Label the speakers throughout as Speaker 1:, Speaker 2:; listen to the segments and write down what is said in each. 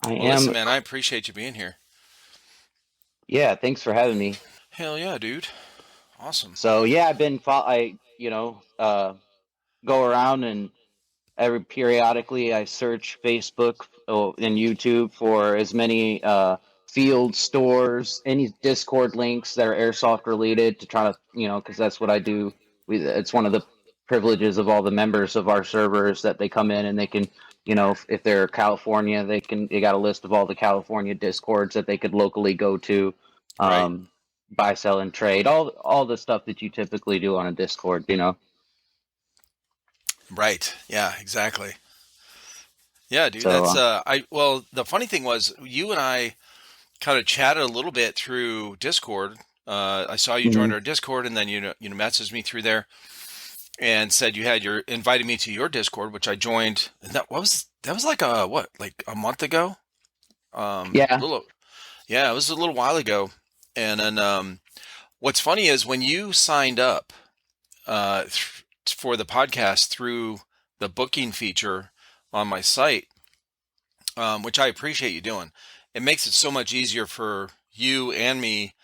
Speaker 1: I
Speaker 2: Well, listen,
Speaker 1: am.
Speaker 2: man, I appreciate you being here.
Speaker 1: Yeah, thanks for having me.
Speaker 2: Hell yeah, dude. Awesome.
Speaker 1: So yeah, go around and every periodically I search Facebook and YouTube for as many field stores, any Discord links that are airsoft related to try to, because that's what I do. It's one of the privileges of all the members of our servers that they come in and they can, if they're California, they got a list of all the California Discords that they could locally go to,
Speaker 2: Right.
Speaker 1: um, buy, sell, and trade, all the stuff that you typically do on a Discord.
Speaker 2: Right. Yeah, exactly. Yeah, dude.
Speaker 1: So
Speaker 2: That's well, the funny thing was you and I kind of chatted a little bit through Discord. I saw you joined
Speaker 1: mhm.
Speaker 2: our Discord, and then you know messaged me through there and said you had your invited me to your Discord, which I joined. And that was like a month ago?
Speaker 1: Yeah.
Speaker 2: Little Yeah, it was a little while ago. And then what's funny is when you signed up for the podcast through the booking feature on my site, which I appreciate you doing. It makes it so much easier for you and me.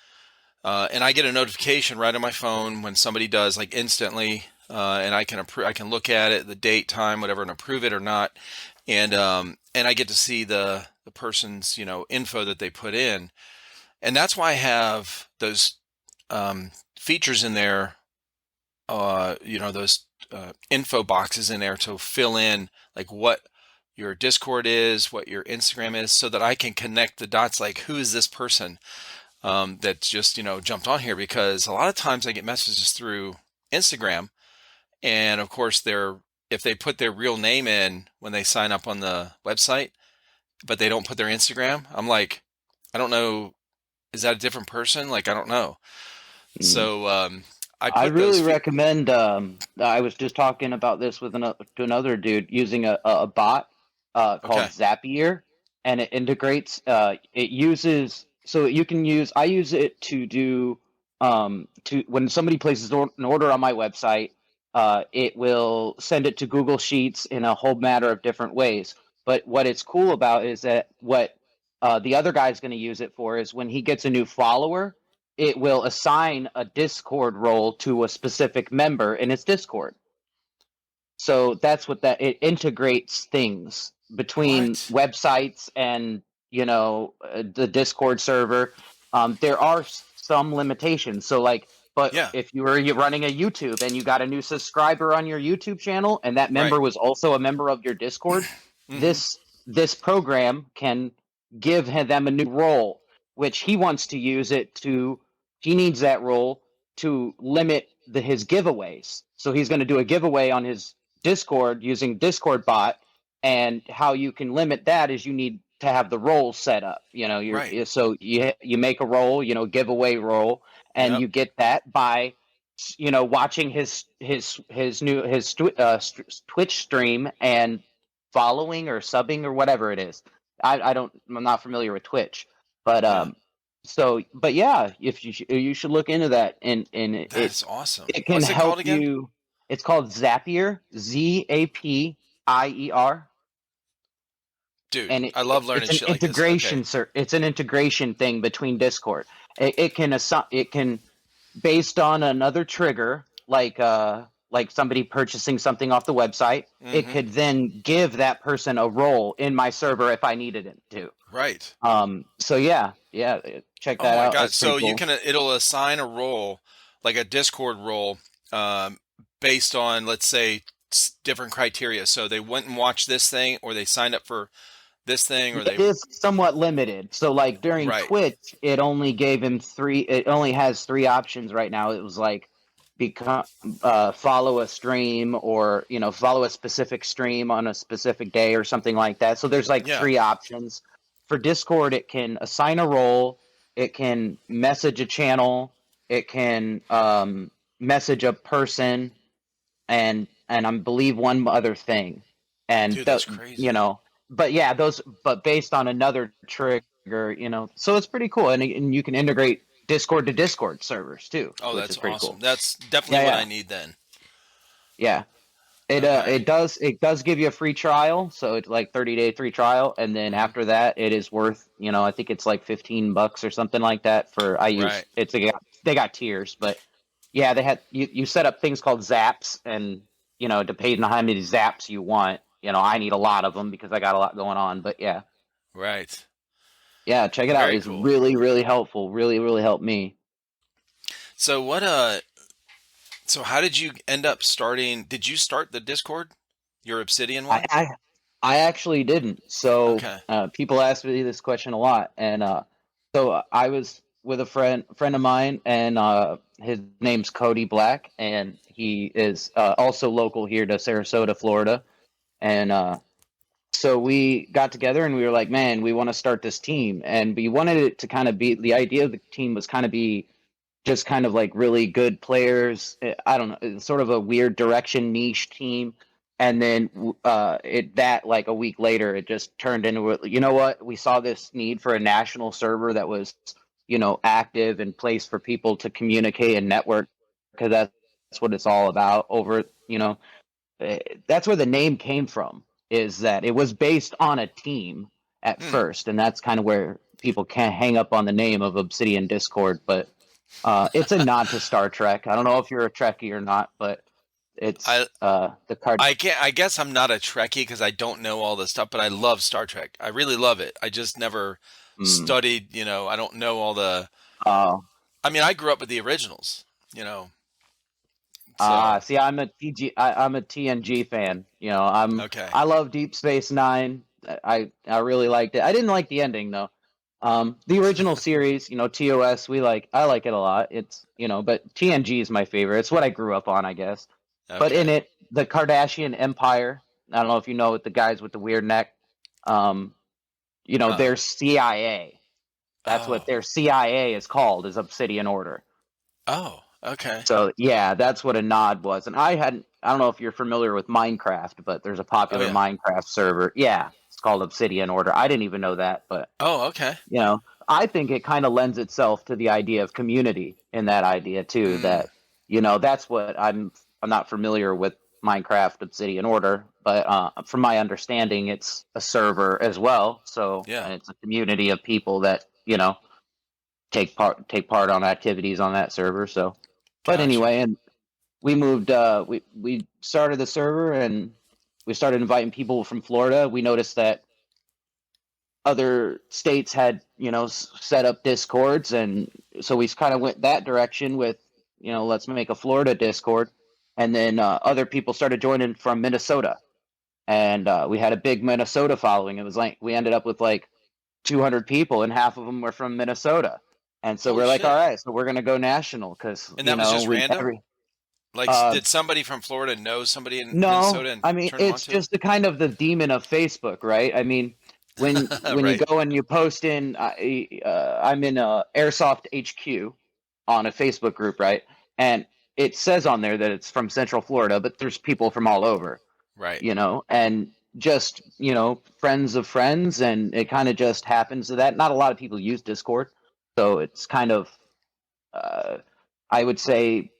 Speaker 2: And I get a notification right on my phone when somebody does, like instantly, and I can look at it, the date, time, whatever, and approve it or not. And I get to see the person's info that they put in, and that's why I have those features in there. Those info boxes in there to fill in like what your Discord is, what your Instagram is, so that I can connect the dots. Like, who is this person that's just jumped on here? Because a lot of times I get messages through Instagram, and of course if they put their real name in when they sign up on the website, but they don't put their Instagram, I'm like, I don't know, is that a different person? Like, I don't know.
Speaker 1: Mm.
Speaker 2: So I
Speaker 1: I
Speaker 2: put those
Speaker 1: really
Speaker 2: feet.
Speaker 1: recommend. I was just talking about this with another dude using a bot called
Speaker 2: Okay.
Speaker 1: Zapier, and it integrates. It uses so you can use. I use it to do to when somebody places an order on my website. It will send it to Google Sheets in a whole matter of different ways. But what it's cool about is that what the other guy's going to use it for is when he gets a new follower, it will assign a Discord role to a specific member in its Discord. So that's what that it integrates things between
Speaker 2: What?
Speaker 1: websites and the Discord server. There are some limitations. So but
Speaker 2: Yeah.
Speaker 1: if you're running a YouTube and you got a new subscriber on your YouTube channel and that
Speaker 2: Right.
Speaker 1: member was also a member of your Discord,
Speaker 2: Hmm.
Speaker 1: this program can give them a new role, which he wants to use it to. He needs that role to limit his giveaways. So he's going to do a giveaway on his Discord using Discord bot, and how you can limit that is you need to have the role set up.
Speaker 2: Right.
Speaker 1: You make a role, giveaway role, and
Speaker 2: Yep.
Speaker 1: you get that by watching his Twitch stream and following or subbing or whatever it is. I'm not familiar with Twitch, but
Speaker 2: Yeah.
Speaker 1: but yeah, if you should look into that, and
Speaker 2: That is awesome.
Speaker 1: it can
Speaker 2: What's it called
Speaker 1: help
Speaker 2: again?
Speaker 1: you. It's called Zapier, Zapier,
Speaker 2: Dude,
Speaker 1: and
Speaker 2: I love learning shit like this. Okay.
Speaker 1: it's an integration thing between Discord. It can, based on another trigger, like somebody purchasing something off the website, it
Speaker 2: Hmm.
Speaker 1: could then give that person a role in my server if I needed it to.
Speaker 2: Right.
Speaker 1: So yeah, check
Speaker 2: Oh
Speaker 1: that
Speaker 2: my
Speaker 1: out.
Speaker 2: God.
Speaker 1: That's pretty
Speaker 2: So you
Speaker 1: cool.
Speaker 2: can, it'll assign a role, like a Discord role, um, based on, let's say, different criteria. So they went and watched this thing, or they signed up for this thing, or
Speaker 1: It
Speaker 2: they,
Speaker 1: is somewhat limited. So like during
Speaker 2: right.
Speaker 1: Twitch, it only gave him three. It only has three options right now. It was like become follow a stream, or follow a specific stream on a specific day or something like that. So there's like
Speaker 2: Yeah.
Speaker 1: three options. For Discord, it can assign a role, it can message a channel, it can message a person, and I believe one other thing, and
Speaker 2: Dude, that's crazy.
Speaker 1: but yeah, but based on another trigger, so it's pretty cool, and you can integrate Discord to Discord servers too,
Speaker 2: Oh,
Speaker 1: which is
Speaker 2: that's
Speaker 1: pretty
Speaker 2: awesome.
Speaker 1: cool.
Speaker 2: That's definitely
Speaker 1: Yeah,
Speaker 2: what
Speaker 1: yeah,
Speaker 2: I need then.
Speaker 1: yeah.
Speaker 2: Okay.
Speaker 1: It does give you a free trial, so it's like 30-day free trial, and then
Speaker 2: Hmm.
Speaker 1: after that it is worth, I think it's like $15 or something like that for I use
Speaker 2: Right.
Speaker 1: they got tiers, but yeah, they had you set up things called zaps, and depending on how many zaps you want, I need a lot of them because I got a lot going on, but yeah.
Speaker 2: Right.
Speaker 1: Yeah, check it out.
Speaker 2: Very
Speaker 1: It's
Speaker 2: cool.
Speaker 1: really, really helpful. Really, really helped me.
Speaker 2: So what so how did you end up starting? Did you start the Discord? Your Obsidian
Speaker 1: I
Speaker 2: one?
Speaker 1: I, I actually didn't. So
Speaker 2: Okay.
Speaker 1: people ask me this question a lot, and I was with a friend of mine, and his name's Cody Black, and he is also local here to Sarasota, Florida, and so we got together and we were like, man, we want to start this team, and we wanted it to kind of be the idea of the team was kind of be just kind of like really good players. I don't know, it's sort of a weird direction niche team. And then it that like a week later, it just turned into, what, we saw this need for a national server that was active and place for people to communicate and network, because that's what it's all about. That's where the name came from. Is that it was based on a team at
Speaker 2: Hmm.
Speaker 1: first, and that's kind of where people can't hang up on the name of Obsidian Discord, but it's a nod to Star Trek. I don't know if you're a Trekkie or not, but it's
Speaker 2: I
Speaker 1: the card.
Speaker 2: I can't. I guess I'm not a Trekkie because I don't know all this stuff, but I love Star Trek. I really love it. I just never
Speaker 1: Mm,
Speaker 2: studied. I don't know all the.
Speaker 1: uh,
Speaker 2: I mean, I grew up with the originals. So
Speaker 1: See, I'm a TNG fan.
Speaker 2: okay.
Speaker 1: I love Deep Space Nine. I really liked it. I didn't like the ending though. The original series, TOS, I like it a lot. But TNG is my favorite. It's what I grew up on, I guess. But in
Speaker 2: Okay.
Speaker 1: it, the Kardashian Empire. I don't know if you know the guys with the weird neck. Um,
Speaker 2: Uh,
Speaker 1: they're CIA. That's what
Speaker 2: oh.
Speaker 1: their CIA is called, is Obsidian Order.
Speaker 2: Oh. Okay.
Speaker 1: So yeah, that's what a nod was. And I don't know if you're familiar with Minecraft, but there's a
Speaker 2: Oh
Speaker 1: popular
Speaker 2: yeah.
Speaker 1: Minecraft server. Yeah, it's called Obsidian Order. I didn't even know that, but
Speaker 2: Oh okay.
Speaker 1: you know, I think it kind of lends itself to the idea of community in that idea too.
Speaker 2: Mm,
Speaker 1: That's what I'm not familiar with Minecraft Obsidian Order, but from my understanding, it's a server as well. So,
Speaker 2: yeah.
Speaker 1: and it's a community of people that take part on activities on that server. So, but
Speaker 2: Gotcha.
Speaker 1: anyway, and we started the server, and we started inviting people from Florida. We noticed that other states had set up discords, and so we kind of went that direction with let's make a Florida discord, and then other people started joining from Minnesota, and we had a big Minnesota following. It was like we ended up with like 200 people, and half of them were from Minnesota. And so
Speaker 2: Holy
Speaker 1: we're like, all
Speaker 2: shit.
Speaker 1: right, so we're gonna go national because
Speaker 2: And that was just
Speaker 1: we
Speaker 2: random?
Speaker 1: every
Speaker 2: Like,
Speaker 1: uh
Speaker 2: did somebody from Florida know somebody in
Speaker 1: no,
Speaker 2: Minnesota and
Speaker 1: I mean,
Speaker 2: turn them on
Speaker 1: it's
Speaker 2: to it?
Speaker 1: just the kind of the demon of Facebook, right? I mean, when you
Speaker 2: Right.
Speaker 1: go and you post in, I'm in Airsoft HQ on a Facebook group, right? And it says on there that it's from Central Florida, but there's people from all over,
Speaker 2: Right.
Speaker 1: and just friends of friends, and it kind of just happens to that. Not a lot of people use Discord, so it's kind of uh, I would say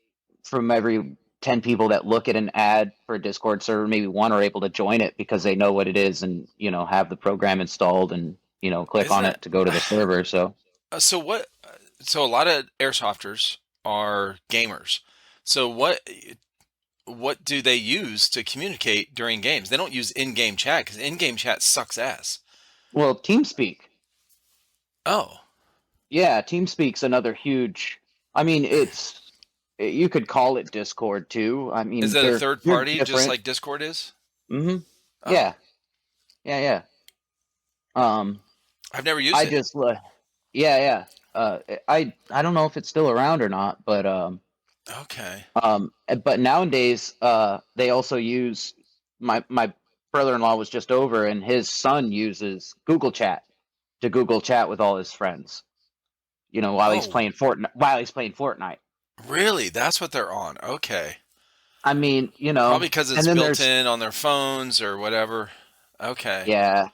Speaker 1: from every 10 people that look at an ad for a Discord server, maybe one are able to join it because they know what it is and, have the program installed and, click
Speaker 2: Isn't
Speaker 1: on it
Speaker 2: that
Speaker 1: to go to the server. So,
Speaker 2: so what so a lot of airsofters are gamers. So what do they use to communicate during games? They don't use in-game chat because in-game chat sucks ass.
Speaker 1: well, TeamSpeak.
Speaker 2: Oh.
Speaker 1: Yeah, TeamSpeak's another huge, I mean, you could call it Discord too. I
Speaker 2: Is
Speaker 1: mean,
Speaker 2: that a third
Speaker 1: you're
Speaker 2: party just
Speaker 1: different.
Speaker 2: like Discord is?
Speaker 1: Hmm.
Speaker 2: Oh.
Speaker 1: Yeah. Yeah. Yeah. Um,
Speaker 2: I've never used
Speaker 1: I
Speaker 2: it.
Speaker 1: just, yeah, yeah. I don't know if it's still around or not, but,
Speaker 2: Okay.
Speaker 1: but nowadays, they also use my brother-in-law was just over, and his son uses Google Chat to Google Chat with all his friends. While he's
Speaker 2: Oh,
Speaker 1: playing Fortnite. While he's playing Fortnite.
Speaker 2: really? That's what they're on. Okay.
Speaker 1: I mean,
Speaker 2: Probably because
Speaker 1: and
Speaker 2: it's
Speaker 1: then
Speaker 2: built
Speaker 1: there's
Speaker 2: in on their phones or whatever. Okay.
Speaker 1: yeah,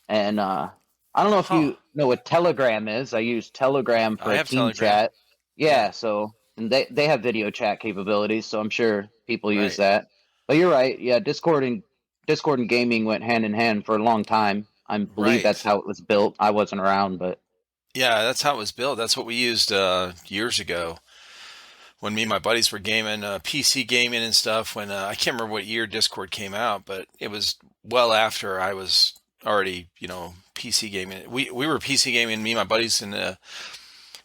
Speaker 1: and I don't know if
Speaker 2: Huh.
Speaker 1: you know what Telegram is. I use Telegram for
Speaker 2: I
Speaker 1: a
Speaker 2: have
Speaker 1: team
Speaker 2: Telegram.
Speaker 1: chat.
Speaker 2: Yeah.
Speaker 1: Yeah, so and they have video chat capabilities, so I'm sure people use
Speaker 2: Right.
Speaker 1: that. But you're right. Yeah, Discord and gaming went hand in hand for a long time. I believe that's
Speaker 2: Right.
Speaker 1: how it was built. I wasn't around, but
Speaker 2: Yeah, that's how it was built. That's what we used years ago when me and my buddies were gaming, PC gaming and stuff. When I can't remember what year Discord came out, but it was well after I was already, PC gaming. We were PC gaming, me and my buddies in the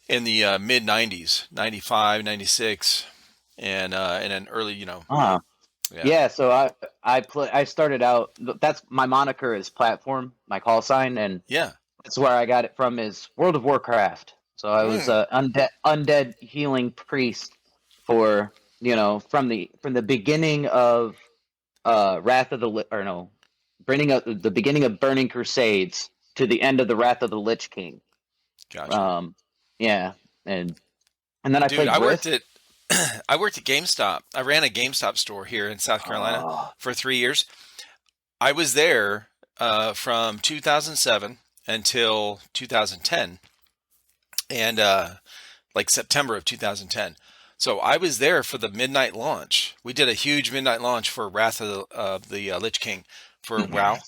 Speaker 2: mid '90s, 95, 96, and then early,
Speaker 1: uh
Speaker 2: yeah,
Speaker 1: yeah. So I started out. That's my moniker is platform, my call sign, and
Speaker 2: yeah.
Speaker 1: that's where I got it from. Is World of Warcraft. So I was
Speaker 2: Mm,
Speaker 1: a undead healing priest for from the beginning of Wrath of the or no, bringing up the beginning of Burning Crusades to the end of the Wrath of the Lich King.
Speaker 2: gotcha.
Speaker 1: Um, yeah, and and then I
Speaker 2: Dude,
Speaker 1: played
Speaker 2: I worked
Speaker 1: Risk.
Speaker 2: at I worked at GameStop. I ran a GameStop store here in South Carolina
Speaker 1: Oh,
Speaker 2: for 3 years. I was there from 2007 until 2010, and like September of 2010. So I was there for the midnight launch. We did a huge midnight launch for Wrath of the Lich King for WoW,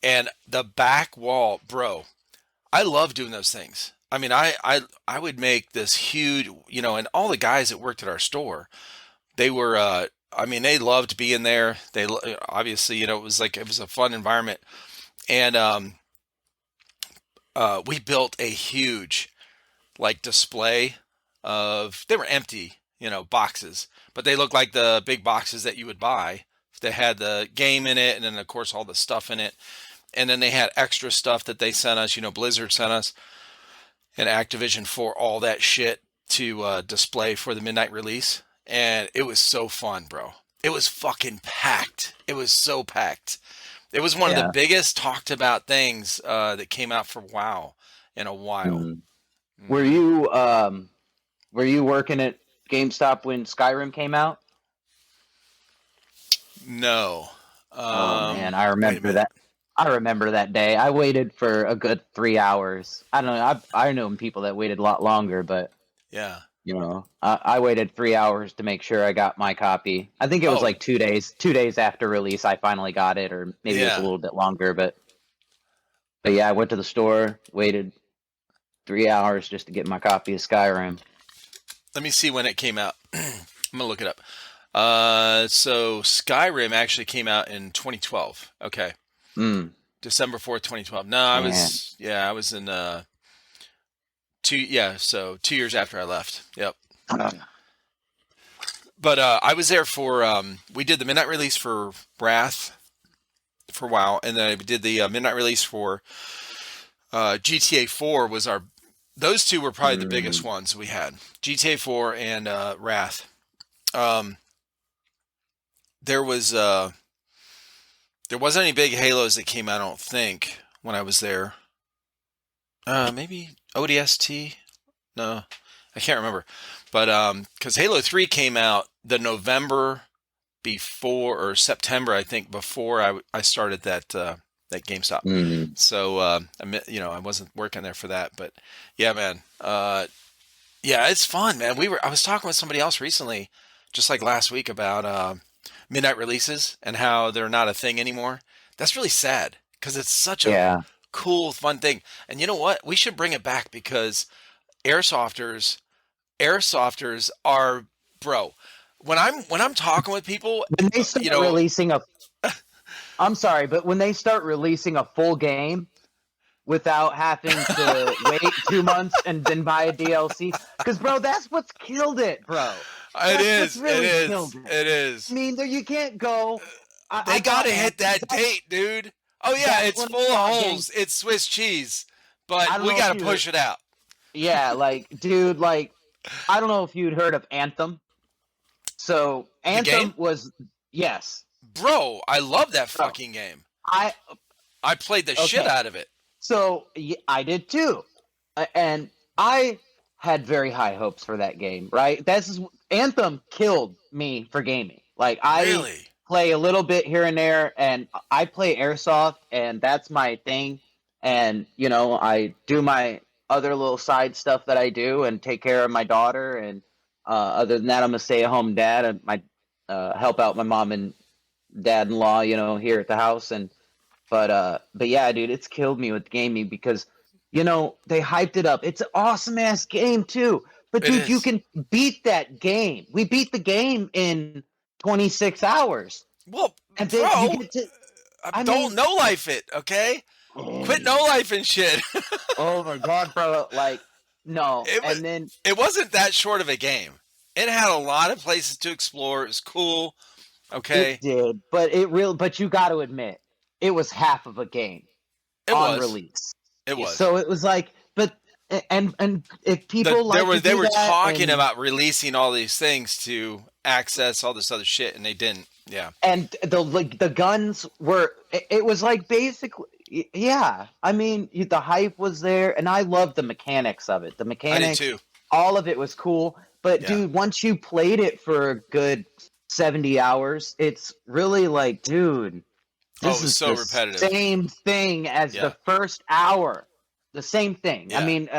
Speaker 2: and the back wall, bro. I love doing those things. I mean, I would make this huge, and all the guys that worked at our store, they were, I mean, they loved being there. Obviously, it was a fun environment, and we built a huge like display of they were empty, boxes, but they looked like the big boxes that you would buy. They had the game in it, and then of course all the stuff in it, and then they had extra stuff that they sent us. Blizzard sent us and Activision for all that shit to display for the midnight release, and it was so fun, bro. It was fucking packed. It was so packed. It was one of the
Speaker 1: yeah.
Speaker 2: biggest talked about things that came out for WoW in a while.
Speaker 1: Mm. Were
Speaker 2: Hmm.
Speaker 1: you um were you working at GameStop when Skyrim came out?
Speaker 2: No.
Speaker 1: Oh man,
Speaker 2: Wait a minute.
Speaker 1: I remember that day. I waited for a good 3 hours. I don't know. I know people that waited a lot longer, but
Speaker 2: Yeah.
Speaker 1: I waited 3 hours to make sure I got my copy. I think it was
Speaker 2: Oh,
Speaker 1: like 2 days. 2 days after release, I finally got it, or maybe it was a
Speaker 2: yeah.
Speaker 1: little bit longer. But yeah, I went to the store, waited 3 hours just to get my copy of Skyrim.
Speaker 2: Let me see when it came out. I'm gonna look it up. So Skyrim actually came out in 2012. Okay,
Speaker 1: Mm,
Speaker 2: December 4th, 2012. No,
Speaker 1: man.
Speaker 2: I was in so 2 years after I left. Yep. But I was there for we did the midnight release for Wrath for WoW, and then we did the midnight release for GTA 4 was our those two were probably the biggest
Speaker 1: Mm,
Speaker 2: ones we had. GTA 4 and Wrath. Um, there was there wasn't any big Halos that came out, I don't think, when I was there. Maybe ODST? No, I can't remember. But because Halo 3 came out the November before or September, I think, before I started that GameStop.
Speaker 1: mm.
Speaker 2: So I wasn't working there for that, but yeah, man. Yeah, it's fun, man. I was talking with somebody else recently, just like last week, about midnight releases and how they're not a thing anymore. That's really sad because it's such a
Speaker 1: Yeah.
Speaker 2: cool, fun thing. And you know what? We should bring it back because airsofters, airsofters are, bro. When I'm talking with people,
Speaker 1: When they
Speaker 2: you
Speaker 1: start
Speaker 2: know,
Speaker 1: releasing a, I'm sorry, but when they start releasing a full game without having to wait 2 months and then buy a DLC, because bro, that's what's killed it, bro.
Speaker 2: it
Speaker 1: That's what's
Speaker 2: is, it
Speaker 1: really killed
Speaker 2: is,
Speaker 1: it.
Speaker 2: it
Speaker 1: I
Speaker 2: is.
Speaker 1: mean, there you can't go. I
Speaker 2: They got
Speaker 1: bought
Speaker 2: to hit that
Speaker 1: That's
Speaker 2: date, dude. Oh yeah,
Speaker 1: that's
Speaker 2: it's
Speaker 1: when I
Speaker 2: full of
Speaker 1: bought game.
Speaker 2: holes. It's Swiss cheese, but
Speaker 1: I don't
Speaker 2: we
Speaker 1: know if
Speaker 2: got to
Speaker 1: you heard.
Speaker 2: push it out.
Speaker 1: Yeah, like dude, like I don't know if you'd heard of Anthem. So
Speaker 2: The game,
Speaker 1: Anthem was yes,
Speaker 2: bro. I love that
Speaker 1: bro.
Speaker 2: fucking game.
Speaker 1: I
Speaker 2: I played the shit
Speaker 1: okay.
Speaker 2: out of it.
Speaker 1: So I did too, and I had very high hopes for that game. Right, Anthem killed me for gaming. Like I
Speaker 2: Really?
Speaker 1: play a little bit here and there, and I play airsoft, and that's my thing. And I do my other little side stuff that I do, and take care of my daughter. And other than that, I'm a stay-at-home dad. And my help out my mom and dad-in-law, here at the house, but yeah, dude, it's killed me with gaming because they hyped it up. It's an awesome ass game too. But
Speaker 2: It
Speaker 1: dude, you
Speaker 2: is.
Speaker 1: can beat that game. We beat the game in 26 hours.
Speaker 2: Well,
Speaker 1: And then you
Speaker 2: bro,
Speaker 1: get to I
Speaker 2: don't
Speaker 1: mean,
Speaker 2: no life it, okay?
Speaker 1: oh,
Speaker 2: Quit no life and shit.
Speaker 1: oh my god, bro, like no.
Speaker 2: it was.
Speaker 1: And then
Speaker 2: It wasn't that short of a game. It had a lot of places to explore. It was cool.
Speaker 1: it
Speaker 2: Okay,
Speaker 1: did, but you got to admit, it was half of a game
Speaker 2: it
Speaker 1: on
Speaker 2: was.
Speaker 1: release.
Speaker 2: It was.
Speaker 1: So it was like, but and if people
Speaker 2: There
Speaker 1: like
Speaker 2: were
Speaker 1: to
Speaker 2: they
Speaker 1: do
Speaker 2: were
Speaker 1: that,
Speaker 2: talking
Speaker 1: and
Speaker 2: about releasing all these things to access all this other shit, and they didn't. Yeah,
Speaker 1: the guns were, it was like basically, yeah, I mean, the hype was there, and I loved the mechanics of it. The
Speaker 2: I did
Speaker 1: mechanics,
Speaker 2: too.
Speaker 1: all of it was cool. But
Speaker 2: Yeah.
Speaker 1: dude, once you played it for a good 70 hours, it's really like, dude,
Speaker 2: Oh,
Speaker 1: this
Speaker 2: it was
Speaker 1: is
Speaker 2: so
Speaker 1: the
Speaker 2: repetitive.
Speaker 1: same thing as the
Speaker 2: Yeah.
Speaker 1: first hour. The same thing. I
Speaker 2: Yeah.
Speaker 1: mean,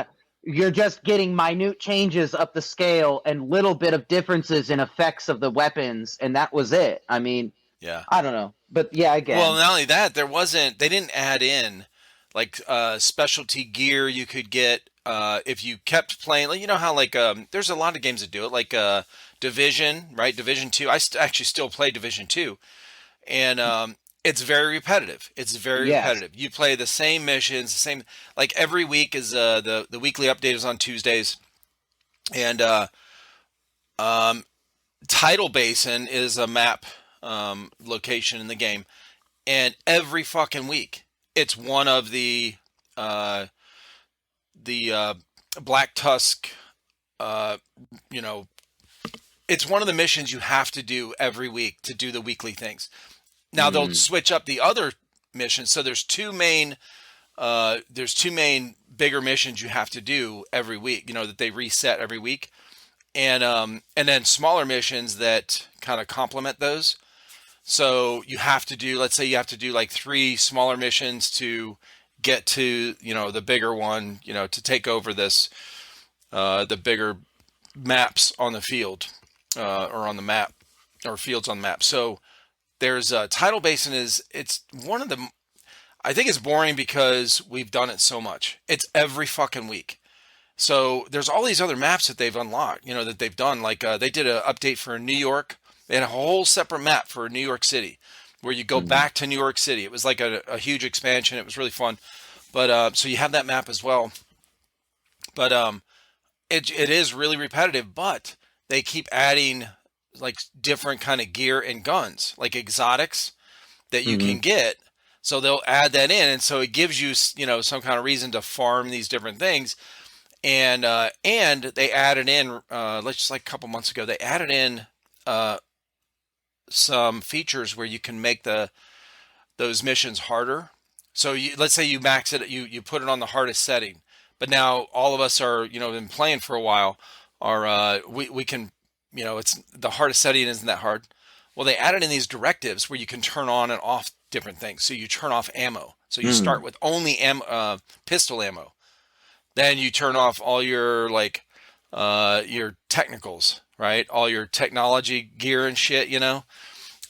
Speaker 1: you're just getting minute changes up the scale and little bit of differences in effects of the weapons, and that was it. I mean,
Speaker 2: Yeah.
Speaker 1: I don't know, but yeah,
Speaker 2: Well,
Speaker 1: again,
Speaker 2: not only that, they didn't add in like specialty gear you could get if you kept playing. Like, you know how like there's a lot of games that do it, like Division, right? Division 2. Actually still play Division 2, and it's very repetitive. It's very
Speaker 1: yes.
Speaker 2: repetitive. You play the same missions, the same, like every week is the weekly update is on Tuesdays, and um, Tidal Basin is a map location in the game, and every fucking week it's one of uh, the Black Tusk. Uh, you know, it's one of the missions you have to do every week to do the weekly things. Now they'll
Speaker 1: Mm,
Speaker 2: switch up the other missions. So there's two main bigger missions you have to do every week. You know that they reset every week, and then smaller missions that kind of complement those. So you have to do, let's say you have to do like three smaller missions to get to, the bigger one, to take over the bigger maps on the field, or on the map, or fields on the map. So there's Tidal Basin it's one of the, I think it's boring because we've done it so much. It's every fucking week. So there's all these other maps that they've unlocked, that they've done. Like they did an update for New York. They had a whole separate map for New York City where you go
Speaker 1: mm.
Speaker 2: back to New York City. It was like a huge expansion. It was really fun. But so you have that map as well. But it is really repetitive. But they keep adding like different kind of gear and guns, like exotics that you can
Speaker 1: Hmm.
Speaker 2: get. So they'll add that in, and so it gives you some kind of reason to farm these different things. And they added in, let's just like a couple months ago, they added in uh, some features where you can make those missions harder. So let's say you max it, you put it on the hardest setting, but now all of us are been playing for a while, are we can, it's the hardest setting isn't that hard. Well, they added in these directives where you can turn on and off different things. So you turn off ammo. So you start
Speaker 1: Mm.
Speaker 2: with only pistol ammo. Then you turn off all your like your technicals, right? All your technology gear and shit.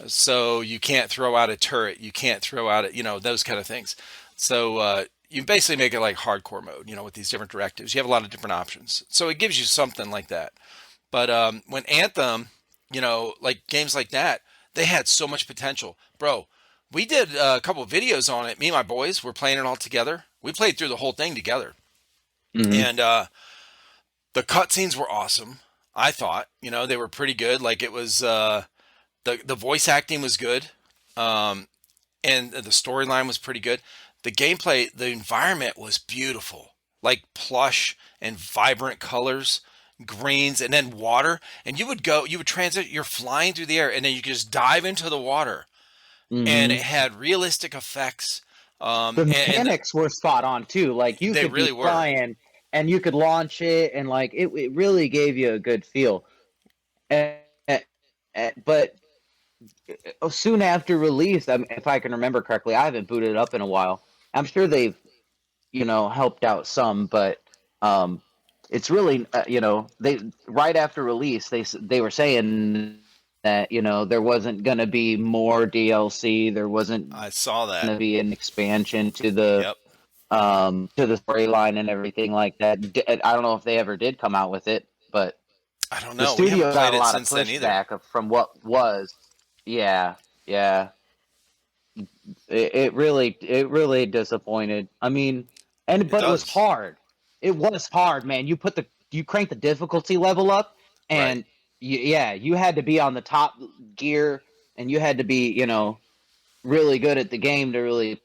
Speaker 2: So you can't throw out a turret, you can't throw out those kind of things. So you basically make it like hardcore mode, with these different directives. You have a lot of different options. So it gives you something like that. But when Anthem, like games like that, they had so much potential, bro. We did a couple of videos on it. Me and my boys were playing it all together. We played through the whole thing together,
Speaker 1: Hmm.
Speaker 2: and the cutscenes were awesome. I thought, they were pretty good. Like it was, the voice acting was good, um, and the storyline was pretty good. The gameplay, the environment was beautiful, like plush and vibrant colors, greens, and then water. And you would transit, you're flying through the air, and then you could just dive into the water, and it
Speaker 1: Hmm.
Speaker 2: had realistic effects.
Speaker 1: The
Speaker 2: And
Speaker 1: mechanics were spot on too. Like you
Speaker 2: they
Speaker 1: could be
Speaker 2: really were.
Speaker 1: flying and you could launch it, and like it really gave you a good feel. And, but soon after release, if I can remember correctly, I haven't booted it up in a while. I'm sure they've helped out some, but it's really they right after release they were saying that there wasn't going to be more DLC. There wasn't
Speaker 2: I saw
Speaker 1: going
Speaker 2: that.
Speaker 1: to be an expansion
Speaker 2: Yep.
Speaker 1: to the storyline and everything like that. I don't know if they ever did come out with it, but
Speaker 2: I don't
Speaker 1: the
Speaker 2: know. We haven't
Speaker 1: studio got
Speaker 2: played
Speaker 1: a
Speaker 2: it
Speaker 1: lot of
Speaker 2: since then either.
Speaker 1: pushback from what was. Yeah, yeah. It really disappointed. I mean,
Speaker 2: It
Speaker 1: but it was
Speaker 2: does.
Speaker 1: hard. It was hard, man. You crank the difficulty level up,
Speaker 2: Right.
Speaker 1: and you had to be on the top gear, and you had to be really good at the game to really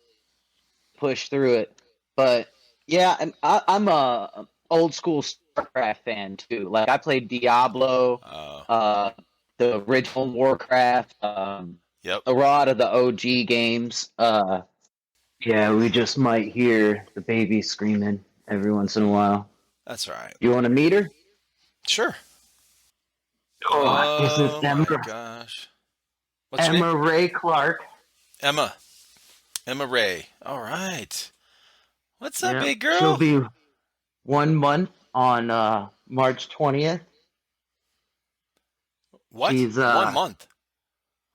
Speaker 1: push through it. But yeah, I'm a old school StarCraft fan too. Like I played Diablo,
Speaker 2: Uh,
Speaker 1: uh, the original Warcraft,
Speaker 2: yep.
Speaker 1: a lot of the OG games. Yeah, we just might hear the baby screaming every once in a while.
Speaker 2: That's all right.
Speaker 1: You want to meet her?
Speaker 2: Sure.
Speaker 1: Oh, this is
Speaker 2: Oh my gosh. What's her name?
Speaker 1: Emma Ray Clark.
Speaker 2: Emma. Emma Ray. All right. What's up,
Speaker 1: Yeah,
Speaker 2: big
Speaker 1: she'll
Speaker 2: girl?
Speaker 1: be 1 month on March 20th.
Speaker 2: What?
Speaker 1: She's
Speaker 2: One month.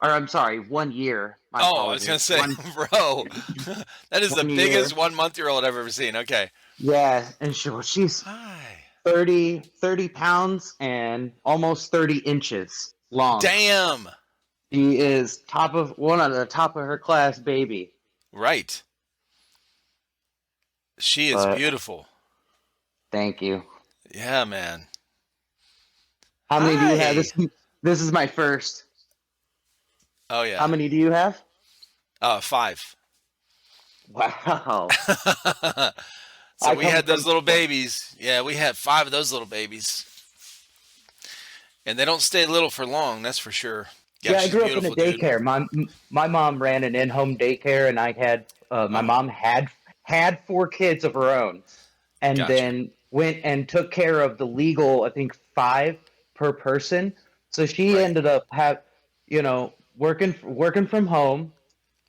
Speaker 1: or I'm sorry, 1 year. My
Speaker 2: Oh, I was gonna
Speaker 1: apologies.
Speaker 2: say, bro, that is the
Speaker 1: 1 year.
Speaker 2: biggest 1 month-year-old I've ever seen. Okay.
Speaker 1: Yeah, and she's
Speaker 2: Hi.
Speaker 1: 30 pounds and almost 30 inches long.
Speaker 2: Damn.
Speaker 1: She is one of the top of her class baby.
Speaker 2: Right. She is
Speaker 1: But
Speaker 2: beautiful.
Speaker 1: thank you.
Speaker 2: Yeah, man.
Speaker 1: How many do you have?
Speaker 2: Hi.
Speaker 1: This is my first.
Speaker 2: Oh
Speaker 1: How
Speaker 2: yeah.
Speaker 1: many do you have?
Speaker 2: 5.
Speaker 1: Wow.
Speaker 2: So
Speaker 1: I
Speaker 2: we
Speaker 1: come
Speaker 2: had those
Speaker 1: from
Speaker 2: little babies. Yeah, we had 5 of those little babies. And they don't stay little for long, that's for sure. Yeah,
Speaker 1: Yeah, I
Speaker 2: she's
Speaker 1: grew up in a
Speaker 2: beautiful, dude.
Speaker 1: daycare. My mom ran an in-home daycare, and I had my
Speaker 2: Oh,
Speaker 1: mom had 4 kids of her own, and
Speaker 2: gotcha.
Speaker 1: then went and took care of the legal, I think 5 per person. So she
Speaker 2: Right.
Speaker 1: ended up working from home,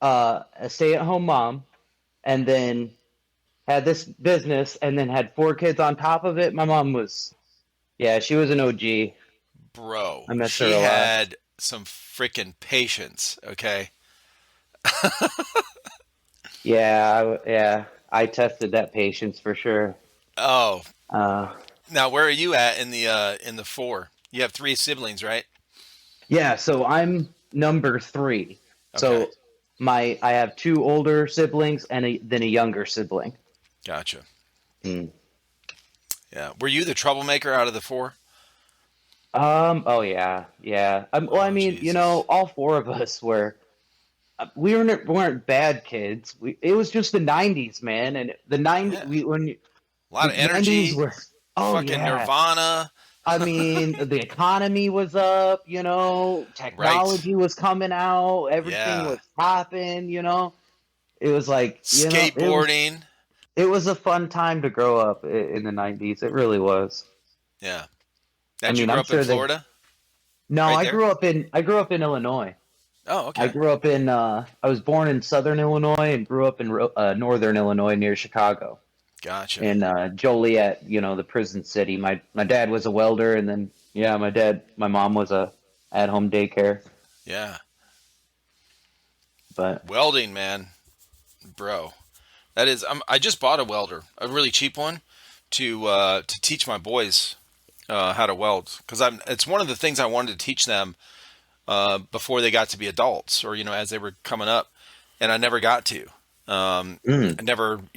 Speaker 1: a stay-at-home mom, and then had this business, and then had 4 kids on top of it. My mom was, yeah, she was an OG.
Speaker 2: Bro,
Speaker 1: I miss her
Speaker 2: she
Speaker 1: a lot.
Speaker 2: had some freaking patience, okay?
Speaker 1: Yeah, yeah. I tested that patience for sure.
Speaker 2: Oh,
Speaker 1: Uh,
Speaker 2: now where are you at in the 4? You have 3 siblings, right?
Speaker 1: yeah, so I'm number 3.
Speaker 2: Okay.
Speaker 1: So I have 2 older siblings and then a younger sibling.
Speaker 2: Gotcha.
Speaker 1: Mm.
Speaker 2: Yeah. Were you the troublemaker out of the 4?
Speaker 1: Oh yeah, yeah. Well, I
Speaker 2: Oh,
Speaker 1: mean,
Speaker 2: Jesus.
Speaker 1: all 4 of us were. We weren't bad kids. It was just the '90s, man, and the '90s.
Speaker 2: Yeah. A lot
Speaker 1: The
Speaker 2: of
Speaker 1: '90s
Speaker 2: energy,
Speaker 1: were. Oh
Speaker 2: fucking
Speaker 1: yeah.
Speaker 2: Nirvana.
Speaker 1: I mean, the economy was up,
Speaker 2: Right.
Speaker 1: technology was coming out, everything
Speaker 2: Yeah.
Speaker 1: was popping. It was like,
Speaker 2: Skateboarding.
Speaker 1: it was a fun time to grow up in the '90s. It really was.
Speaker 2: Yeah.
Speaker 1: I
Speaker 2: Did you
Speaker 1: mean,
Speaker 2: grow
Speaker 1: I'm
Speaker 2: up in
Speaker 1: sure that
Speaker 2: Florida?
Speaker 1: no,
Speaker 2: Right
Speaker 1: I
Speaker 2: there?
Speaker 1: grew up in Illinois.
Speaker 2: Oh,
Speaker 1: I
Speaker 2: okay.
Speaker 1: grew up I was born in Southern Illinois and grew up in Northern Illinois near Chicago.
Speaker 2: Gotcha.
Speaker 1: In Joliet, the prison city. My dad was a welder, and then yeah, my mom was a at home daycare.
Speaker 2: Yeah.
Speaker 1: But
Speaker 2: Welding, man. Bro. That is, I just bought a welder, a really cheap one, to teach my boys how to weld because it's one of the things I wanted to teach them before they got to be adults or as they were coming up, and I never got to.
Speaker 1: mm,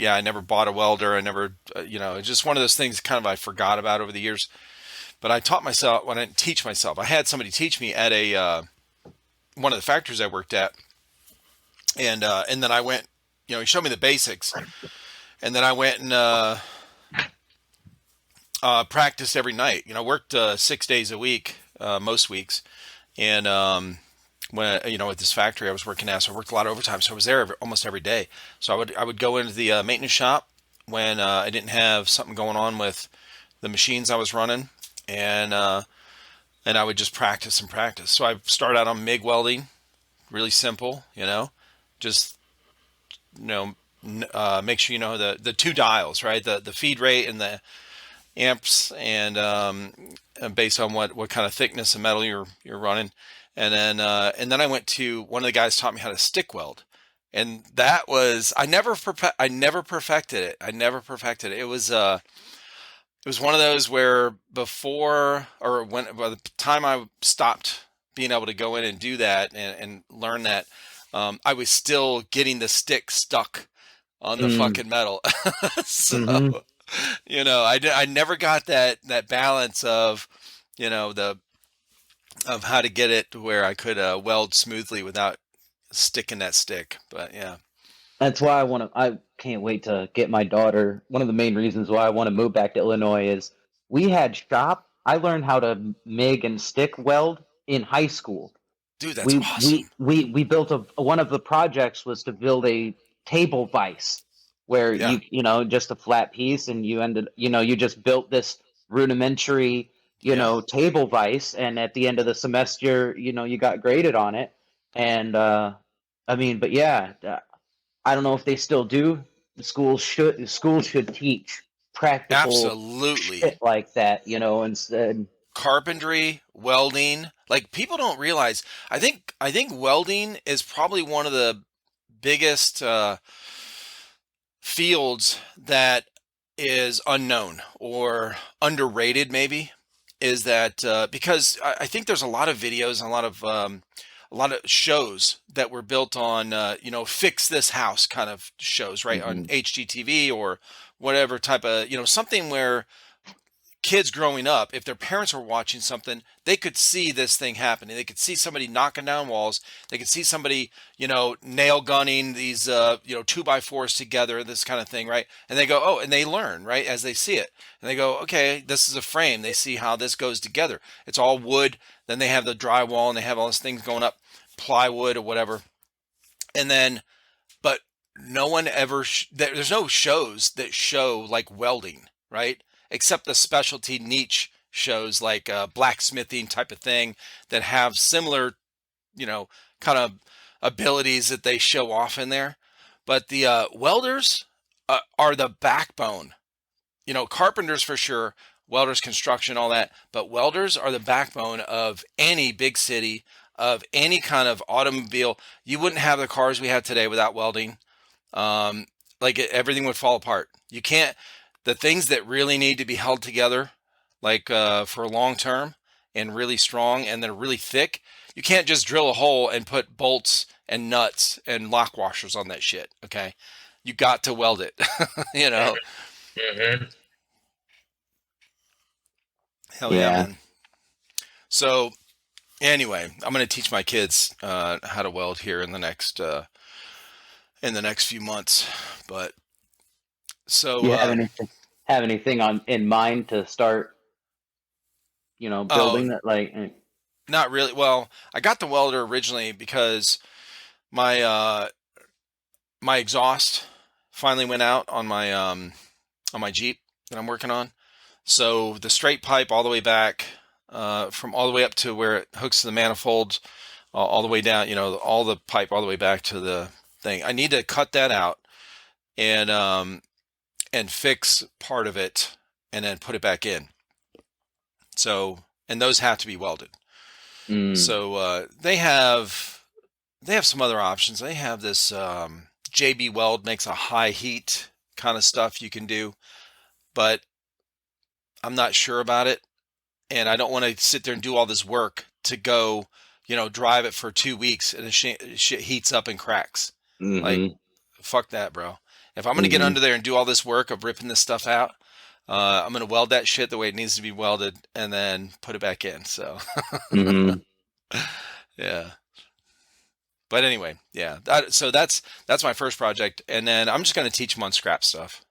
Speaker 2: I never bought a welder. I never, it's just one of those things kind of I forgot about over the years. But I taught myself when I didn't teach myself. I had somebody teach me at a one of the factories I worked at, and then I went. He showed me the basics, and then I went and practiced every night. Worked 6 days a week most weeks, and when at this factory I was working at, so I worked a lot of overtime. So I was there almost every day. So I would go into the maintenance shop when I didn't have something going on with the machines I was running, and I would just practice and practice. So I started out on MIG welding, really simple, just you know make sure you know the 2 dials, right? The feed rate and the amps, and based on what kind of thickness of metal you're running, And then I went to one of the guys taught me how to stick weld. And that was I never perfected it. I never perfected it. It was one of those where before or when by the time I stopped being able to go in and do that and learn that, I was still getting the stick stuck on the
Speaker 1: Mm,
Speaker 2: fucking metal. So,
Speaker 1: hmm.
Speaker 2: I never got that balance of, the of how to get it to where I could weld smoothly without sticking that stick. But yeah,
Speaker 1: That's why I can't wait to get my daughter. One of the main reasons why I want to move back to Illinois is we had shop. I learned how to MIG and stick weld in high school.
Speaker 2: dude, that's
Speaker 1: We
Speaker 2: awesome.
Speaker 1: built one of the projects was to build a table vise where
Speaker 2: Yeah,
Speaker 1: just a flat piece, and you just built this rudimentary
Speaker 2: yeah,
Speaker 1: table vise, and at the end of the semester you got graded on it. And I mean, but yeah, I don't know if they still do. The schools should teach practical
Speaker 2: absolutely.
Speaker 1: shit like that, instead.
Speaker 2: Carpentry, welding, like people don't realize. I think welding is probably one of the biggest fields that is unknown or underrated maybe is that because I think there's a lot of videos and a lot of shows that were built on fix this house kind of shows, right, on
Speaker 1: Hmm.
Speaker 2: HGTV or whatever type of something where kids growing up, if their parents were watching something, they could see this thing happening. They could see somebody knocking down walls. They could see somebody, nail gunning these, 2x4s together, this kind of thing, right? And they go, oh, and they learn, right, as they see it. And they go, okay, this is a frame. They see how this goes together. It's all wood. Then they have the drywall and they have all these things going up, plywood or whatever. And then, but no one ever, there's no shows that show like welding, right? Except the specialty niche shows like blacksmithing type of thing that have similar, kind of abilities that they show off in there. But the welders are the backbone. Carpenters for sure, welders, construction, all that. But welders are the backbone of any big city, of any kind of automobile. You wouldn't have the cars we have today without welding. um, everything would fall apart. You can't, the things that really need to be held together, like for long term and really strong and they're really thick, you can't just drill a hole and put bolts and nuts and lock washers on that shit. Okay. You got to weld it, you know?
Speaker 1: Hmm.
Speaker 2: Hell yeah,
Speaker 1: Yeah.
Speaker 2: man. So anyway, I'm going to teach my kids how to weld here in the next few months. But
Speaker 1: Do
Speaker 2: so,
Speaker 1: you have anything on in mind to start,
Speaker 2: oh,
Speaker 1: building that, like?
Speaker 2: not really. Well, I got the welder originally because my my exhaust finally went out on my Jeep that I'm working on. So the straight pipe all the way back, from all the way up to where it hooks to the manifold, all the way down, all the pipe all the way back to the thing. I need to cut that out and fix part of it and then put it back in. So, and those have to be welded.
Speaker 1: Mm,
Speaker 2: So they have some other options. They have this JB Weld makes a high heat kind of stuff you can do, but I'm not sure about it, and I don't want to sit there and do all this work to go, drive it for 2 weeks and the shit heats up and cracks. Like,
Speaker 1: mm-hmm,
Speaker 2: fuck that, bro. If I'm gonna get
Speaker 1: mm-hmm,
Speaker 2: under there and do all this work of ripping this stuff out, I'm gonna weld that shit the way it needs to be welded and then put it back in. So,
Speaker 1: mm-hmm,
Speaker 2: yeah. But anyway, yeah. So that's my first project, and then I'm just going to teach them on scrap stuff.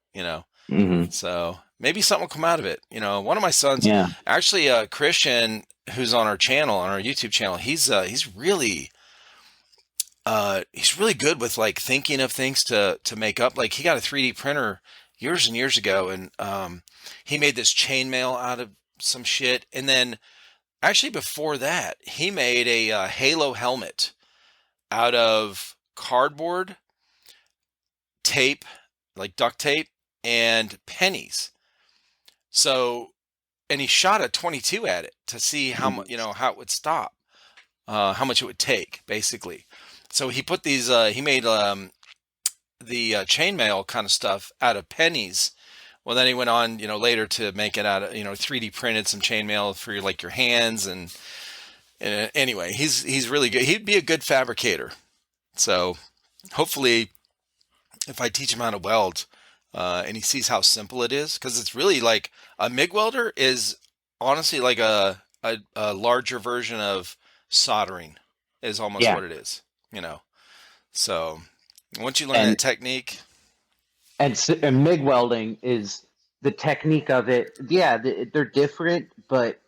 Speaker 1: mm-hmm.
Speaker 2: So maybe something will come out of it. One of my sons,
Speaker 1: Yeah.
Speaker 2: actually, Christian, who's on our channel, on our YouTube channel, he's really good with like thinking of things to make up. Like he got a 3D printer years and years ago, and he made this chainmail out of some shit, and then actually before that, he made a Halo helmet out of cardboard, tape, like duct tape, and pennies. So, and he shot a 22 at it to see how much, how it would stop. how much it would take, basically. So he put these. He made the chainmail kind of stuff out of pennies. Well, then he went on, later to make it out of, 3D printed some chainmail for your hands, and anyway, he's really good. He'd be a good fabricator. So hopefully, if I teach him how to weld, and he sees how simple it is, because it's really like a MIG welder is honestly like a larger version of soldering is almost
Speaker 1: Yeah,
Speaker 2: what it is, you know. So once you learn that
Speaker 1: and
Speaker 2: technique,
Speaker 1: and MIG welding is the technique of it. Yeah, they're different, but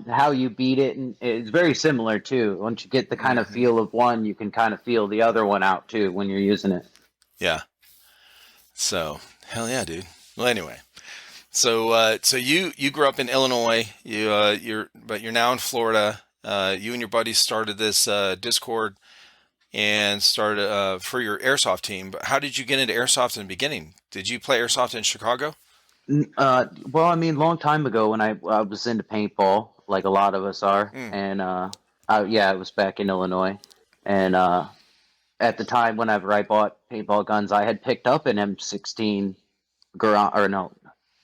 Speaker 1: how you beat it, and it's very similar too. Once you get the kind of
Speaker 2: hmm
Speaker 1: feel of one, you can kind of feel the other one out too when you're using it.
Speaker 2: yeah. So hell yeah, dude. Well, anyway, so you grew up in Illinois. But you're now in Florida. You and your buddies started this Discord and started for your airsoft team. But how did you get into airsoft in the beginning? Did you play airsoft in Chicago?
Speaker 1: Well, I mean, long time ago when I was into paintball, like a lot of us are,
Speaker 2: Mm,
Speaker 1: and yeah, I was back in Illinois, and at the time, whenever I bought paintball guns, I had picked up an M16 Garand, or no,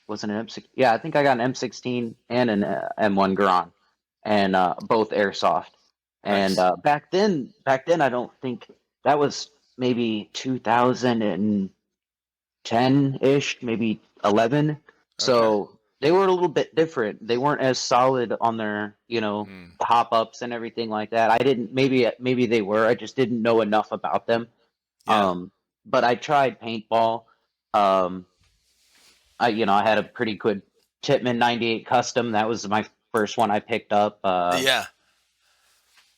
Speaker 1: wasn't an M16. Yeah, I think I got an M16 and an M1 Garand, and both airsoft. And
Speaker 2: nice.
Speaker 1: back then, I don't think that was maybe 2010-ish, maybe 11.
Speaker 2: Okay.
Speaker 1: So they were a little bit different. They weren't as solid on their,
Speaker 2: Mm,
Speaker 1: hop ups and everything like that. I didn't. Maybe they were. I just didn't know enough about them.
Speaker 2: yeah.
Speaker 1: But I tried paintball. Um, I had a pretty good Titman 98 custom. That was my first one I picked up.
Speaker 2: Yeah.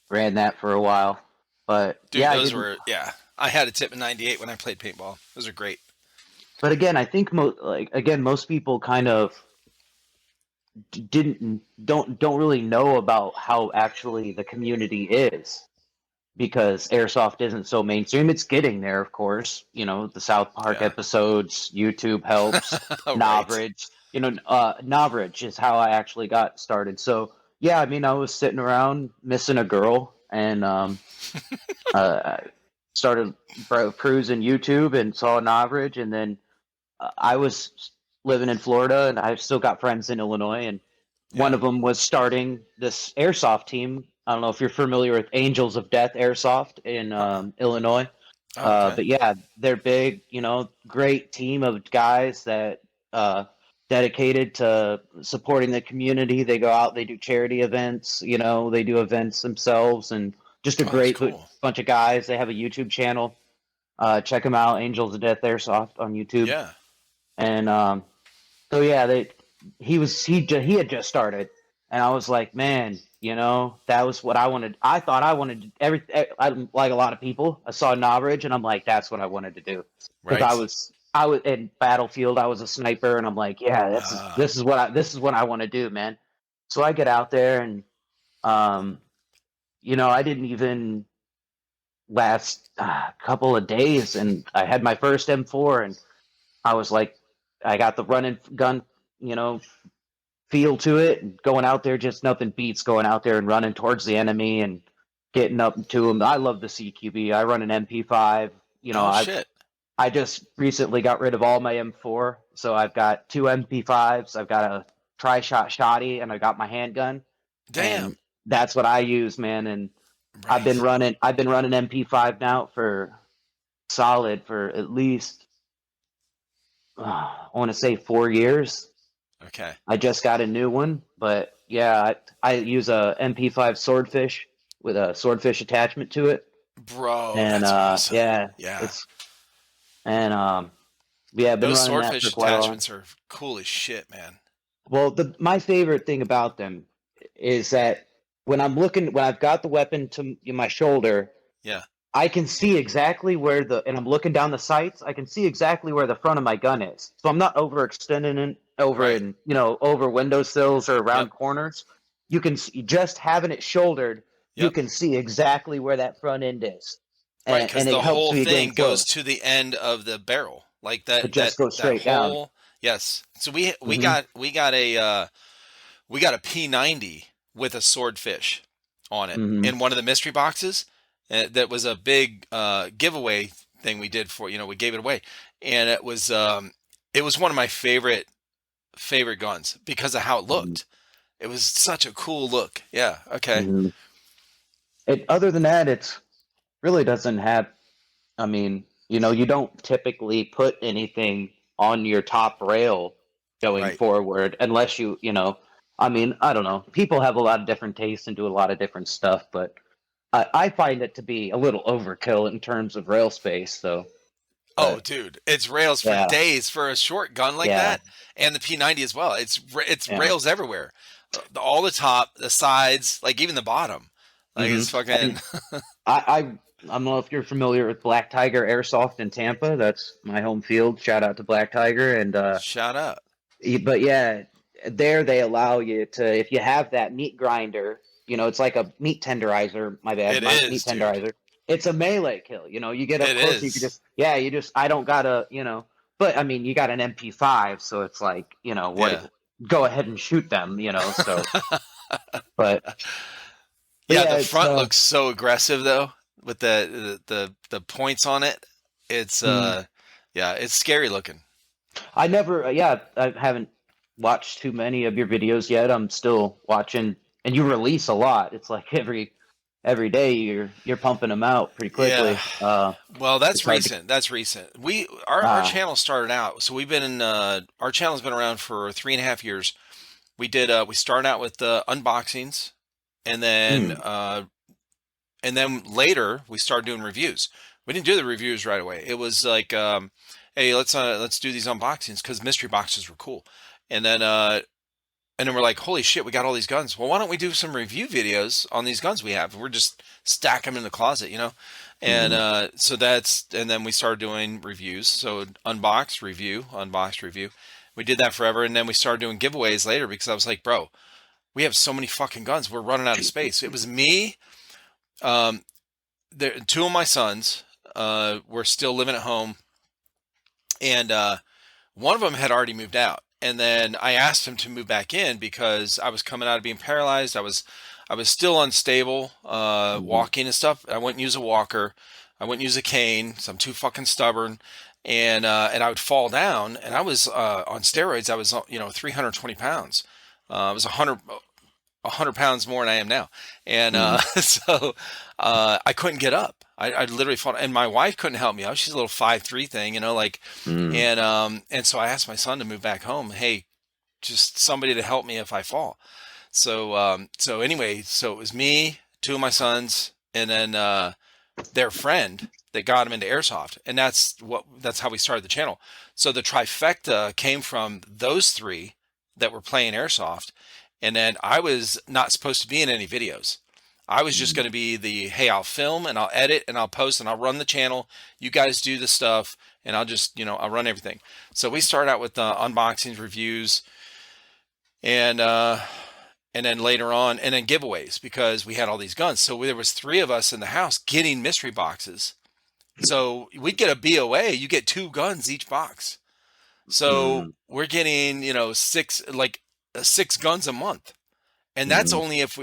Speaker 1: Ran that for a while, but
Speaker 2: Dude,
Speaker 1: yeah, I
Speaker 2: those
Speaker 1: didn't.
Speaker 2: were yeah. I had a tip in '98 when I played paintball. Those are great.
Speaker 1: But again, I think most people kind of didn't don't really know about how actually the community is because airsoft isn't so mainstream. It's getting there, of course. The South Park
Speaker 2: Yeah.
Speaker 1: episodes, YouTube helps,
Speaker 2: Right.
Speaker 1: Noveridge. Noveridge is how I actually got started. So yeah, I mean, I was sitting around missing a girl, and I started cruising YouTube and saw Noveridge, and then I was living in Florida, and I've still got friends in Illinois, and one
Speaker 2: Yeah.
Speaker 1: of them was starting this airsoft team. I don't know if you're familiar with Angels of Death Airsoft in
Speaker 2: Uh-uh.
Speaker 1: Illinois,
Speaker 2: Oh, okay.
Speaker 1: but yeah, they're big. Great team of guys that dedicated to supporting the community. They go out, they do charity events. They do events themselves, and just a
Speaker 2: Oh, that's
Speaker 1: great
Speaker 2: cool.
Speaker 1: bunch of guys. They have a YouTube channel. Check them out, Angels of Death Airsoft on YouTube.
Speaker 2: Yeah.
Speaker 1: And so yeah, he had just started, and I was like, man, that was what I wanted. I thought I wanted like a lot of people. I saw Knowledge, and I'm like, that's what I wanted to do because I
Speaker 2: Right.
Speaker 1: was I was in Battlefield. I was a sniper, and I'm like, yeah,
Speaker 2: Uh,
Speaker 1: this is what I want to do, man. So I get out there, and um, I didn't even last a couple of days, and I had my first M4, and I was like, I got the running gun, you know, feel to it. And going out there, just nothing beats going out there and running towards the enemy and getting up to them. I love the CQB. I run an MP5.
Speaker 2: oh shit.
Speaker 1: I just recently got rid of all my M4, so I've got two MP5s. I've got a tri-shot shotty, and I got my handgun,
Speaker 2: Damn.
Speaker 1: and that's what I use, man. And
Speaker 2: Right.
Speaker 1: I've been running MP5 now for solid for at least I want to say 4 years.
Speaker 2: Okay.
Speaker 1: I just got a new one, but yeah, I use a MP5 swordfish with a swordfish attachment to it,
Speaker 2: Bro,
Speaker 1: and
Speaker 2: that's awesome.
Speaker 1: yeah,
Speaker 2: Yeah.
Speaker 1: it's and yeah, I've been
Speaker 2: Those
Speaker 1: running that
Speaker 2: swordfish
Speaker 1: for quite a while.
Speaker 2: attachments are cool as shit, man.
Speaker 1: Well, my favorite thing about them is that when I've got the weapon to my shoulder,
Speaker 2: Yeah.
Speaker 1: I can see exactly and I'm looking down the sights. I can see exactly where the front of my gun is. So I'm not overextending it
Speaker 2: Right.
Speaker 1: over windowsills or
Speaker 2: Yep.
Speaker 1: around corners. You can see, just having it shouldered, you
Speaker 2: Yep.
Speaker 1: can see exactly where that front end is.
Speaker 2: Right,
Speaker 1: And
Speaker 2: because
Speaker 1: it
Speaker 2: the
Speaker 1: helps
Speaker 2: whole
Speaker 1: me getting
Speaker 2: thing goes
Speaker 1: close.
Speaker 2: to the end of the barrel, like
Speaker 1: It
Speaker 2: that that
Speaker 1: just goes
Speaker 2: that
Speaker 1: straight down.
Speaker 2: whole. Yes. So we
Speaker 1: Hmm.
Speaker 2: got we got a P90 with a swordfish, on it
Speaker 1: Hmm.
Speaker 2: in one of the mystery boxes. That was a big giveaway thing we did for, we gave it away. And it was one of my favorite guns because of how it
Speaker 1: Hmm.
Speaker 2: looked. It was such a cool look. Yeah. Okay.
Speaker 1: Hmm. Other than that, it's really doesn't have. I mean, you don't typically put anything on your top rail going
Speaker 2: Right.
Speaker 1: forward unless I mean, I don't know. People have a lot of different tastes and do a lot of different stuff, but I find it to be a little overkill in terms of rail space. So,
Speaker 2: Oh,
Speaker 1: but
Speaker 2: dude, it's rails for
Speaker 1: yeah,
Speaker 2: days for a short gun like
Speaker 1: yeah,
Speaker 2: that, and the P90 as well. It's
Speaker 1: yeah.
Speaker 2: rails everywhere, all the top, the sides, like even the bottom. Like
Speaker 1: Hmm.
Speaker 2: it's fucking.
Speaker 1: And I don't know if you're familiar with Black Tiger Airsoft in Tampa. That's my home field. Shout out to Black Tiger. And
Speaker 2: Shout out.
Speaker 1: but yeah, there they allow you to, if you have that meat grinder, it's like a meat tenderizer. My bad,
Speaker 2: It
Speaker 1: meat
Speaker 2: is, dude.
Speaker 1: tenderizer. It's a melee kill. You get up
Speaker 2: It
Speaker 1: close, and you can
Speaker 2: is.
Speaker 1: I don't gotta, but I mean, you got an MP5, so it's like, what?
Speaker 2: Yeah.
Speaker 1: Go ahead and shoot them, so, but
Speaker 2: Yeah,
Speaker 1: yeah,
Speaker 2: the
Speaker 1: it's
Speaker 2: front looks so aggressive though, with the points on it. It's
Speaker 1: mm,
Speaker 2: yeah, it's scary looking.
Speaker 1: I never, yeah, I haven't watched too many of your videos yet. I'm still watching, and you release a lot. It's like every day you're pumping them out pretty
Speaker 2: Yeah.
Speaker 1: quickly.
Speaker 2: Well, that's
Speaker 1: It's hard to
Speaker 2: recent. That's recent. Our
Speaker 1: ah
Speaker 2: channel started out, so we've been in our channel's been around for 3.5 years. We started out with unboxings, and then
Speaker 1: mm,
Speaker 2: later we started doing reviews. We didn't do the reviews right away. It was like, hey, let's do these unboxings because mystery boxes were cool. And then we're like, holy shit, we got all these guns. Well, why don't we do some review videos on these guns we have? We're just stack them in the closet. And
Speaker 1: mm,
Speaker 2: and then we started doing reviews. So unboxed review. We did that forever, and then we started doing giveaways later because I was like, bro, we have so many fucking guns. We're running out of space. It was me. Um, two of my sons were still living at home, and one of them had already moved out. And then I asked him to move back in because I was coming out of being paralyzed. I was still unstable,
Speaker 1: mm,
Speaker 2: walking and stuff. I wouldn't use a walker. I wouldn't use a cane, so I'm too fucking stubborn. And I would fall down. And I was on steroids. I was 320 pounds. I was 100 pounds more than I am now. And
Speaker 1: mm,
Speaker 2: so I couldn't get up. I literally fall, and my wife couldn't help me out. She's a little 5'3" thing, like,
Speaker 1: mm,
Speaker 2: and so I asked my son to move back home. Hey, just somebody to help me if I fall. So anyway, so it was me, two of my sons, and then their friend that got him into airsoft, and that's how we started the channel. So the trifecta came from those three that were playing airsoft, and then I was not supposed to be in any videos. I was just
Speaker 1: mm.
Speaker 2: going to be hey, I'll film and I'll edit and I'll post and I'll run the channel. You guys do the stuff, and I'll just, I'll run everything. So we start out with unboxings, reviews, and then later on, and then giveaways because we had all these guns. So there was three of us in the house getting mystery boxes. So we'd get a BOA. You get two guns each box. So
Speaker 1: Mm,
Speaker 2: we're getting, six guns a month. And that's
Speaker 1: mm,
Speaker 2: only if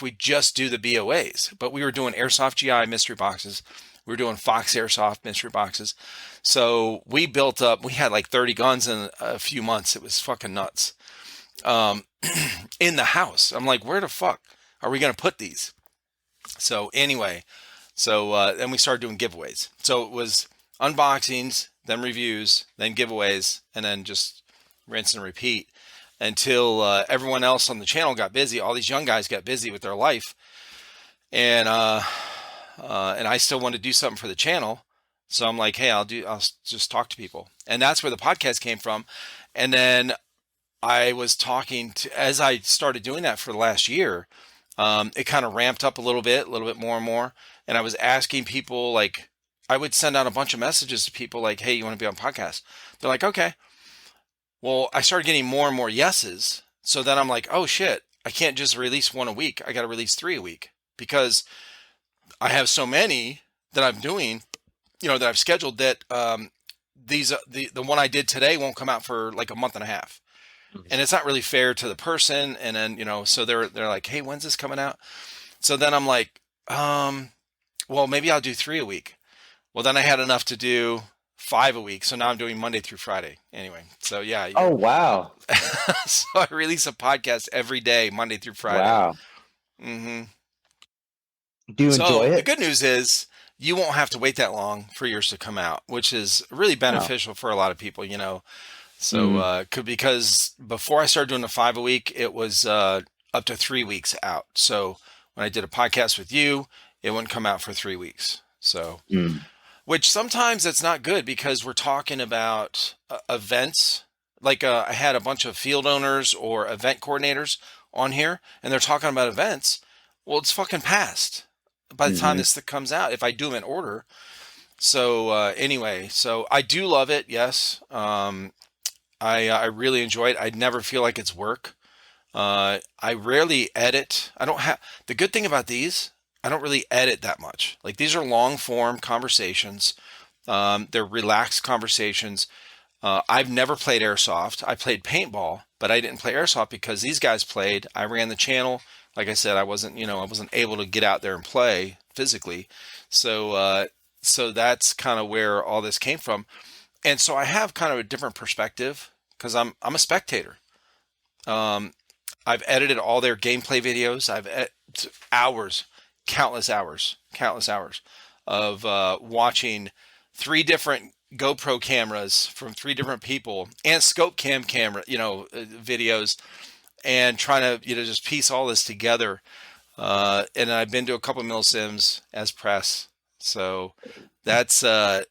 Speaker 2: we just do the BOAs. But we were doing Airsoft GI mystery boxes. We were doing Fox Airsoft mystery boxes. So we built up, we had like 30 guns in a few months. It was fucking nuts. Um, in the house. I'm like, where the fuck are we going to put these? So anyway, then we started doing giveaways. So it was unboxings, then reviews, then giveaways, and then just rinse and repeat until everyone else on the channel got busy. All these young guys got busy with their life, and I still wanted to do something for the channel. So I'm like, hey, I'll just talk to people, and that's where the podcast came from. And then I was talking to, as I started doing that for the last year, it kind of ramped up a little bit more and more. And I was asking people, like, I would send out a bunch of messages to people like, hey, you want to be on podcast? They're like, okay. Well, I started getting more and more yeses. So then I'm like, oh shit, I can't just release one a week. I got to release three a week because I have so many that I'm doing, that I've scheduled that the one I did today won't come out for like a month and a half.
Speaker 1: Mhm.
Speaker 2: and it's not really fair to the person. And then, so they're like, "Hey, when's this coming out?" So then I'm like, well, maybe I'll do 3 a week. Well, then I had enough to do 5 a week, so now I'm doing Monday through Friday. Anyway, so yeah,
Speaker 1: Oh wow,
Speaker 2: so I release a podcast every day, Monday through Friday.
Speaker 1: wow.
Speaker 2: hmm
Speaker 1: Do you enjoy
Speaker 2: So the
Speaker 1: it?
Speaker 2: good news is you won't have to wait that long for yours to come out, which is really
Speaker 1: No.
Speaker 2: beneficial for a lot of people. So
Speaker 1: Mm,
Speaker 2: because before I started doing the 5 a week, it was up to 3 weeks out. So when I did a podcast with you, it wouldn't come out for 3 weeks. So
Speaker 1: mm,
Speaker 2: which sometimes that's not good because we're talking about events. Like I had a bunch of field owners or event coordinators on here, and they're talking about events. Well, it's fucking past by the time
Speaker 1: hmm.
Speaker 2: this comes out if I do them in order. So anyway, so I do love it. Yes, I really enjoy it. I never feel like it's work. I rarely edit. I don't have the good thing about these. I don't really edit that much. Like these are long form conversations. They're relaxed conversations. I've never played airsoft. I played paintball, but I didn't play airsoft because these guys played. I ran the channel. Like I said, I wasn't able to get out there and play physically. So, so that's kind of where all this came from. And so I have kind of a different perspective because I'm a spectator. Um, I've edited all their gameplay videos. Hours, countless hours of watching 3 different GoPro cameras from 3 different people and scope camera, videos, and trying to, just piece all this together. And I've been to a couple of mil sims as press. So that's, yeah,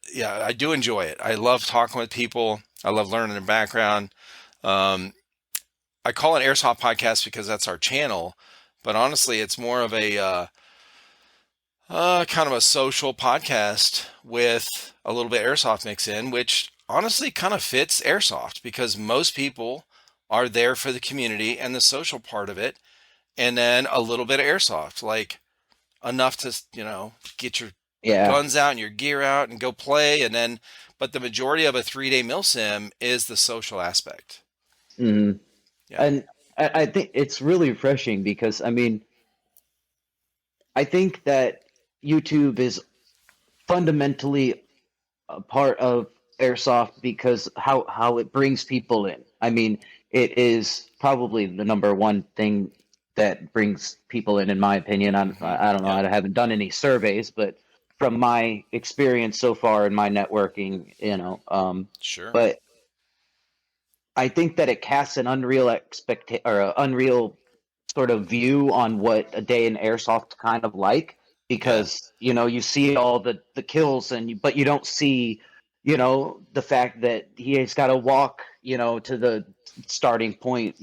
Speaker 2: I do enjoy it. I love talking with people. I love learning their background. Um, I call it Airsoft Podcast because that's our channel, but honestly, it's more of a kind of a social podcast with a little bit airsoft mix in, which honestly kind of fits airsoft because most people are there for the community and the social part of it, and then a little bit of airsoft, like enough to get your
Speaker 1: Yeah.
Speaker 2: guns out and your gear out and go play, and then but the majority of a 3-day mil sim is the social aspect.
Speaker 1: Hmm.
Speaker 2: Yeah.
Speaker 1: And I think it's really refreshing because I mean, I think that YouTube is fundamentally a part of airsoft because how it brings people in. I mean, it is probably the number one thing that brings people in my opinion. I don't know.
Speaker 2: Yep.
Speaker 1: I haven't done any surveys, but from my experience so far in my networking,
Speaker 2: Sure.
Speaker 1: but I think that it casts an unreal or an unreal sort of view on what a day in airsoft kind of like
Speaker 2: Yeah.
Speaker 1: because you see all the kills but you don't see the fact that he's got to walk to the starting point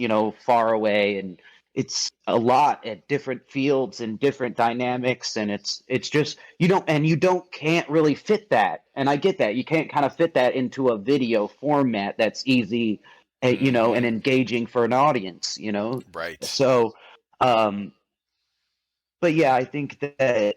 Speaker 1: far away, and it's a lot at different fields and different dynamics, and it's just you don't can't really fit that, and I get that you can't kind of fit that into a video format that's easy, and
Speaker 2: hmm
Speaker 1: engaging for an audience.
Speaker 2: Right.
Speaker 1: So, um, but yeah, I think that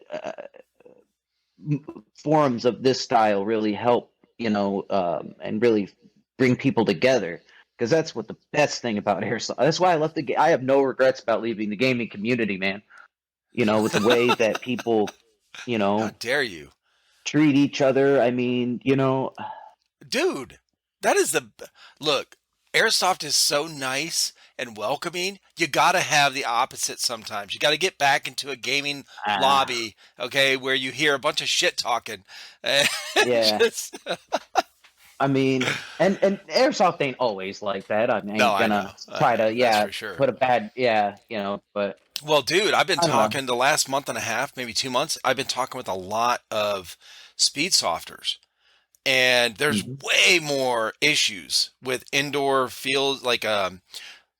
Speaker 1: forums of this style really help, and really bring people together because that's what the best thing about airsoft. That's why I left the game. I have no regrets about leaving the gaming community, man. With the way that people, you
Speaker 2: How
Speaker 1: know,
Speaker 2: dare you?
Speaker 1: treat each other. I mean,
Speaker 2: Dude, that is look, airsoft is so nice and welcoming. You got to have the opposite sometimes. You got to get back into a gaming
Speaker 1: ah,
Speaker 2: lobby, okay, where you hear a bunch of shit talking. And
Speaker 1: yeah.
Speaker 2: just
Speaker 1: I mean, and airsoft ain't always like that. I
Speaker 2: No,
Speaker 1: ain't gonna try to,
Speaker 2: that's
Speaker 1: yeah,
Speaker 2: for sure.
Speaker 1: put a bad, yeah, but
Speaker 2: Well, dude, I've been
Speaker 1: I don't know.
Speaker 2: talking the last month and a half, maybe 2 months. I've been talking with a lot of speed softers, and there's
Speaker 1: Mhm.
Speaker 2: way more issues with indoor fields, like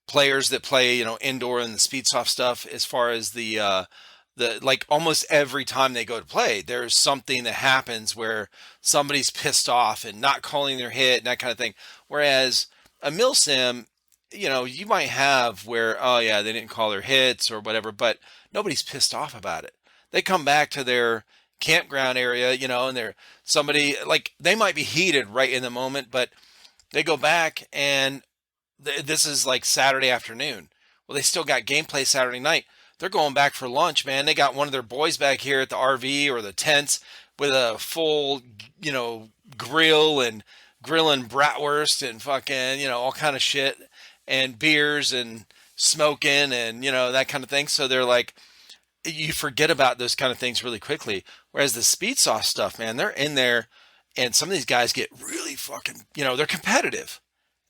Speaker 2: players that play, indoor and the speed soft stuff. As far as the like, almost every time they go to play, there's something that happens where somebody's pissed off and not calling their hit and that kind of thing. Whereas a mil sim, you might have where, oh yeah, they didn't call their hits or whatever, but nobody's pissed off about it. They come back to their campground area, and they're somebody like they might be heated right in the moment, but they go back and This is like Saturday afternoon. Well, they still got gameplay Saturday night. They're going back for lunch, man. They got one of their boys back here at the RV or the tents with a full, grill and grilling bratwurst and fucking, all kind of shit and beers and smoking and, that kind of thing. So they're like, you forget about those kind of things really quickly. Whereas the speed sauce stuff, man, they're in there and some of these guys get really fucking, they're competitive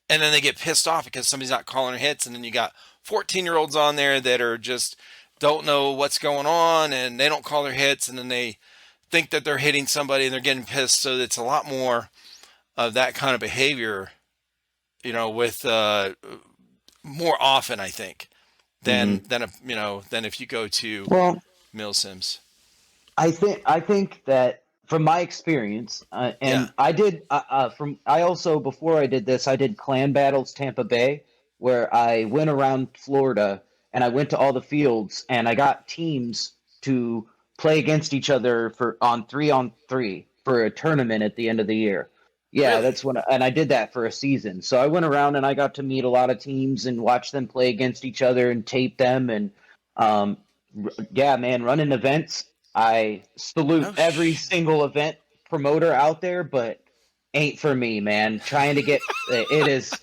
Speaker 2: and then they get pissed off because somebody's not calling their hits, and then you got 14-year-olds on there that are just don't know what's going on and they don't call their hits, and then they think that they're hitting somebody and they're getting pissed. So it's a lot more of that kind of behavior, with more often, I think,
Speaker 1: Hmm.
Speaker 2: than if you go to
Speaker 1: Well,
Speaker 2: Milsims.
Speaker 1: I think that from my experience,
Speaker 2: Yeah,
Speaker 1: and I also before I did this, I did Clan Battles Tampa Bay, where I went around Florida and I went to all the fields and I got teams to play against each other for on three for a tournament at the end of the year. Yeah,
Speaker 2: really.
Speaker 1: that's and I did that for a season. So I went around and I got to meet a lot of teams and watch them play against each other and tape them and um, yeah, man, running events. I salute
Speaker 2: No
Speaker 1: every
Speaker 2: sh.
Speaker 1: single event promoter out there, but ain't for me, man. Trying to get it is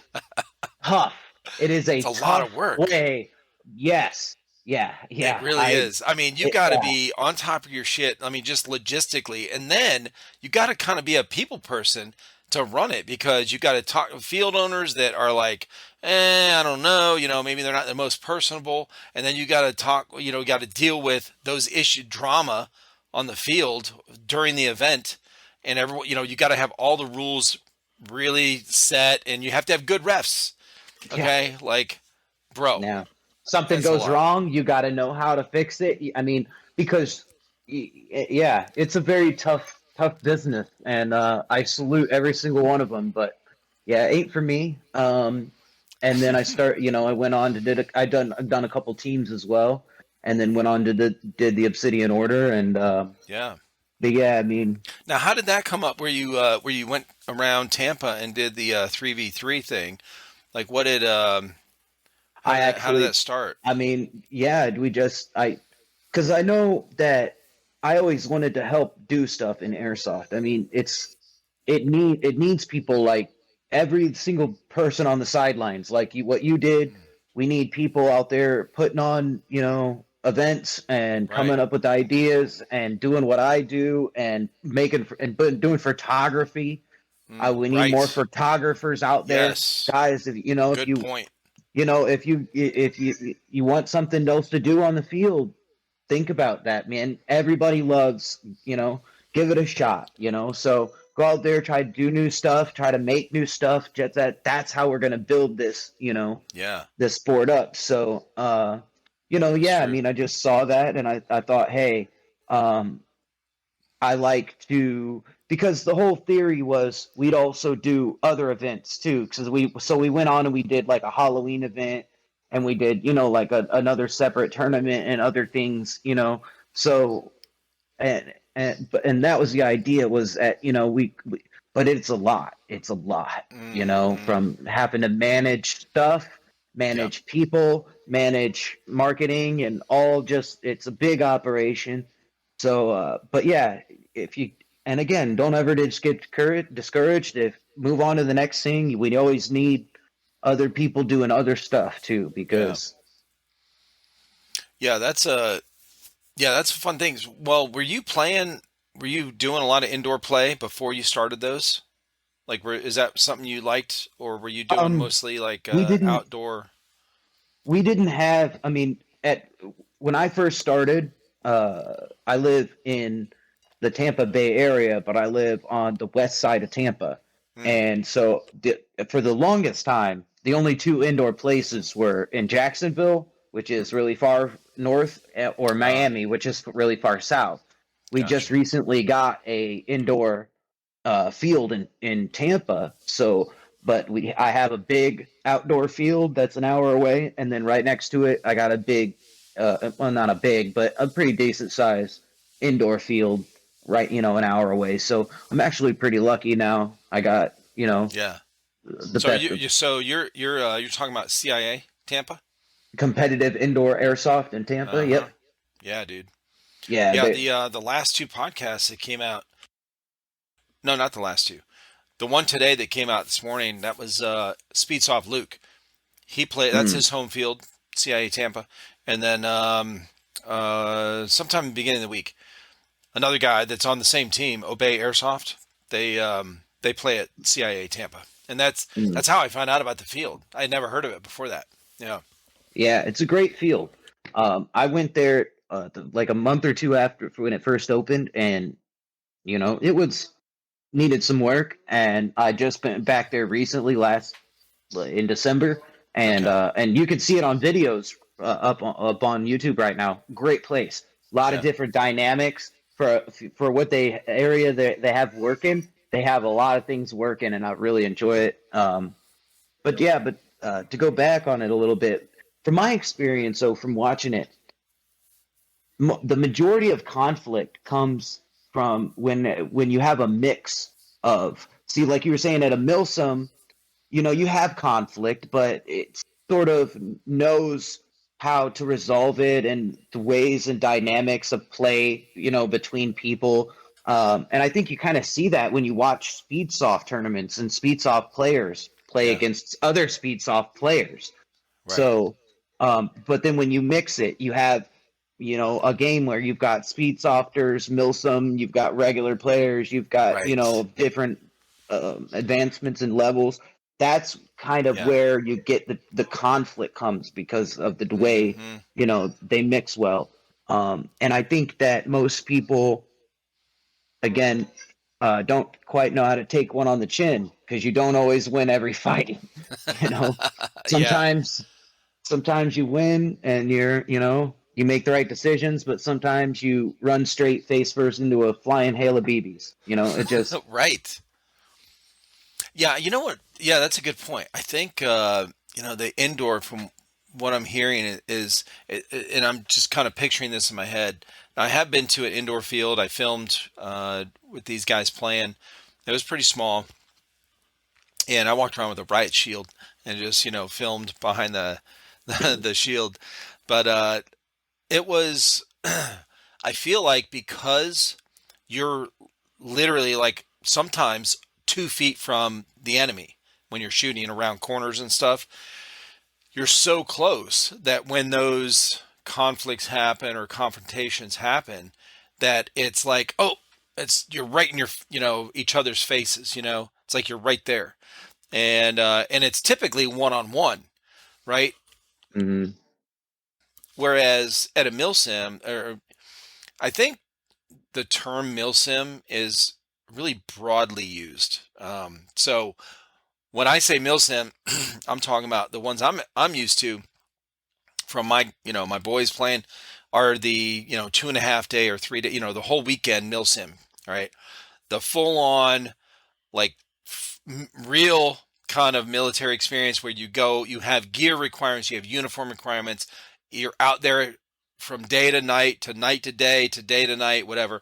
Speaker 1: tough. It is a
Speaker 2: It's a lot
Speaker 1: tough
Speaker 2: of work.
Speaker 1: way. Yes. Yeah.
Speaker 2: It
Speaker 1: Yeah.
Speaker 2: really is. I mean, you got to
Speaker 1: Yeah.
Speaker 2: be on top of your shit. I mean, just logistically. And then you got to kind of be a people person to run it, because you got to talk to field owners that are like, I don't know, maybe they're not the most personable. And then you got to talk, got to deal with those issue drama on the field during the event. And everyone, you got to have all the rules really set, and you have to have good refs.
Speaker 1: Yeah.
Speaker 2: Okay. Like, bro,
Speaker 1: Now, something
Speaker 2: that's a
Speaker 1: goes
Speaker 2: lot.
Speaker 1: wrong, you got to know how to fix it. I mean, because yeah, it's a very tough business, and I salute every single one of them. But yeah, it ain't for me. And then I went on to I've done a couple teams as well, and then went on to did the Obsidian Order, and
Speaker 2: Yeah.
Speaker 1: but yeah, I mean,
Speaker 2: Now, how did that come up? Where you went around Tampa and did the 3v3 thing? Like, what did
Speaker 1: I
Speaker 2: how did
Speaker 1: actually,
Speaker 2: that start?
Speaker 1: I mean, yeah, we just I because I know that I always wanted to help do stuff in airsoft. I mean, it needs people like every single person on the sidelines, like what you did. We need people out there putting on, events and
Speaker 2: Right.
Speaker 1: coming up with ideas and doing what I do and doing photography. We need more
Speaker 2: Right.
Speaker 1: photographers out there,
Speaker 2: Yes.
Speaker 1: guys. If
Speaker 2: Good point.
Speaker 1: you want something else to do on the field, think about that, man. Everybody loves, give it a shot, So go out there, try to do new stuff, try to make new stuff. Just that's how we're gonna build this,
Speaker 2: Yeah,
Speaker 1: this sport up. So
Speaker 2: that's
Speaker 1: yeah, I
Speaker 2: true.
Speaker 1: mean, I just saw that and I thought, hey, um, I like to because the whole theory was we'd also do other events too. Because we went on and we did like a Halloween event, and we did like another separate tournament and other things. So and that was the idea was that but it's a lot. It's a lot.
Speaker 2: Hmm.
Speaker 1: From having to manage stuff,
Speaker 2: Yeah.
Speaker 1: manage people, manage marketing, and all just it's a big operation. So, but yeah, if you and again, don't ever just get discouraged. If move on to the next thing, we always need other people doing other stuff too,
Speaker 2: Yeah.
Speaker 1: because
Speaker 2: Yeah. That's a fun thing. Well, Were you doing a lot of indoor play before you started those? Like, is that something you liked, or were you doing
Speaker 1: um,
Speaker 2: mostly like
Speaker 1: we didn't
Speaker 2: outdoor?
Speaker 1: we didn't have. I mean, at when I first started, I live in the Tampa Bay area, but I live on the west side of Tampa,
Speaker 2: Hmm.
Speaker 1: and so for the longest time, the only two indoor places were in Jacksonville, which is really far north, or
Speaker 2: Ah,
Speaker 1: Miami, which is really far south. We just
Speaker 2: gotcha.
Speaker 1: recently got a indoor field in Tampa. So, but I have a big outdoor field that's an hour away, and then right next to it, I got a big, well, not a big, but a pretty decent size indoor field right, an hour away. So I'm actually pretty lucky now. I got,
Speaker 2: Yeah.
Speaker 1: the
Speaker 2: So
Speaker 1: best
Speaker 2: you're talking about CIA Tampa?
Speaker 1: competitive indoor airsoft in Tampa.
Speaker 2: Uh-huh.
Speaker 1: Yep.
Speaker 2: Yeah, dude.
Speaker 1: Yeah.
Speaker 2: Yeah,
Speaker 1: They,
Speaker 2: the last two podcasts that came out. No, not the last two. The one today that came out this morning, that was Speedsoft Luke. He played. That's
Speaker 1: mm,
Speaker 2: his home field, CIA Tampa. And then sometime in the beginning of the week, another guy that's on the same team, Obey Airsoft. They play at CIA Tampa, and
Speaker 1: mm.
Speaker 2: that's how I found out about the field. I had never heard of it before that. Yeah,
Speaker 1: Yeah, it's a great field. I went there like a month or two after when it first opened, and it was needed some work, and I just been back there recently last in December,
Speaker 2: okay,
Speaker 1: and you can see it on videos up on YouTube right now. Great place, a lot of
Speaker 2: yeah,
Speaker 1: different dynamics for what they area they have working. They have a lot of things working, and I really enjoy it. But yeah, but to go back on it a little bit, from my experience, so from watching it, the majority of conflict comes from when you have a mix of, see, like you were saying at a milsim, you have conflict, but it sort of knows how to resolve it and the ways and dynamics of play, between people. And I think you kind of see that when you watch Speedsoft tournaments and Speedsoft players play
Speaker 2: yeah,
Speaker 1: against other Speedsoft players.
Speaker 2: right,
Speaker 1: So, but then when you mix it, you have, a game where you've got Speedsofters, Milsim, you've got regular players, you've got,
Speaker 2: right,
Speaker 1: different advancements and levels. That's kind of
Speaker 2: yeah,
Speaker 1: where you get the conflict comes because of the way,
Speaker 2: hmm
Speaker 1: they mix well. And I think that most people, again, don't quite know how to take one on the chin because you don't always win every fight. you know,
Speaker 2: yeah.
Speaker 1: sometimes you win and you make the right decisions, but sometimes you run straight face first into a flying hail of BBs. It just
Speaker 2: Right. Yeah, you know what? Yeah, that's a good point. I think the indoor, from what I'm hearing, and I'm just kind of picturing this in my head. Now, I have been to an indoor field. I filmed with these guys playing. It was pretty small, and I walked around with a riot shield and just filmed behind the the shield. But it was, I feel like, because you're literally like sometimes 2 feet from the enemy when you're shooting around corners and stuff, you're so close that when those conflicts happen or confrontations happen, that it's like, oh, you're right in your each other's faces. It's like you're right there, and it's typically one on one, right?
Speaker 1: mhm.
Speaker 2: Whereas at a milsim, or I think the term milsim is really broadly used. So when I say milsim, I'm talking about the ones I'm used to from my boys playing are the 2.5 day or 3 day, the whole weekend milsim, right? The full on, like, real kind of military experience where you have gear requirements, you have uniform requirements, you're out there from day to night to day to day to night, whatever,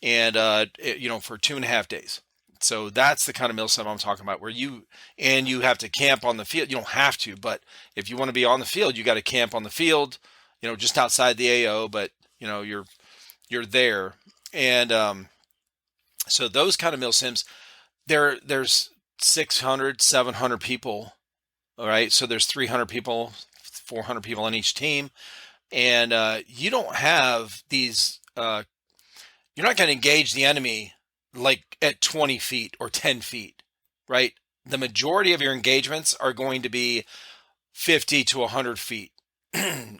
Speaker 2: and for 2.5 days. So that's the kind of milsim I'm talking about, where you have to camp on the field. You don't have to, but if you want to be on the field, you got to camp on the field, just outside the AO, but you're there, and so those kind of milsims, there's 600, 700 people. All right, so there's 300 people, 400 people on each team, and you don't have these. You're not going to engage the enemy like at 20 feet or 10 feet, right? The majority of your engagements are going to be 50 to 100 feet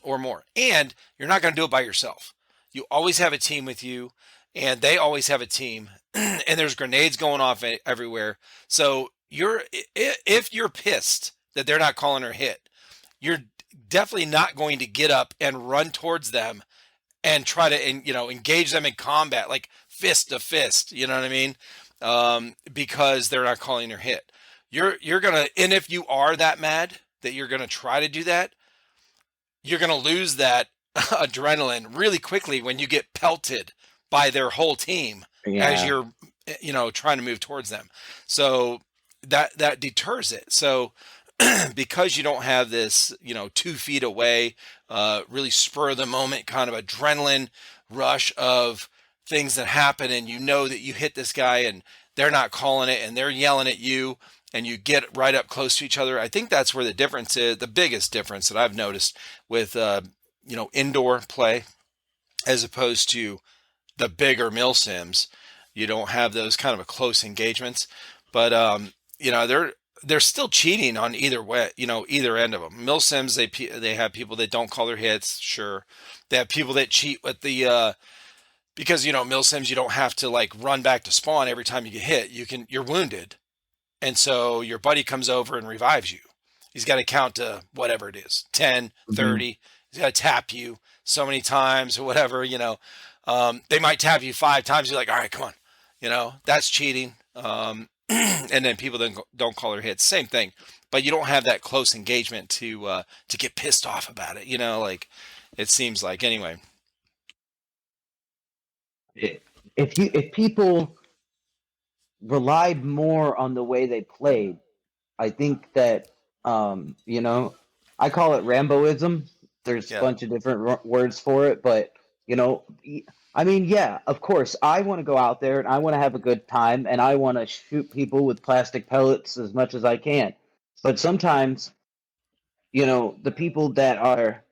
Speaker 2: or more. And you're not going to do it by yourself. You always have a team with you, and they always have a team, and there's grenades going off everywhere. So if you're pissed that they're not calling her hit, you're definitely not going to get up and run towards them and try to engage them in combat, like fist to fist. You know what I mean? Because they're not calling their hit. You're gonna, and if you are that mad that you're gonna try to do that, you're gonna lose that adrenaline really quickly when you get pelted by their whole team as
Speaker 1: Yeah.
Speaker 2: you're trying to move towards them. So that deters it. So because you don't have this, 2 feet away, really spur of the moment kind of adrenaline rush of things that happen, and you know that you hit this guy and they're not calling it and they're yelling at you, and you get right up close to each other. I think that's where the difference is, the biggest difference that I've noticed with, indoor play as opposed to the bigger mill sims. You don't have those kind of a close engagements, but they're still cheating on either way, either end of them. Mill sims, they have people that don't call their hits. Sure, they have people that cheat with the because mill sims, you don't have to like run back to spawn every time you get hit. You're wounded, and so your buddy comes over and revives you. He's got to count to whatever it is, 10,
Speaker 1: Hmm.
Speaker 2: 30. He's got to tap you so many times or whatever. They might tap you 5 times. You're like, all right, come on. That's cheating. And then people don't call their hits. Same thing, but you don't have that close engagement to get pissed off about it. Like it seems like anyway.
Speaker 1: If people relied more on the way they played, I think that I call it Ramboism. There's a
Speaker 2: Yeah.
Speaker 1: bunch of different words for it, but you know, I mean, yeah, of course, I want to go out there and I want to have a good time and I want to shoot people with plastic pellets as much as I can. But sometimes, the people that are,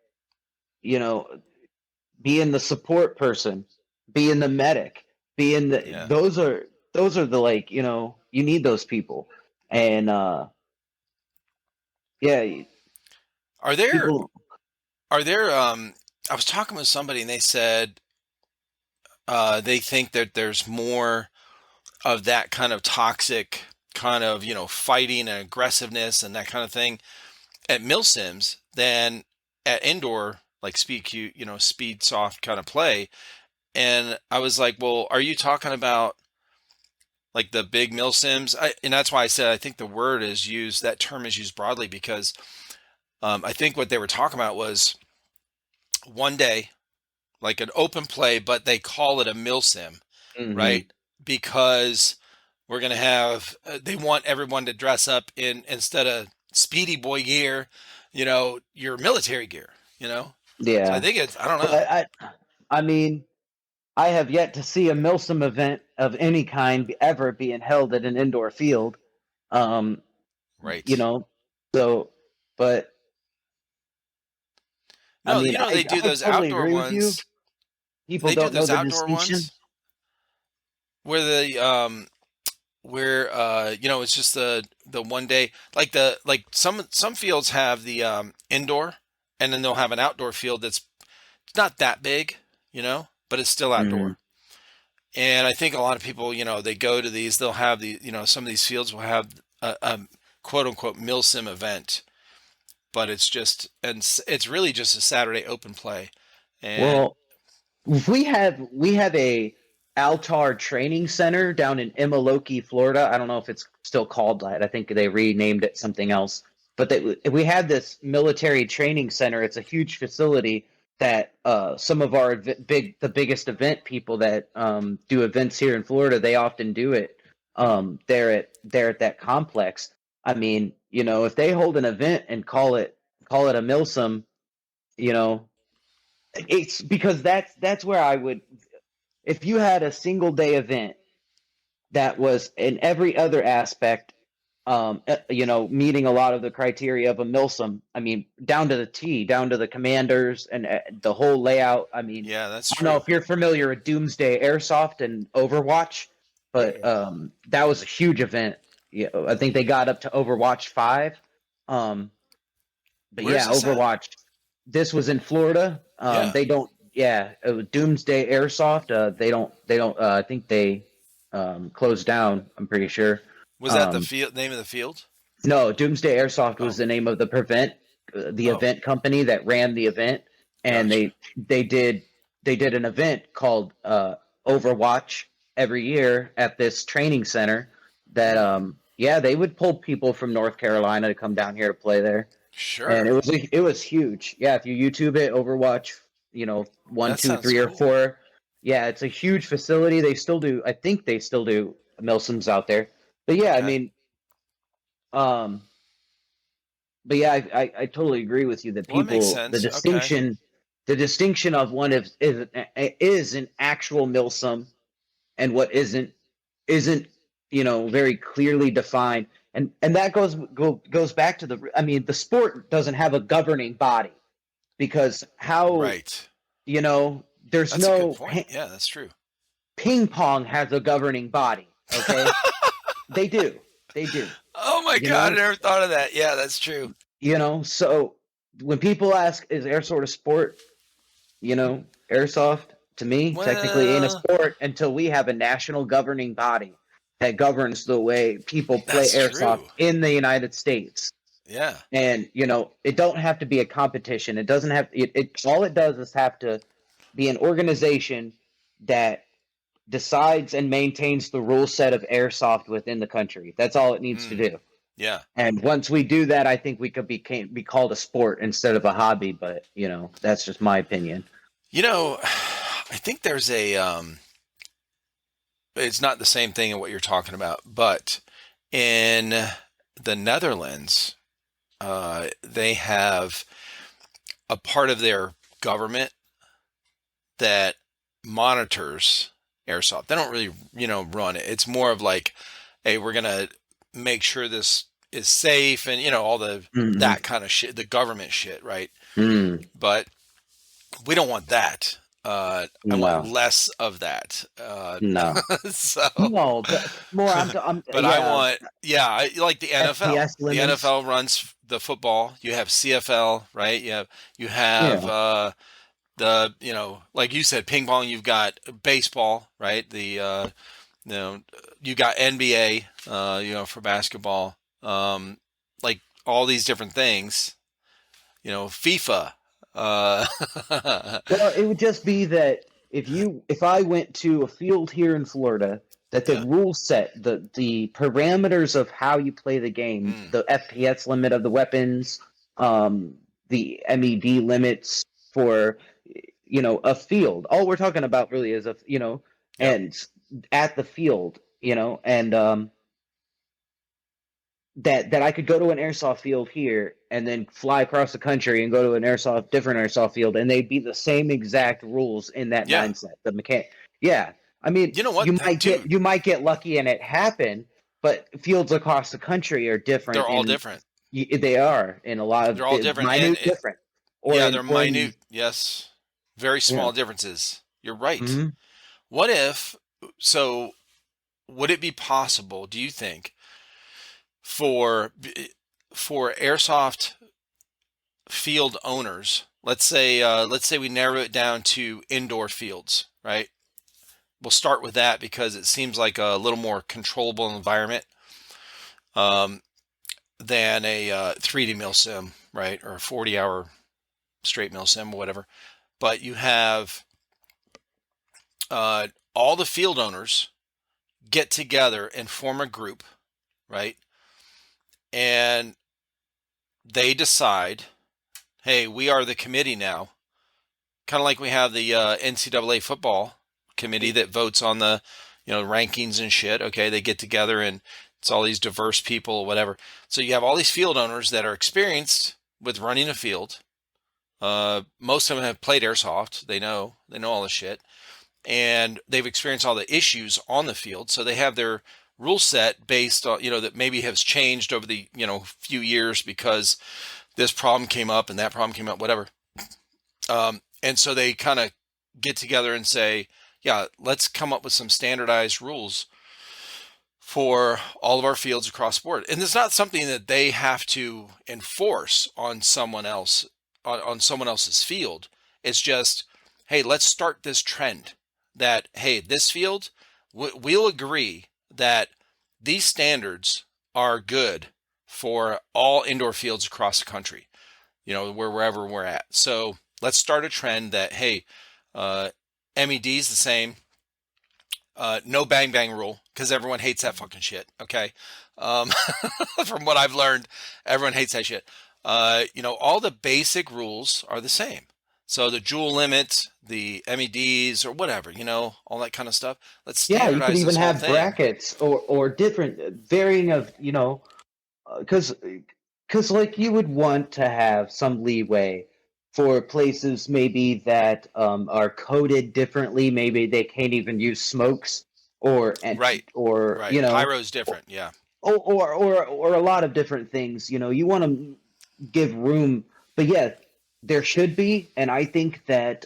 Speaker 1: you know, being the support person, being the medic, being the
Speaker 2: Yeah.
Speaker 1: those are the, like, you need those people. And yeah,
Speaker 2: Are there
Speaker 1: people.
Speaker 2: are there I was talking with somebody and they said they think that there's more of that kind of toxic kind of, fighting and aggressiveness and that kind of thing at mill sims than at indoor like speed soft kind of play. And I was like, well, are you talking about like the big mill sims? And that's why I said I think the word is used, that term is used broadly because I think what they were talking about was one day, like an open play, but they call it a mill sim,
Speaker 1: Hmm.
Speaker 2: right? Because we're going to have, they want everyone to dress up in, instead of Speedy Boy gear, your military gear, you know? So I
Speaker 1: Yeah,
Speaker 2: think I don't
Speaker 1: but
Speaker 2: know.
Speaker 1: I mean, I have yet to see a Milsim event of any kind ever being held at an indoor field. Um, you
Speaker 2: Right.
Speaker 1: know, so, but I
Speaker 2: No,
Speaker 1: mean,
Speaker 2: they do
Speaker 1: I
Speaker 2: those
Speaker 1: totally
Speaker 2: outdoor
Speaker 1: agree with you.
Speaker 2: ones.
Speaker 1: People
Speaker 2: They do
Speaker 1: don't know
Speaker 2: those
Speaker 1: the
Speaker 2: outdoor
Speaker 1: distinction.
Speaker 2: ones where it's just the one day, like some fields have the indoor, and then they'll have an outdoor field that's not that big, but it's still
Speaker 1: Hmm.
Speaker 2: outdoor. And I think a lot of people, they go to these, they'll have some of these fields will have a quote unquote milsim event, but it's really just a Saturday open play. And
Speaker 1: Well, we have a Altar training center down in Imaloki, Florida. I don't know if it's still called that. I think they renamed it something else. But we have this military training center. It's a huge facility that some of our the biggest event people that do events here in Florida, they often do it there at that complex. I mean, if they hold an event and call it a milsim, you know, it's because that's where I would, if you had a single day event that was in every other aspect, meeting a lot of the criteria of a milsim. I mean, down to the T, down to the commanders and the whole layout. I mean,
Speaker 2: yeah, that's
Speaker 1: I don't know
Speaker 2: true.
Speaker 1: if you're familiar with Doomsday Airsoft and Overwatch, but that was a huge event. Yeah, I think they got up to Overwatch 5. Um, but
Speaker 2: Where's
Speaker 1: yeah,
Speaker 2: this at?
Speaker 1: Overwatch. This was in Florida.
Speaker 2: Yeah.
Speaker 1: They don't. Yeah, it was Doomsday Airsoft. They don't. They don't. I think they closed down. I'm pretty sure.
Speaker 2: Was that the
Speaker 1: Um,
Speaker 2: field name of the field?
Speaker 1: no, Doomsday Airsoft was
Speaker 2: Oh,
Speaker 1: the name of the
Speaker 2: oh,
Speaker 1: event company that ran the event, and
Speaker 2: gotcha.
Speaker 1: they did an event called Overwatch every year at this training center. That
Speaker 2: Hmm.
Speaker 1: yeah, they would pull people from North Carolina to come down here to play there, and
Speaker 2: Sure.
Speaker 1: it was huge. Yeah, if you YouTube it, Overwatch, one,
Speaker 2: That
Speaker 1: two,
Speaker 2: sounds
Speaker 1: three, or
Speaker 2: cool.
Speaker 1: four. Yeah, it's a huge facility. They still do. I think they still do Milsims out there. But yeah, I
Speaker 2: Okay.
Speaker 1: mean, Um, but yeah, I totally agree with you that
Speaker 2: Well, that makes
Speaker 1: people
Speaker 2: sense. Okay.
Speaker 1: the distinction of one is an actual milsim and what isn't very clearly defined, and that goes back to the, I mean, the sport doesn't have a governing body, because how,
Speaker 2: Right.
Speaker 1: there's
Speaker 2: That's a good
Speaker 1: no
Speaker 2: point. Yeah, that's true.
Speaker 1: ping pong has a governing body. Okay, they do, they do.
Speaker 2: Oh my
Speaker 1: You
Speaker 2: God, I
Speaker 1: know,
Speaker 2: never thought of that. Yeah, that's true.
Speaker 1: so when people ask, is airsoft a sport? Airsoft to me technically ain't a
Speaker 2: Well,
Speaker 1: sport until we have a national governing body that governs the way people play
Speaker 2: that's
Speaker 1: airsoft
Speaker 2: true.
Speaker 1: in the United States.
Speaker 2: Yeah.
Speaker 1: And it don't have to be a competition. It doesn't have it all it does is have to be an organization that decides and maintains the rule set of airsoft within the country. That's all it needs to
Speaker 2: Mm,
Speaker 1: do.
Speaker 2: yeah.
Speaker 1: And once we do that, I think we could be called a sport instead of a hobby. But that's just my opinion.
Speaker 2: I think there's it's not the same thing in what you're talking about, but in the Netherlands, they have a part of their government that monitors airsoft. They don't really, run it. It's more of like, hey, we're gonna make sure this is safe, and all the
Speaker 1: Mm-hmm.
Speaker 2: that kind of shit, the government shit, right?
Speaker 1: Mm,
Speaker 2: But we don't want that. I want
Speaker 1: no,
Speaker 2: less of that.
Speaker 1: no,
Speaker 2: So,
Speaker 1: no. More.
Speaker 2: but I
Speaker 1: Yeah.
Speaker 2: want, yeah, like the NFL.
Speaker 1: FPS
Speaker 2: The
Speaker 1: limits.
Speaker 2: NFL runs the football. You have CFL, right? You have
Speaker 1: Yeah.
Speaker 2: like you said, ping pong. You've got baseball, right? You know, you got NBA, for basketball. Like all these different things. FIFA. Uh,
Speaker 1: Well, it would just be that if I went to a field here in Florida, that the
Speaker 2: yeah.
Speaker 1: rule set, the parameters of how you play the game,
Speaker 2: Mm,
Speaker 1: the FPS limit of the weapons, um, the MED limits for a field. All we're talking about really is
Speaker 2: yep.
Speaker 1: and at the field, and that I could go to an airsoft field here and then fly across the country and go to an different airsoft field, and they'd be the same exact rules in that
Speaker 2: Yeah.
Speaker 1: mindset. The mechanic, yeah. I mean,
Speaker 2: You know what,
Speaker 1: you might get
Speaker 2: dude?
Speaker 1: you might get lucky and it happen, but fields across the country are
Speaker 2: They're
Speaker 1: different
Speaker 2: all different.
Speaker 1: they are in a lot of
Speaker 2: They're all different, and
Speaker 1: minute different, or
Speaker 2: yeah,
Speaker 1: in
Speaker 2: they're
Speaker 1: or in
Speaker 2: minute. Yes, very
Speaker 1: yeah.
Speaker 2: small differences. You're right.
Speaker 1: Mm-hmm.
Speaker 2: What if? So, would it be possible? Do you think for for airsoft field owners? Let's say we narrow it down to indoor fields, right? We'll start with that because it seems like a little more controllable environment um, than a 3D mil sim, right, or a 40-hour straight mil sim or whatever. But you have uh, all the field owners get together and form a group, right? And they decide, hey, we are the committee now. Kind of like we have the NCAA football committee that votes on the, rankings and shit. Okay, they get together and it's all these diverse people or whatever. So you have all these field owners that are experienced with running a field. Most of them have played airsoft. They know all the shit, and they've experienced all the issues on the field. So they have their rule set based on, that maybe has changed over the, few years because this problem came up and that problem came up, whatever. And so they kind of get together and say, yeah, let's come up with some standardized rules for all of our fields across the board. And it's not something that they have to enforce on someone else, on someone else's field. It's just, hey, let's start this trend that, hey, this field, we'll agree that these standards are good for all indoor fields across the country, wherever we're at. So let's start a trend that, hey, MED is the same. No bang bang rule because everyone hates that fucking shit. Okay, um, from what I've learned, everyone hates that shit. All the basic rules are the same. So the joule limit, the MEDs, or whatever, all that kind of stuff. Let's
Speaker 1: Yeah, you could
Speaker 2: standardize
Speaker 1: even
Speaker 2: this whole
Speaker 1: have
Speaker 2: thing.
Speaker 1: brackets or different varying of because like you would want to have some leeway for places maybe that are coded differently. Maybe they can't even use smokes or and
Speaker 2: Right.
Speaker 1: or
Speaker 2: Right. Pyro's different. Yeah.
Speaker 1: or a lot of different things. You want to give room, but yeah, there should be, and I think that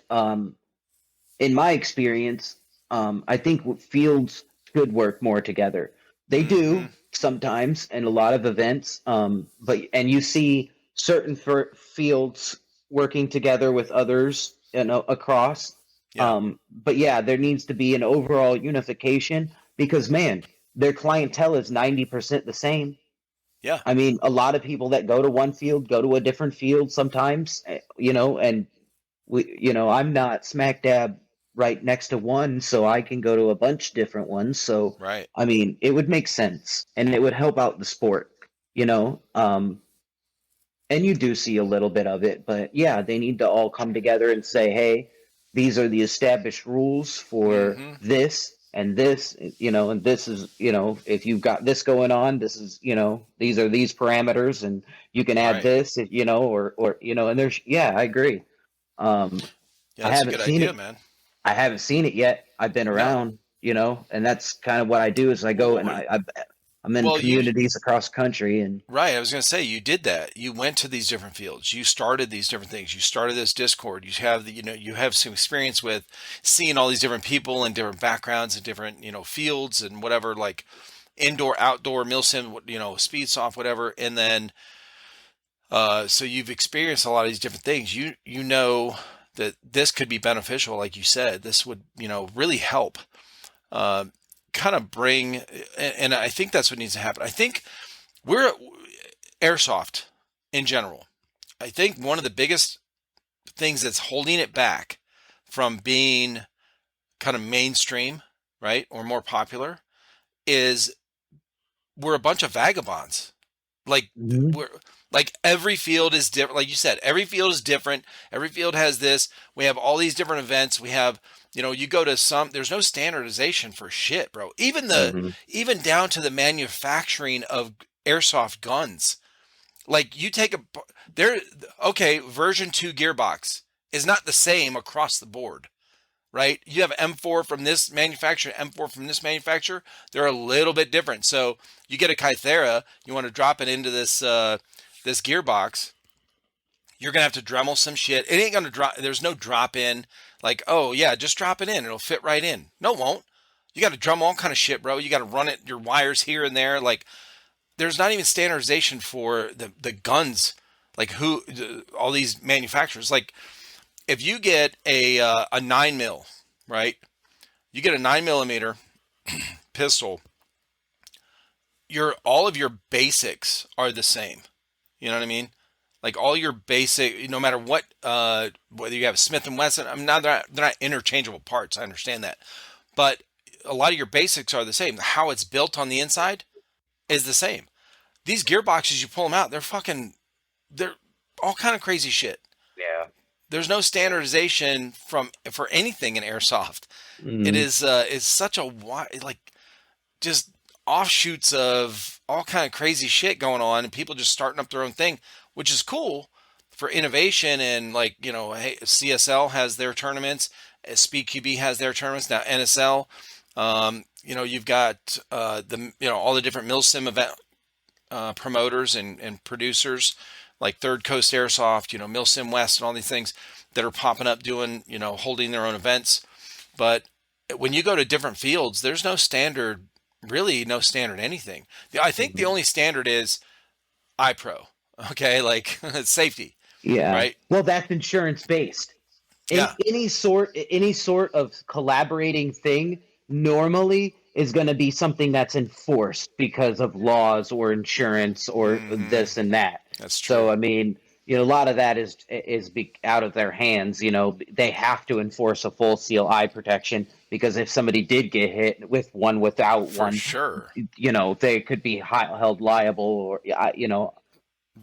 Speaker 1: in my experience, I think fields should work more together. They
Speaker 2: Mm-hmm.
Speaker 1: do sometimes in a lot of events, but and you see certain fields working together with others, across.
Speaker 2: Yeah.
Speaker 1: But yeah, there needs to be an overall unification because man, their clientele is 90% the same.
Speaker 2: Yeah.
Speaker 1: I mean, a lot of people that go to one field go to a different field sometimes, and I'm not smack dab right next to one, so I can go to a bunch different ones. So,
Speaker 2: Right.
Speaker 1: I mean, it would make sense and it would help out the sport, you know. And you do see a little bit of it, but yeah, they need to all come together and say, hey, these are the established rules for
Speaker 2: Mm-hmm.
Speaker 1: this, and this is, if you've got this going on, this is, these are these parameters, and you can add
Speaker 2: Right.
Speaker 1: this, or and yeah, I agree. Um,
Speaker 2: Yeah,
Speaker 1: I
Speaker 2: that's a
Speaker 1: haven't
Speaker 2: good
Speaker 1: seen
Speaker 2: idea,
Speaker 1: it.
Speaker 2: man.
Speaker 1: I haven't seen it yet. I've been
Speaker 2: No.
Speaker 1: around, and that's kind of what I do is I go
Speaker 2: Well,
Speaker 1: and I'm in
Speaker 2: you
Speaker 1: communities across country, and
Speaker 2: right. I was going to say you did that. You went to these different fields. You started these different things. You started this Discord. You have you have some experience with seeing all these different people and different backgrounds and different fields and whatever, like indoor, outdoor, milsim, speed soft, whatever. And then so you've experienced a lot of these different things. You know that this could be beneficial, like you said. This would really help. Uh, kind of bring, and I think that's what needs to happen. I think we're airsoft in general. I think one of the biggest things that's holding it back from being kind of mainstream, right, or more popular is we're a bunch of vagabonds. Like
Speaker 1: Mhm.
Speaker 2: we're like every field is different. Like you said, every field is different. Every field has this. We have all these different events. We have, you go to some. There's no standardization for shit, bro.
Speaker 1: Mhm.
Speaker 2: Even down to the manufacturing of airsoft guns. Like you take there. Okay, version 2 gearbox is not the same across the board, right? You have M4 from this manufacturer, M4 from this manufacturer. They're a little bit different. So you get a Kythera, you want to drop it into this gearbox. You're gonna have to Dremel some shit. It ain't gonna drop. There's no drop in. Like, oh yeah, just drop it in. It'll fit right in. No, it won't. You got to drum all kind of shit, bro. You got to run it. Your wires here and there. Like, there's not even standardization for the guns. Like all these manufacturers. Like, if you get a 9 mil, right? You get a 9 millimeter pistol. All of your basics are the same. You know what I mean? Like all your basic, no matter what, whether you have Smith and Wesson. I mean, they're not interchangeable parts. I understand that, but a lot of your basics are the same. How it's built on the inside is the same. These gearboxes, you pull them out, they're all kind of crazy shit.
Speaker 1: Yeah.
Speaker 2: There's no standardization for anything in airsoft. It
Speaker 1: Mhm.
Speaker 2: is such a wide, like, just offshoots of all kind of crazy shit going on, and people just starting up their own thing, which is cool for innovation. And like, hey, CSL has their tournaments, SpeedQB has their tournaments now, NSL. You've got all the different milsim event promoters and producers like Third Coast Airsoft, Milsim West, and all these things that are popping up doing, holding their own events. But when you go to different fields, there's no standard, really no standard anything. I think the
Speaker 1: Mhm.
Speaker 2: only standard is iPro, okay, like safety,
Speaker 1: Yeah.
Speaker 2: right?
Speaker 1: Well, that's insurance based.
Speaker 2: Yeah.
Speaker 1: Any sort of collaborating thing normally is going to be something that's enforced because of laws or insurance or
Speaker 2: Hmm.
Speaker 1: this and that.
Speaker 2: That's
Speaker 1: So
Speaker 2: true.
Speaker 1: I mean, a lot of that is out of their hands. They have to enforce a full seal eye protection because if somebody did get hit with one without
Speaker 2: For
Speaker 1: one,
Speaker 2: sure.
Speaker 1: they could be held liable. Or I know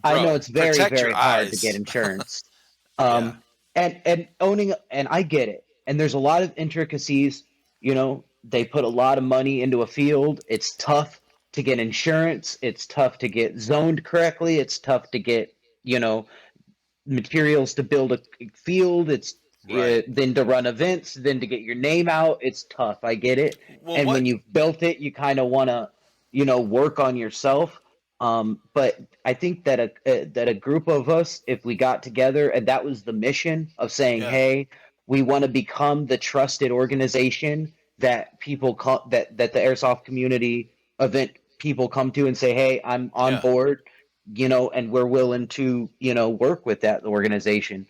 Speaker 2: Bro,
Speaker 1: it's very,
Speaker 2: protect your
Speaker 1: very hard to get
Speaker 2: eyes.
Speaker 1: insurance.
Speaker 2: Yeah.
Speaker 1: And I get it. And there's a lot of intricacies. They put a lot of money into a field. It's tough. to get insurance. It's tough to get zoned correctly. It's tough to get, you know, materials to build a field. It's
Speaker 2: Right.
Speaker 1: then to run events, then to get your name out. It's tough. I get it.
Speaker 2: Well,
Speaker 1: And when
Speaker 2: what?
Speaker 1: you've built it, you kind of want to, work on yourself. But I think that a group of us, if we got together, and that was the mission of saying,
Speaker 2: Yeah.
Speaker 1: hey, we want to become the trusted organization that people call that the airsoft community event people come to and say, hey, I'm on
Speaker 2: Yeah.
Speaker 1: board, and we're willing to, work with that organization.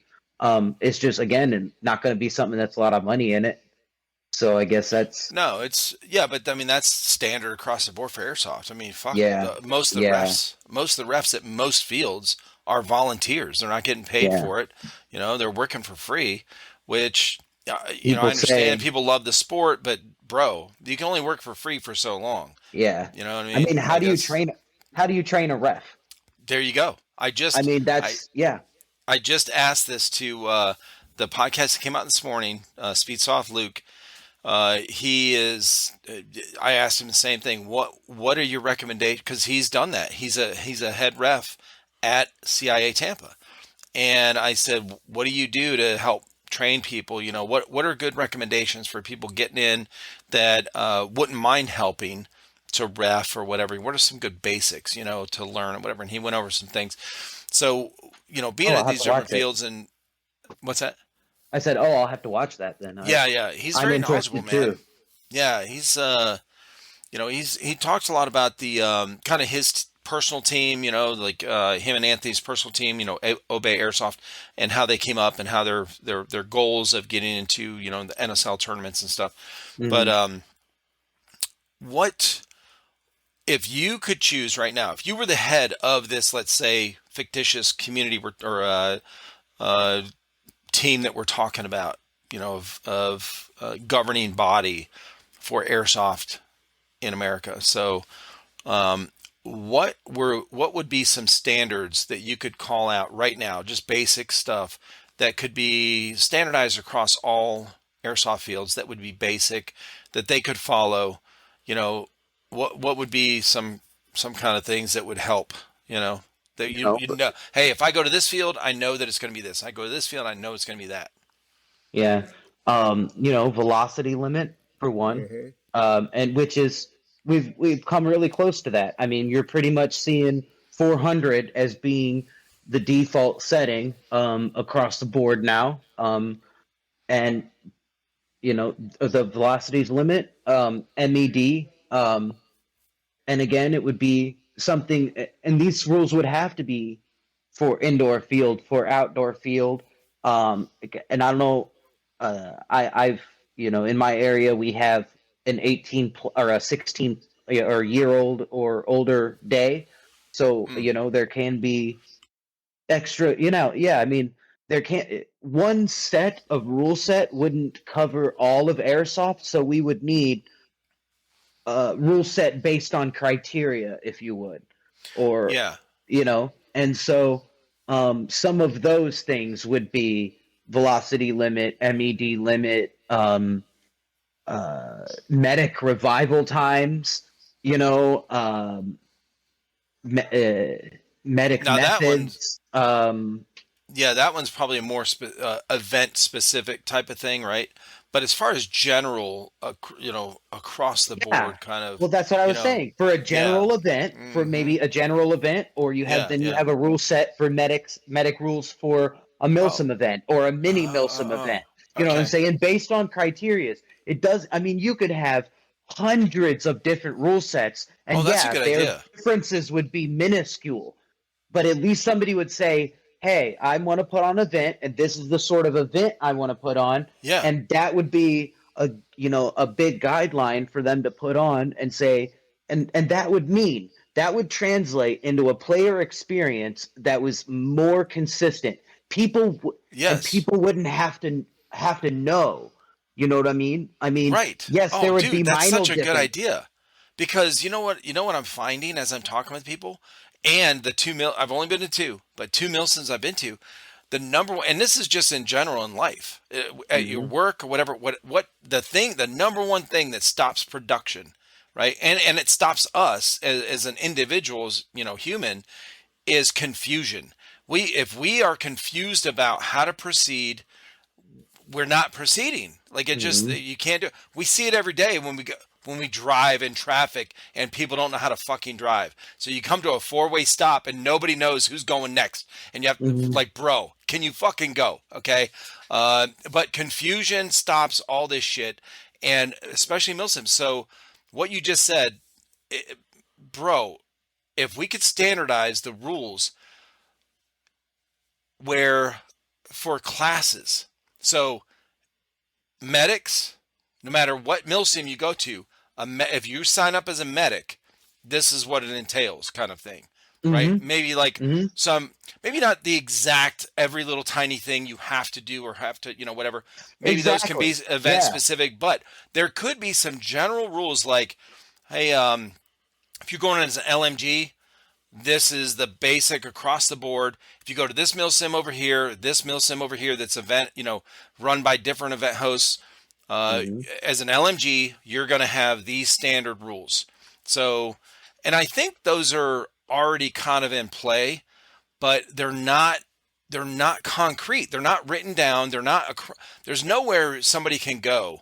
Speaker 1: It's just, again, not going to be something that's a lot of money in it. So I guess that's,
Speaker 2: No, it's yeah, but I mean that's standard across the board for airsoft. I mean, fuck,
Speaker 1: yeah, yeah,
Speaker 2: most of the refs at most fields are volunteers. They're not getting paid
Speaker 1: yeah.
Speaker 2: for it. They're working for free, which I
Speaker 1: People
Speaker 2: understand
Speaker 1: say,
Speaker 2: people love the sport, but bro, you can only work for free for so long.
Speaker 1: yeah.
Speaker 2: You know what I
Speaker 1: I
Speaker 2: mean?
Speaker 1: mean,
Speaker 2: Like that's
Speaker 1: how do you train a ref?
Speaker 2: there you go.
Speaker 1: I mean,
Speaker 2: I
Speaker 1: that's, yeah.
Speaker 2: I just asked this to the podcast that came out this morning, Speed Soft Luke. He is. I asked him the same thing. What are your recommendations? Because he's done that. He's a head ref at CIA Tampa, and I said, what do you do to help train people? What are good recommendations for people getting in that wouldn't mind helping to ref or whatever? What are some good basics, to learn or whatever? And he went over some things. So, being
Speaker 1: Oh,
Speaker 2: at
Speaker 1: I'll have
Speaker 2: these
Speaker 1: to
Speaker 2: different
Speaker 1: watch it.
Speaker 2: fields and what's that?
Speaker 1: I said, oh, I'll have to watch that then.
Speaker 2: Yeah, yeah, he's
Speaker 1: I'm
Speaker 2: very knowledgeable,
Speaker 1: interested
Speaker 2: man.
Speaker 1: too.
Speaker 2: Yeah, he talks a lot about the kind of his personal team, like him and Anthony's personal team, Obey Airsoft, and how they came up and how their goals of getting into the NSL tournaments and stuff. But
Speaker 1: Hmm.
Speaker 2: what if you could choose right now? If you were the head of this, let's say, fictitious community or uh, team that we're talking about, of governing body for airsoft in America. So, um, what would be some standards that you could call out right now, just basic stuff that could be standardized across all airsoft fields that would be basic that they could follow? You know, what would be some kind of things that would help? That
Speaker 1: You
Speaker 2: you
Speaker 1: know,
Speaker 2: you know, hey, if I go to this field, I know that it's going to be this. I go to this field, I know it's going to be that.
Speaker 1: Yeah. Velocity limit for one.
Speaker 2: Hmm.
Speaker 1: And which is we've come really close to that. I mean, you're pretty much seeing 400 as being the default setting across the board now. And the velocities limit, MED. And again, it would be something, and these rules would have to be for indoor field, for outdoor field. And I don't know, I've, in my area, we have an 18 or a 16 or year old or older day. So,
Speaker 2: Mm,
Speaker 1: there can be extra, yeah, I mean, there can't, one set of rule set wouldn't cover all of airsoft. So we would need rule set based on criteria, if you would, or
Speaker 2: yeah.
Speaker 1: and so some of those things would be velocity limit, MED limit, medic revival times, you know, me- medic
Speaker 2: Now that one's
Speaker 1: methods.
Speaker 2: yeah, that one's probably a more event specific type of thing, right? But as far as general, across the
Speaker 1: Yeah.
Speaker 2: board kind
Speaker 1: Well,
Speaker 2: of,
Speaker 1: that's what I
Speaker 2: you
Speaker 1: was
Speaker 2: know,
Speaker 1: saying. For a
Speaker 2: yeah,
Speaker 1: general event, for
Speaker 2: hmm,
Speaker 1: maybe a general event, or
Speaker 2: yeah,
Speaker 1: you
Speaker 2: yeah.
Speaker 1: have a rule set for medic rules for a
Speaker 2: Oh,
Speaker 1: milsim event or a mini milsim event.
Speaker 2: oh.
Speaker 1: You know what I'm
Speaker 2: Okay.
Speaker 1: saying? Based on criterias, it does. I mean, you could have hundreds of different rule sets,
Speaker 2: Oh,
Speaker 1: and
Speaker 2: that's a
Speaker 1: yeah,
Speaker 2: good
Speaker 1: their
Speaker 2: idea.
Speaker 1: differences would be minuscule, but at least somebody would say, hey, I want to put on an event, and this is the sort of event I want to put on.
Speaker 2: Yeah.
Speaker 1: And that would be a big guideline for them to put on and say, and that would translate into a player experience that was more consistent.
Speaker 2: Yes.
Speaker 1: People wouldn't have to know. You know what I mean? I mean,
Speaker 2: Right.
Speaker 1: yes,
Speaker 2: Oh,
Speaker 1: there would be
Speaker 2: dude, that's
Speaker 1: minor
Speaker 2: such a good
Speaker 1: difference.
Speaker 2: idea. Because you know what I'm finding as I'm talking with people, and the I've only been to two, but 2 Milsons I've been to, the number one, and this is just in general in life, at your
Speaker 1: Hmm.
Speaker 2: work or whatever, the number one thing that stops production, right? And it stops us as an individual, human, is confusion. If we are confused about how to proceed, we're not proceeding. Like, it just,
Speaker 1: Mm-hmm.
Speaker 2: you can't do it. We see it every day when we drive in traffic and people don't know how to fucking drive. So you come to a four-way stop and nobody knows who's going next. And you have,
Speaker 1: Mm-hmm.
Speaker 2: like, bro, can you fucking go? Okay. But confusion stops all this shit, and especially Milsim. So what you just said, bro, if we could standardize the rules where for classes, so medics, no matter what milsim you go to, if you sign up as a medic, this is what it entails, kind of thing, right?
Speaker 1: Mm-hmm.
Speaker 2: Maybe like
Speaker 1: Mm-hmm.
Speaker 2: maybe not the exact every little tiny thing you have to do or have to, whatever. Maybe those can be
Speaker 1: Exactly.
Speaker 2: event
Speaker 1: Yeah.
Speaker 2: specific, but there could be some general rules like, hey, if you're going as an LMG, this is the basic across the board. If you go to this milsim over here, this milsim over here, that's event, run by different event hosts.
Speaker 1: Mm-hmm.
Speaker 2: As an LMG, you're going to have these standard rules. So, and I think those are already kind of in play, but they're not concrete. They're not written down. There's nowhere somebody can go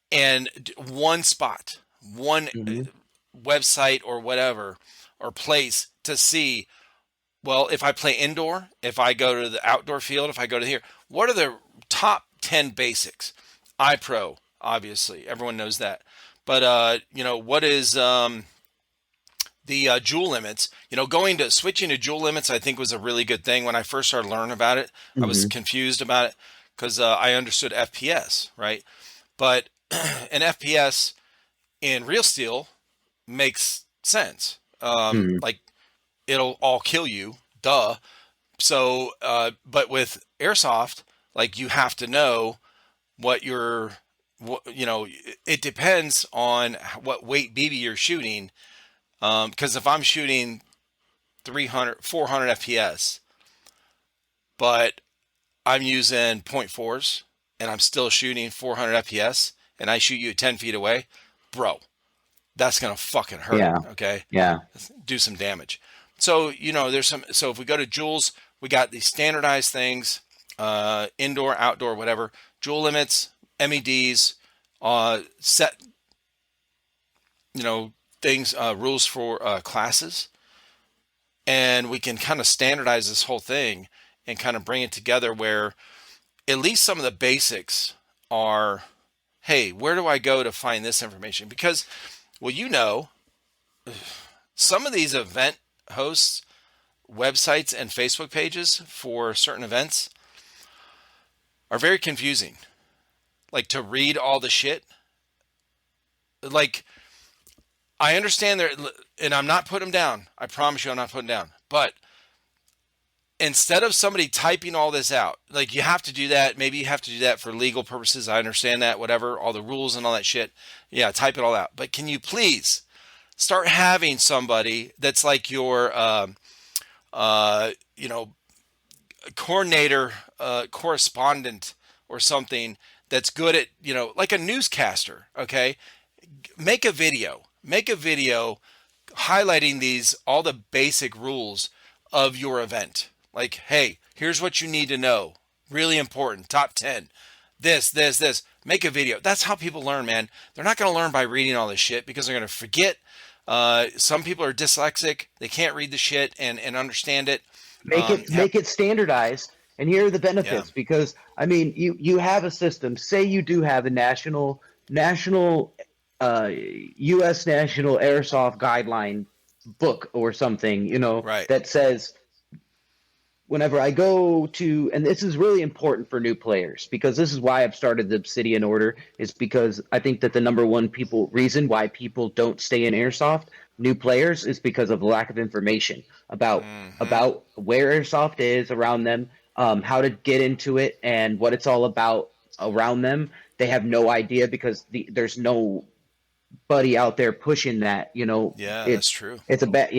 Speaker 2: and one spot, one
Speaker 1: Mm-hmm.
Speaker 2: website or whatever or place to see, well, if I play indoor, if I go to the outdoor field, if I go to here, what are the top 10 basics? iPro, obviously, everyone knows that. But what is the jewel limits? Switching to jewel limits, I think was a really good thing. When I first started learning about it, I was
Speaker 1: Mm-hmm.
Speaker 2: confused about it because I understood FPS, right? But an FPS in Real Steel makes sense.
Speaker 1: Mm-hmm.
Speaker 2: Like, it'll all kill you, duh. So, but with airsoft, like, you have to know what your, it depends on what weight BB you're shooting. Because if I'm shooting 300, 400 FPS, but I'm using point fours and I'm still shooting 400 FPS and I shoot you at 10 feet away, bro, that's going to fucking hurt.
Speaker 1: Yeah.
Speaker 2: Okay.
Speaker 1: Yeah.
Speaker 2: Do some damage. So, so if we go to joules, we got these standardized things, indoor, outdoor, whatever, joule limits, MEDs, set, things, rules for classes. And we can kind of standardize this whole thing and kind of bring it together where at least some of the basics are, hey, where do I go to find this information? Because, well, some of these event hosts, websites, and Facebook pages for certain events are very confusing. Like, to read all the shit. Like, I understand there, and I'm not putting them down. I promise you I'm not putting them down. But instead of somebody typing all this out, like, you have to do that. Maybe you have to do that for legal purposes. I understand that, whatever, all the rules and all that shit. Yeah, type it all out. But can you please start having somebody that's like your, uh, you know, coordinator, correspondent or something that's good at, like a newscaster, okay? Make a video highlighting all the basic rules of your event. Like, hey, here's what you need to know. Really important. Top 10. This. Make a video. That's how people learn, man. They're not going to learn by reading all this shit because they're going to forget. Some people are dyslexic. They can't read the shit and understand it.
Speaker 1: Make it standardized, and here are the
Speaker 2: Yeah.
Speaker 1: benefits. Because I mean, you have a system. Say you do have a national U.S. national airsoft guideline book or something,
Speaker 2: Right.
Speaker 1: that says whenever I go to, and this is really important for new players because this is why I've started the Obsidian Order, is because I think that the number one reason why people don't stay in airsoft, new players, is because of lack of information
Speaker 2: Mm-hmm.
Speaker 1: about where airsoft is around them, how to get into it, and what it's all about around them. They have no idea because there's no buddy out there pushing that.
Speaker 2: Yeah, that's
Speaker 1: It's
Speaker 2: true.
Speaker 1: it's a bet.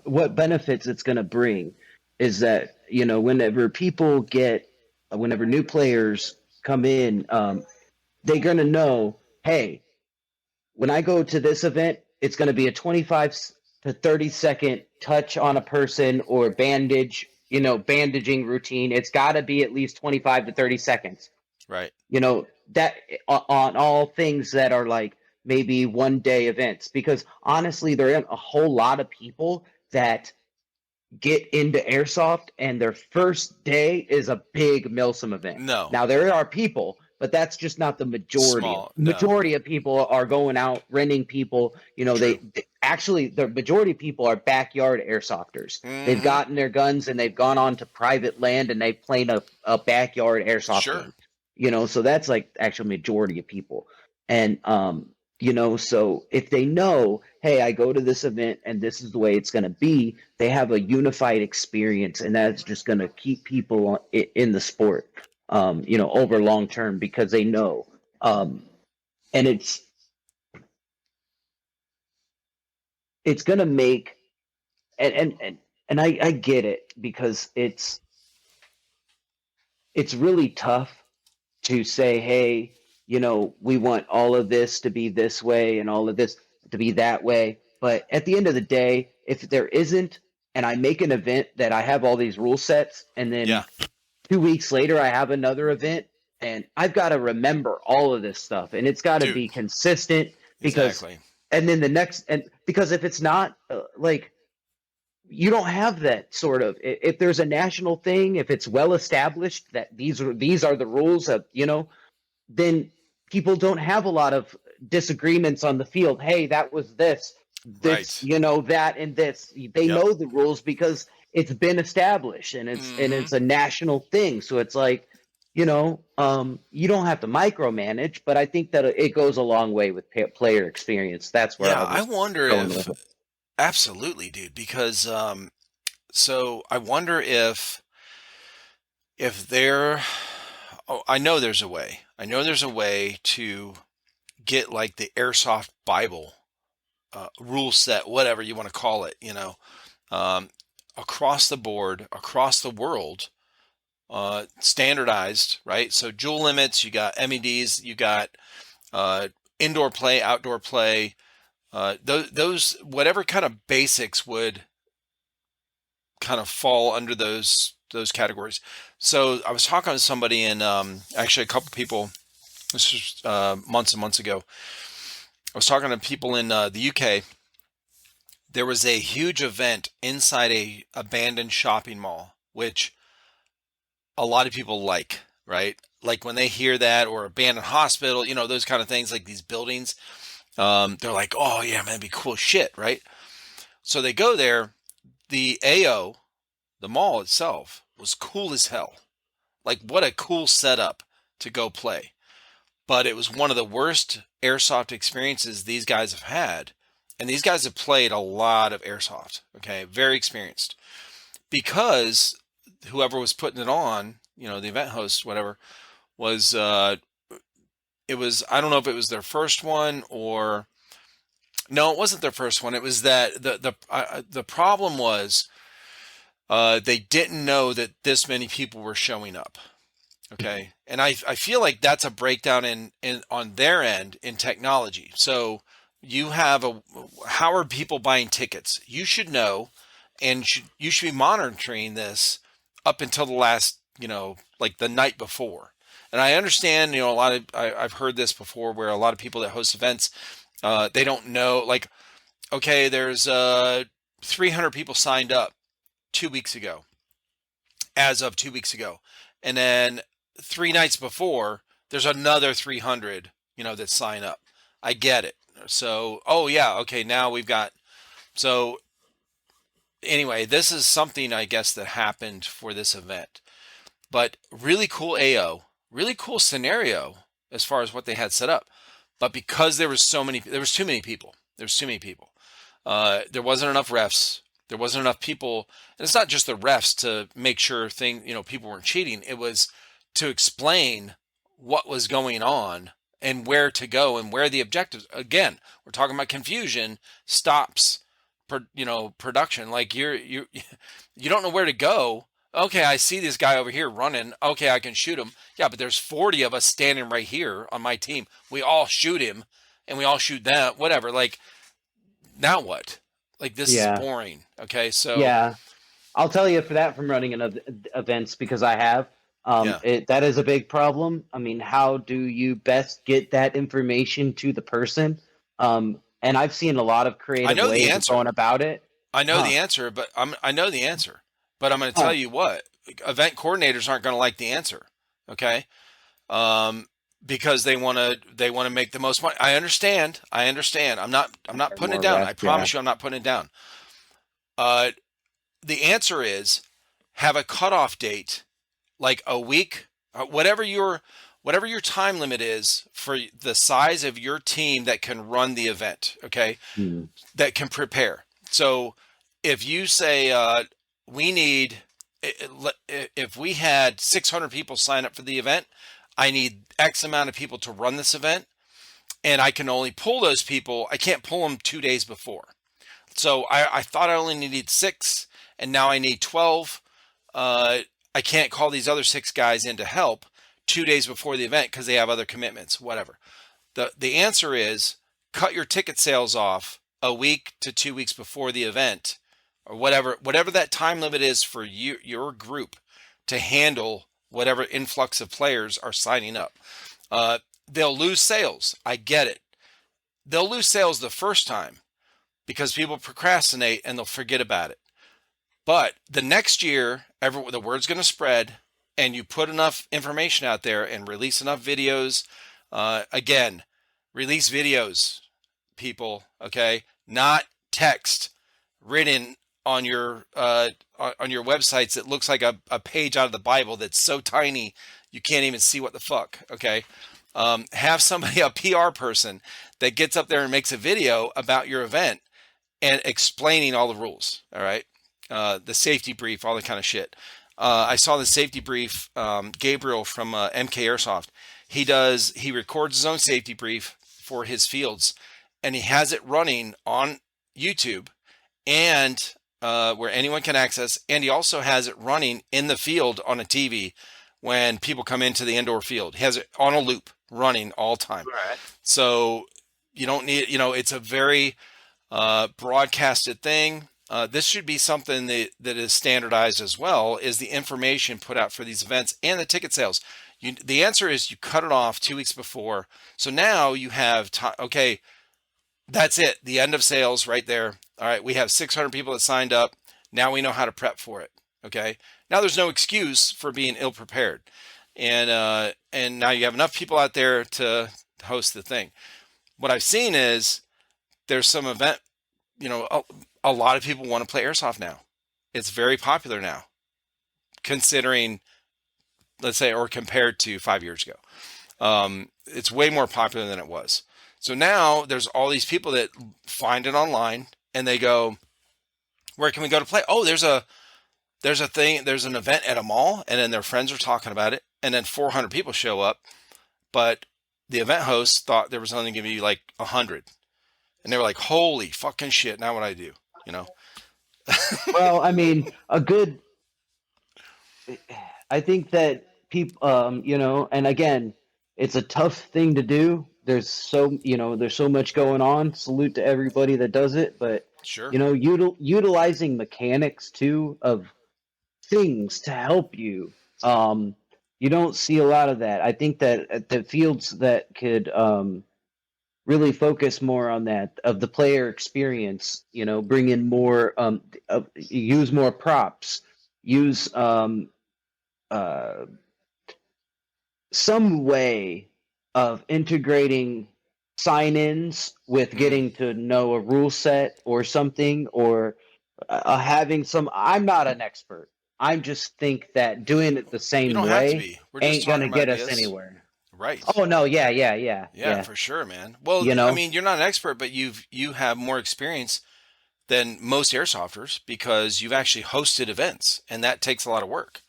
Speaker 1: What benefits it's going to bring is that whenever new players come in, they're going to know, hey, when I go to this event, it's going to be a 25 to 30-second touch on a person or bandage, bandaging routine. It's got to be at least 25 to 30 seconds.
Speaker 2: Right.
Speaker 1: That on all things that are like maybe 1 day events, because honestly, there are a whole lot of people that get into airsoft and their first day is a big Milsim event.
Speaker 2: No.
Speaker 1: Now there are people, but that's just not the majority.
Speaker 2: Small. No.
Speaker 1: Majority of people are going out renting people.
Speaker 2: True.
Speaker 1: They actually, the majority of people are backyard airsofters. They've
Speaker 2: Mm-hmm.
Speaker 1: gotten their guns and they've gone on to private land and they've played a backyard airsoft
Speaker 2: Sure.
Speaker 1: game. So that's like actual majority of people. And so if they know, hey, I go to this event and this is the way it's going to be, they have a unified experience, and that's just going to keep people in the sport, over long term, because they know. And it's going to make, and I get it, because it's really tough to say, hey, we want all of this to be this way and all of this to be that way. But at the end of the day, if there isn't, and I make an event that I have all these rule sets, and then
Speaker 2: Yeah.
Speaker 1: 2 weeks later I have another event, and I've got to remember all of this stuff, and it's got to be
Speaker 2: Dude.
Speaker 1: consistent, because,
Speaker 2: Exactly.
Speaker 1: and then because if it's not, you don't have that sort of, if there's a national thing, if it's well established that these are the rules of, then people don't have a lot of disagreements on the field. Hey, that was this,
Speaker 2: Right.
Speaker 1: that and this. They
Speaker 2: Yep.
Speaker 1: know the rules because it's been established, and it's a national thing. So it's like, you don't have to micromanage, but I think that it goes a long way with player experience. That's where
Speaker 2: Yeah,
Speaker 1: I
Speaker 2: I
Speaker 1: was
Speaker 2: wonder
Speaker 1: going with
Speaker 2: if
Speaker 1: it.
Speaker 2: absolutely, dude, because so I wonder if there oh, I know there's a way. I know there's a way to get like the airsoft Bible rule set, whatever you want to call it, um, across the board, across the world, standardized, right? So jewel limits, you got MEDs, you got uh, indoor play, outdoor play, those whatever kind of basics would kind of fall under those categories. So I was talking to somebody, and actually a couple people. This was months and months ago. I was talking to people in the UK. There was a huge event inside a abandoned shopping mall, which a lot of people like, right? Like when they hear that, or abandoned hospital, those kind of things, like these buildings. They're like, oh yeah, man, that'd be cool shit, right? So they go there. The AO, the mall itself, was cool as hell. Like, what a cool setup to go play. But it was one of the worst airsoft experiences these guys have had. And these guys have played a lot of airsoft, okay? Very experienced. Because whoever was putting it on, the event host, whatever, was, it was, I don't know if it was their first one or, no, it wasn't their first one. It was that the problem was, they didn't know that this many people were showing up. Okay. And I feel like that's a breakdown in on their end in technology. So you have how are people buying tickets? You should know, and you should be monitoring this up until the last, like the night before. And I understand, a lot of, I've heard this before, where a lot of people that host events, they don't know, like, okay, there's 300 people signed up 2 weeks ago, as of 2 weeks ago. And then 3 nights before, there's another 300, that sign up. I get it. So, oh yeah, okay, now we've got, so anyway, this is something I guess that happened for this event. But really cool AO, really cool scenario as far as what they had set up. But because there was too many people. There wasn't enough refs. There wasn't enough people, and it's not just the refs to make sure people weren't cheating. It was to explain what was going on and where to go and where the objectives. Again, we're talking about confusion stops, production. Like you don't know where to go. Okay, I see this guy over here running. Okay, I can shoot him. Yeah, but there's 40 of us standing right here on my team. We all shoot him. and we all shoot that, whatever. Like, now what? Like, this is
Speaker 1: Yeah.
Speaker 2: boring. Okay, so
Speaker 1: Yeah. I'll tell you for that from running events because I have.
Speaker 2: yeah,
Speaker 1: That is a big problem. I mean, how do you best get that information to the person? And I've seen a lot of
Speaker 2: I
Speaker 1: creative
Speaker 2: know the
Speaker 1: ways of
Speaker 2: answer.
Speaker 1: going about it.
Speaker 2: I know
Speaker 1: Huh.
Speaker 2: the answer, but I know the answer. But I'm going to tell
Speaker 1: Huh.
Speaker 2: you what, event coordinators aren't going to like the answer. Okay, um, because they want to make the most money. I understand. I understand. I'm not putting it
Speaker 1: More
Speaker 2: down.
Speaker 1: rest.
Speaker 2: I
Speaker 1: Yeah.
Speaker 2: promise you, I'm not putting it down. Uh, the answer is have a cutoff date, like a week, whatever your time limit is for the size of your team that can run the event. Okay,
Speaker 1: Hmm.
Speaker 2: that can prepare. So if you say we need, if we had 600 people sign up for the event, I need X amount of people to run this event, and I can only pull those people. I can't pull them 2 days before. So I thought I only needed six, and now I need 12. Uh, I can't call these other six guys in to help 2 days before the event because they have other commitments, whatever. The answer is cut your ticket sales off a week to 2 weeks before the event, or whatever that time limit is for your group to handle whatever influx of players are signing up. Uh, they'll lose sales. I get it. They'll lose sales the first time because people procrastinate and they'll forget about it. But the next year, the word's going to spread, and you put enough information out there and release enough videos. Again, release videos, people. Okay, not text written on your websites that looks like a page out of the Bible that's so tiny you can't even see what the fuck. Okay, have somebody, a PR person, that gets up there and makes a video about your event and explaining all the rules. All right, the safety brief, all that kind of shit. I saw the safety brief. Gabriel from MK Airsoft. He records his own safety brief for his fields, and he has it running on YouTube and where anyone can access. And he also has it running in the field on a TV when people come into the indoor field. He has it on a loop running all time.
Speaker 1: Right.
Speaker 2: So you don't need, it's a very broadcasted thing. This should be something that is standardized as well, is the information put out for these events and the ticket sales. The answer is you cut it off 2 weeks before. So now you have time. Okay, that's it. The end of sales right there. All right, we have 600 people that signed up. Now we know how to prep for it. Okay. Now there's no excuse for being ill prepared, and now you have enough people out there to host the thing. What I've seen is there's some event. A lot of people want to play airsoft now. It's very popular now, considering, let's say, or compared to 5 years ago. It's way more popular than it was. So now there's all these people that find it online and they go, where can we go to play? Oh, there's an event at a mall, and then their friends are talking about it, and then 400 people show up, but the event host thought there was only going to be like 100, and they were like, "Holy fucking shit! Now what I do?" You know?
Speaker 1: Well, I mean, a good. I think that people, and again, it's a tough thing to do. There's so much going on. Salute to everybody that does it, but
Speaker 2: Sure.
Speaker 1: utilizing mechanics too of things to help you. Um, you don't see a lot of that. I think that the fields that could really focus more on that of the player experience, bring in more, use more props, use uh, some way of integrating sign-ins with
Speaker 2: Mm.
Speaker 1: getting to know a rule set or something, or having some. I'm not an expert. I just think that doing it the
Speaker 2: You
Speaker 1: same
Speaker 2: don't have to
Speaker 1: way
Speaker 2: be. We're just
Speaker 1: ain't
Speaker 2: talking
Speaker 1: gonna
Speaker 2: about
Speaker 1: get us
Speaker 2: ideas.
Speaker 1: anywhere.
Speaker 2: Right.
Speaker 1: Oh no, yeah, yeah, yeah,
Speaker 2: Yeah,
Speaker 1: yeah.
Speaker 2: for sure, man. Well,
Speaker 1: You
Speaker 2: I
Speaker 1: know,
Speaker 2: mean, you're not an expert, but you have more experience than most airsofters because you've actually hosted events, and that takes a lot of work.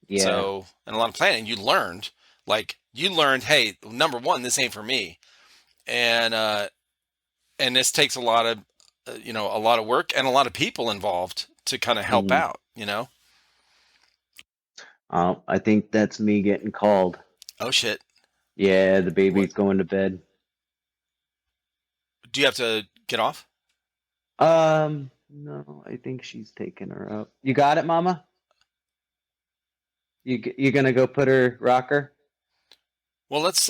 Speaker 1: yeah.
Speaker 2: So, and a lot of planning. You learned, hey, number one, this ain't for me, and this takes a lot of work and a lot of people involved to kind of help
Speaker 1: Mm.
Speaker 2: out.
Speaker 1: I think that's me getting called.
Speaker 2: Oh shit,
Speaker 1: Yeah, the
Speaker 2: what?
Speaker 1: baby's going to bed.
Speaker 2: Do you have to get off?
Speaker 1: No, I think she's taking her up. You got it, Mama? You gonna go put her rocker?
Speaker 2: Well, let's.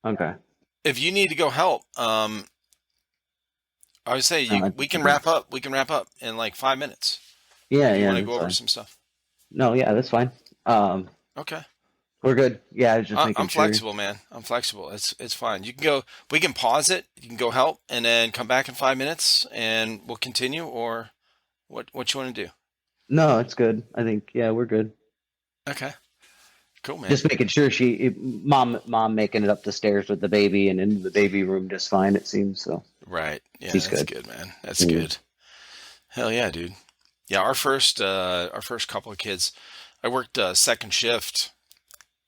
Speaker 1: Okay.
Speaker 2: If you need to go help, I would say
Speaker 1: No,
Speaker 2: we can wrap up. We can wrap up in like 5 minutes
Speaker 1: yeah,
Speaker 2: if you
Speaker 1: yeah,
Speaker 2: want to go
Speaker 1: that's
Speaker 2: over
Speaker 1: fine.
Speaker 2: some stuff.
Speaker 1: No, yeah, that's fine. Um,
Speaker 2: Okay.
Speaker 1: we're good. Yeah, I was just making
Speaker 2: I'm
Speaker 1: sure.
Speaker 2: flexible, man. I'm flexible. It's fine. You can go. We can pause it. You can go help, and then come back in 5 minutes, and we'll continue. Or what you want to do?
Speaker 1: No, it's good. I think yeah, we're good.
Speaker 2: Okay. Cool, man.
Speaker 1: Just making sure mom making it up the stairs with the baby and into the baby room just fine. It seems so.
Speaker 2: Right. Yeah,
Speaker 1: She's
Speaker 2: that's
Speaker 1: good.
Speaker 2: good, man. That's
Speaker 1: Mm,
Speaker 2: good. Hell yeah, dude. Yeah, our first couple of kids. I worked second shift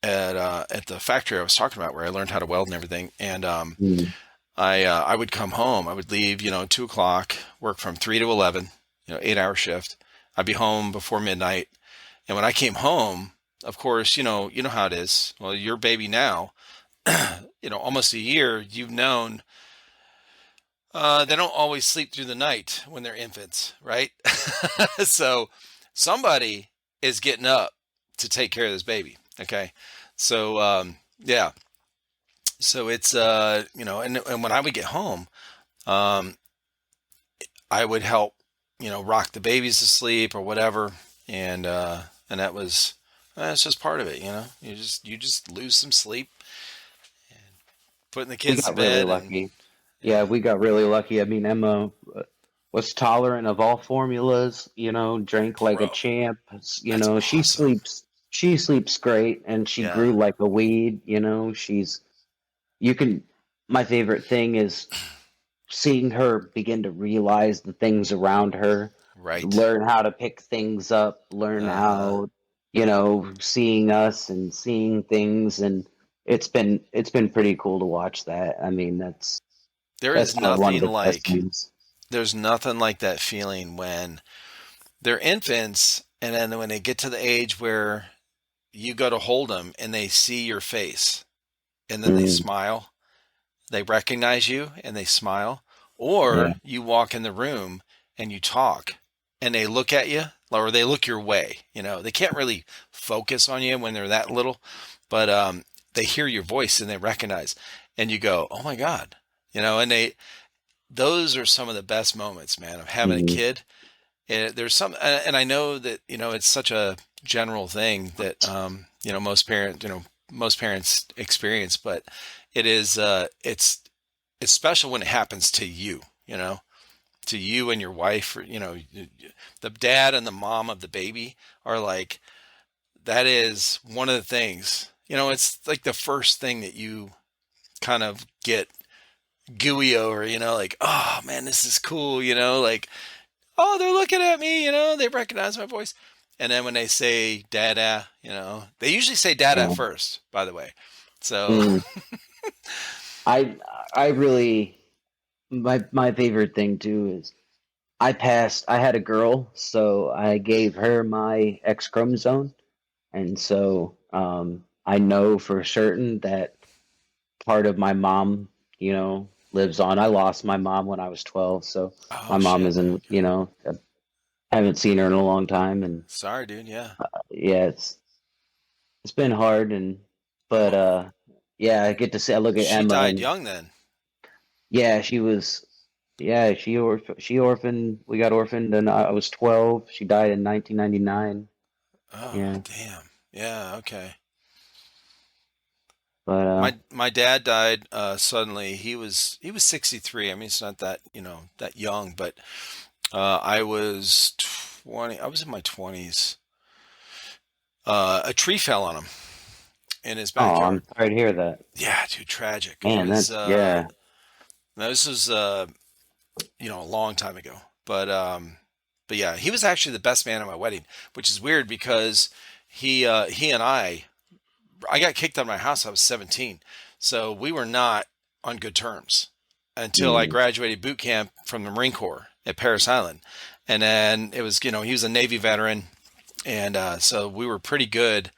Speaker 2: at the factory I was talking about, where I learned how to weld and everything. And
Speaker 1: mm,
Speaker 2: I would come home. I would leave, 2 o'clock, work from 3 to 11, 8 hour shift. I'd be home before midnight. And when I came home, of course, you know how it is. Well, your baby now, almost a year, you've known they don't always sleep through the night when they're infants, right? So somebody is getting up to take care of this baby. Okay. So, yeah. So it's, and when I would get home, um, I would help, rock the babies to sleep or whatever. And that's just part of it. You just lose some sleep, putting the
Speaker 1: we
Speaker 2: kids to
Speaker 1: got really
Speaker 2: bed and
Speaker 1: lucky. Yeah,
Speaker 2: yeah,
Speaker 1: we got really lucky. I mean, Emma was tolerant of all formulas. Drank like a
Speaker 2: bro,
Speaker 1: champ.
Speaker 2: that's
Speaker 1: She
Speaker 2: awesome.
Speaker 1: sleeps. She sleeps great, and she
Speaker 2: Yeah.
Speaker 1: grew like a weed. She's. You can. My favorite thing is seeing her begin to realize the things around her,
Speaker 2: Right.
Speaker 1: learn how to pick things up, learn
Speaker 2: Uh-huh.
Speaker 1: how, seeing us and seeing things, and it's been pretty cool to watch that. I mean,
Speaker 2: There
Speaker 1: that's
Speaker 2: is
Speaker 1: kind of one of
Speaker 2: nothing
Speaker 1: the best
Speaker 2: like
Speaker 1: things.
Speaker 2: there's nothing like that feeling when they're infants and then when they get to the age where you go to hold them and they see your face and then they
Speaker 1: Mm,
Speaker 2: smile. They recognize you and they smile.
Speaker 1: yeah.
Speaker 2: Or you walk in the room and you talk and they look at you or they look your way. They can't really focus on you when they're that little, but they hear your voice and they recognize and you go, "Oh my God." And those are some of the best moments, man, of having a
Speaker 1: Mm,
Speaker 2: kid. And there's some, and I know that, it's such a general thing that, most parents experience, but it is, it's special when it happens to you and your wife, or, the dad and the mom of the baby are like, that is one of the things, it's like the first thing that you kind of get gooey over, like, oh man, this is cool, like, oh, they're looking at me, they recognize my voice. And then when they say dada, they usually say dada
Speaker 1: yeah.
Speaker 2: first, by the way. So,
Speaker 1: Mm. I I really my favorite thing too is I had a girl, so I gave her my X chromosome, and so I know for certain that part of my mom, lives on. I lost my mom when I was 12, so
Speaker 2: oh
Speaker 1: my mom
Speaker 2: shit.
Speaker 1: isn't,
Speaker 2: Okay.
Speaker 1: I haven't seen her in a long time, and
Speaker 2: Sorry, dude. Yeah.
Speaker 1: yeah, it's been hard, but
Speaker 2: Well,
Speaker 1: yeah, I get to see. I look at
Speaker 2: she
Speaker 1: Emma,
Speaker 2: died
Speaker 1: and
Speaker 2: young then.
Speaker 1: yeah, she orphaned. We got orphaned, and I was 12. She died in 1999.
Speaker 2: Oh,
Speaker 1: Yeah,
Speaker 2: damn. Yeah. Okay.
Speaker 1: but
Speaker 2: My dad died suddenly. He was 63. I mean, it's not that that young, but I was 20. I was in my 20s. A tree fell on him in his
Speaker 1: oh,
Speaker 2: backyard.
Speaker 1: I'm sorry to hear that.
Speaker 2: Yeah, dude, tragic. It
Speaker 1: Man,
Speaker 2: was
Speaker 1: yeah.
Speaker 2: this was a long time ago. But yeah, he was actually the best man at my wedding, which is weird because he and I got kicked out of my house. I was 17, so we were not on good terms until I
Speaker 1: Mm,
Speaker 2: graduated boot camp from the Marine Corps at Paris Island, and then it was he was a Navy veteran, and so we were pretty good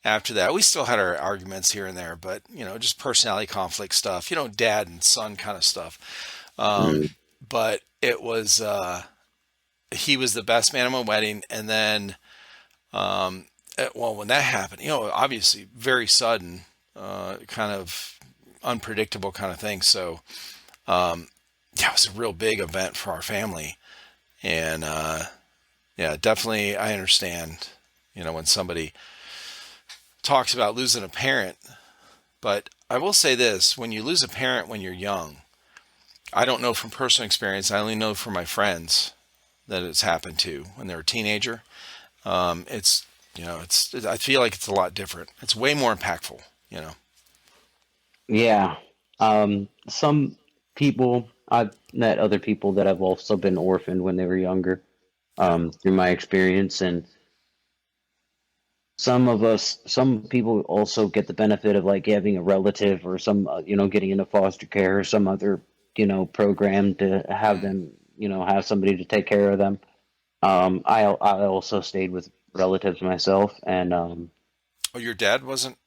Speaker 2: after that. We still had our arguments here and there, but just personality conflict stuff, dad and son kind of stuff. Um,
Speaker 1: Mm.
Speaker 2: but it was he was the best man at my wedding, and then well, when that happened, obviously very sudden, kind of unpredictable kind of thing. So yeah, it was a real big event for our family, and yeah, definitely I understand. When somebody talks about losing a parent, but I will say this: when you lose a parent when you're young, I don't know from personal experience. I only know from my friends that it's happened to when they're a teenager. It's I feel like it's a lot different. It's way more impactful. You know.
Speaker 1: Yeah. Some people, I've met other people that have also been orphaned when they were younger,
Speaker 2: Yeah.
Speaker 1: through my experience. And some people also get the benefit of like having a relative or some, getting into foster care or some other, program to have
Speaker 2: Mm.
Speaker 1: them, have somebody to take care of them. I also stayed with relatives myself, and
Speaker 2: Oh, your dad wasn't.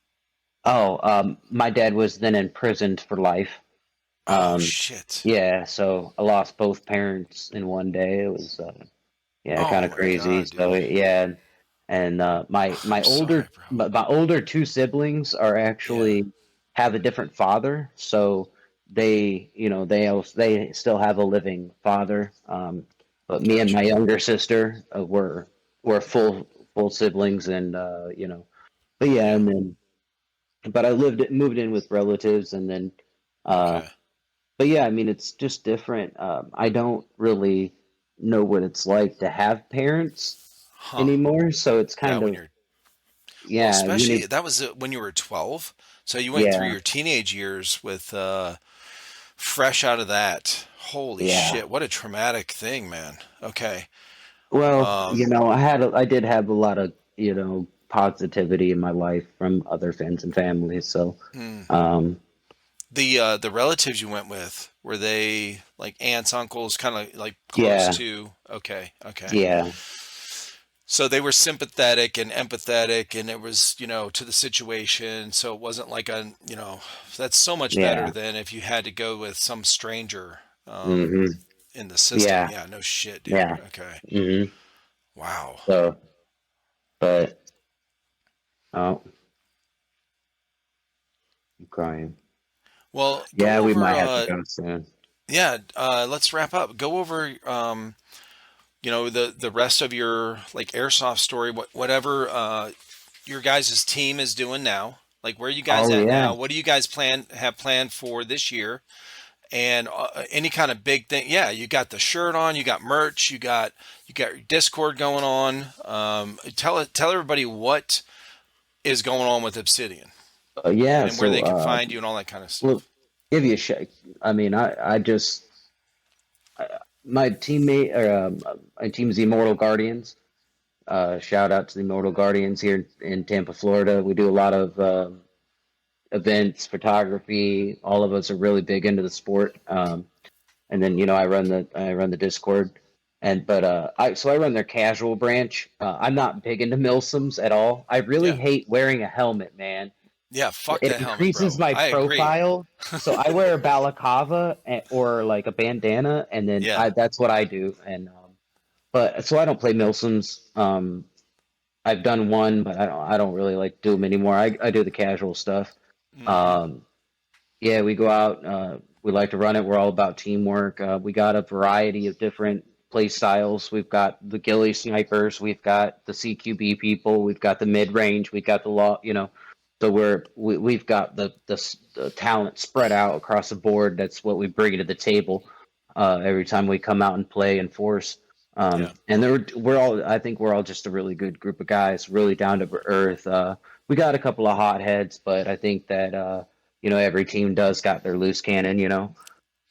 Speaker 1: my dad was then imprisoned for life.
Speaker 2: Oh
Speaker 1: Um,
Speaker 2: shit.
Speaker 1: yeah, so I lost both parents in one day. It was yeah,
Speaker 2: Oh
Speaker 1: kind of
Speaker 2: my
Speaker 1: crazy.
Speaker 2: god,
Speaker 1: So
Speaker 2: dude.
Speaker 1: yeah, and
Speaker 2: I'm sorry, bro.
Speaker 1: my older two siblings are
Speaker 2: Yeah.
Speaker 1: actually have a different father, so they still have a living father. But me and my
Speaker 2: Gotcha.
Speaker 1: younger sister were full siblings, and but yeah,
Speaker 2: Yeah.
Speaker 1: and then but I moved in with relatives, and then uh,
Speaker 2: Okay.
Speaker 1: but yeah, I mean, it's just different. I don't really know what it's like to have parents
Speaker 2: Huh.
Speaker 1: anymore, so it's
Speaker 2: Yeah.
Speaker 1: kind
Speaker 2: When
Speaker 1: of,
Speaker 2: you're well,
Speaker 1: yeah,
Speaker 2: especially that was when you were 12. So you went through
Speaker 1: yeah,
Speaker 2: your teenage years with fresh out of that. Holy
Speaker 1: yeah.
Speaker 2: shit! What a traumatic thing, man. Okay.
Speaker 1: Well,
Speaker 2: Um.
Speaker 1: I did have a lot of, positivity in my life from other friends and family. So,
Speaker 2: hmm.
Speaker 1: um,
Speaker 2: The relatives you went with, were they like aunts, uncles, kind of like close
Speaker 1: yeah,
Speaker 2: to? Okay, okay.
Speaker 1: yeah,
Speaker 2: So they were sympathetic and empathetic, and it was, to the situation. So it wasn't like that's so much better
Speaker 1: yeah,
Speaker 2: than if you had to go with some stranger
Speaker 1: hmm,
Speaker 2: in the system.
Speaker 1: yeah,
Speaker 2: Yeah, no shit, dude.
Speaker 1: yeah,
Speaker 2: Okay.
Speaker 1: hmm.
Speaker 2: Wow.
Speaker 1: So, but, oh, I'm crying.
Speaker 2: Well,
Speaker 1: Yeah,
Speaker 2: go
Speaker 1: we
Speaker 2: over,
Speaker 1: might have to go soon.
Speaker 2: yeah, let's wrap up. Go over, the rest of your like airsoft story, whatever your guys' team is doing now. Like where are you guys
Speaker 1: Oh
Speaker 2: at
Speaker 1: yeah.
Speaker 2: now? What do you guys have planned for this year? And any kind of big thing? Yeah, you got the shirt on, you got merch, you got your Discord going on. Tell everybody what is going on with Obsidian
Speaker 1: Yeah,
Speaker 2: and where
Speaker 1: so
Speaker 2: they can find you and all that kind of
Speaker 1: we'll
Speaker 2: stuff.
Speaker 1: give you a shake. I mean, I just my teammate or my team's the Immortal Guardians. Shout out to the Immortal Guardians here in Tampa, Florida. We do a lot of events, photography. All of us are really big into the sport. And then I run the Discord, and but I run their casual branch. I'm not big into milsims at all. I really
Speaker 2: Yeah,
Speaker 1: hate wearing a helmet, man.
Speaker 2: yeah. Fuck
Speaker 1: It
Speaker 2: that helmet,
Speaker 1: increases
Speaker 2: bro.
Speaker 1: my
Speaker 2: I agree.
Speaker 1: profile. So I wear a balaclava or like a bandana, and then
Speaker 2: Yeah.
Speaker 1: I that's what I do. And but so I don't play milsims. I've done one, but I don't really like do them anymore. I do the casual stuff.
Speaker 2: Hmm.
Speaker 1: Um, yeah, we go out. We like to run it. We're all about teamwork. We got a variety of different play styles. We've got the ghillie snipers. We've got the CQB people. We've got the mid range. We've got the law. So we've got the talent spread out across the board. That's what we bring to the table every time we come out and play and force.
Speaker 2: Yeah.
Speaker 1: And we're all. I think we're all just a really good group of guys, really down to earth. We got a couple of hotheads, but I think that every team does got their loose cannon.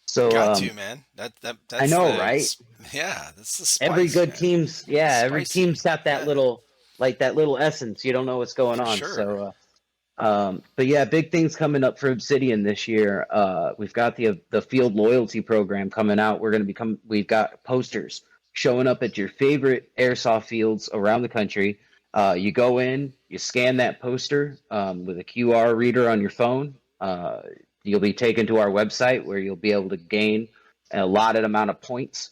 Speaker 1: So
Speaker 2: Got to, man.
Speaker 1: I
Speaker 2: That's
Speaker 1: know, right?
Speaker 2: yeah, that's the
Speaker 1: Every
Speaker 2: spice,
Speaker 1: good
Speaker 2: man.
Speaker 1: team's yeah, every
Speaker 2: Spicy.
Speaker 1: team's got that
Speaker 2: Yeah,
Speaker 1: little essence. You don't know what's going
Speaker 2: for
Speaker 1: on.
Speaker 2: sure.
Speaker 1: So but yeah, big things coming up for Obsidian this year. We've got the field loyalty program coming out. We've got posters showing up at your favorite airsoft fields around the country. You go in, you scan that poster with a QR reader on your phone. You'll be taken to our website where you'll be able to gain an allotted amount of points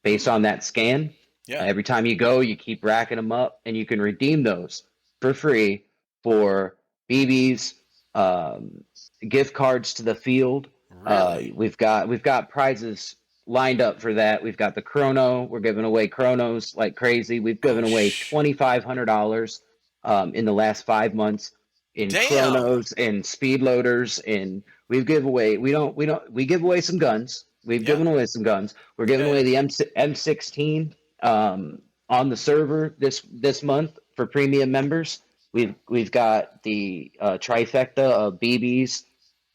Speaker 1: based
Speaker 2: Mm,
Speaker 1: on that scan.
Speaker 2: yeah.
Speaker 1: Every time you go, you keep racking them up, and you can redeem those for free for BBs, um, gift cards to the field.
Speaker 2: Really?
Speaker 1: We've got prizes lined up for that. We've got the chrono. We're giving away chronos like crazy. We've
Speaker 2: Oh,
Speaker 1: given away $2,500 in the last 5 months in
Speaker 2: damn.
Speaker 1: chronos and speed loaders, and we give away some guns. We've
Speaker 2: Yeah.
Speaker 1: given away some guns. We're giving
Speaker 2: Yeah.
Speaker 1: away
Speaker 2: Yeah.
Speaker 1: the M16 on the server this month for premium members. We've got the trifecta of BBs,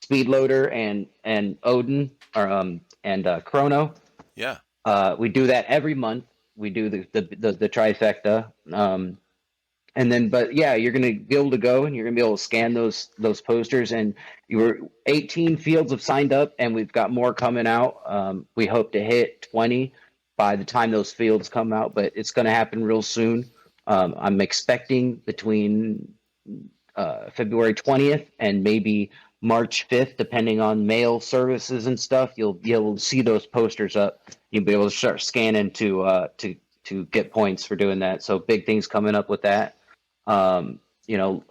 Speaker 1: speed loader, and Odin or and chrono.
Speaker 2: Yeah.
Speaker 1: We do that every month. We do the trifecta. And then, but yeah, you're going to be able to go and you're going to be able to scan those posters. And you were 18 fields have signed up, and we've got more coming out. We hope to hit 20 by the time those fields come out, but it's going to happen real soon. I'm expecting between February 20th and maybe March 5th, depending on mail services and stuff. You'll be able to see those posters up. You'll be able to start scanning to get points for doing that. So big things coming up with that.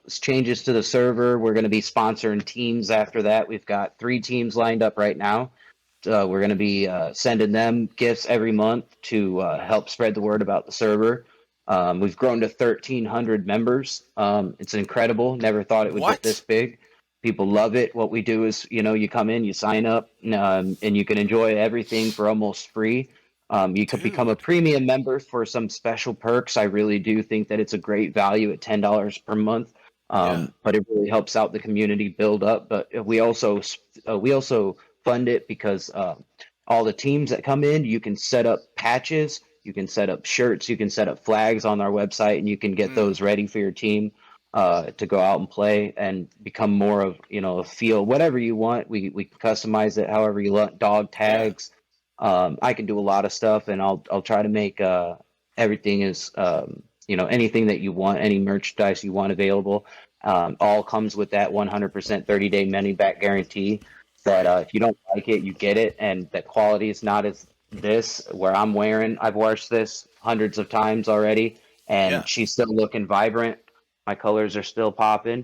Speaker 1: Changes to the server. We're going to be sponsoring teams after that. We've got 3 teams lined up right now. We're going to be sending them gifts every month to help spread the word about the server. We've grown to 1,300 members. It's incredible. Never thought it would get this
Speaker 2: What?
Speaker 1: big. People love it. What we do is, you come in, you sign up, and you can enjoy everything for almost free. You could become a
Speaker 2: Dude.
Speaker 1: premium member for some special perks. I really do think that it's a great value at $10 per month.
Speaker 2: Yeah.
Speaker 1: But it really helps out the community build up. But we also fund it because all the teams that come in, you can set up patches, you can set up shirts, you can set up flags on our website, and you can get
Speaker 2: Mm,
Speaker 1: those ready for your team to go out and play and become more of a feel whatever you want. We can customize it however you want. Dog
Speaker 2: yeah.
Speaker 1: tags. I can do a lot of stuff, and I'll try to make everything is anything that you want, any merchandise you want available. All comes with that 100% 30-day money back guarantee. That
Speaker 2: Right.
Speaker 1: if you don't like it, you get it, and the quality is not as this where I'm wearing. I've washed this hundreds of times already,
Speaker 2: Yeah.
Speaker 1: and she's still looking vibrant. My colors are still popping.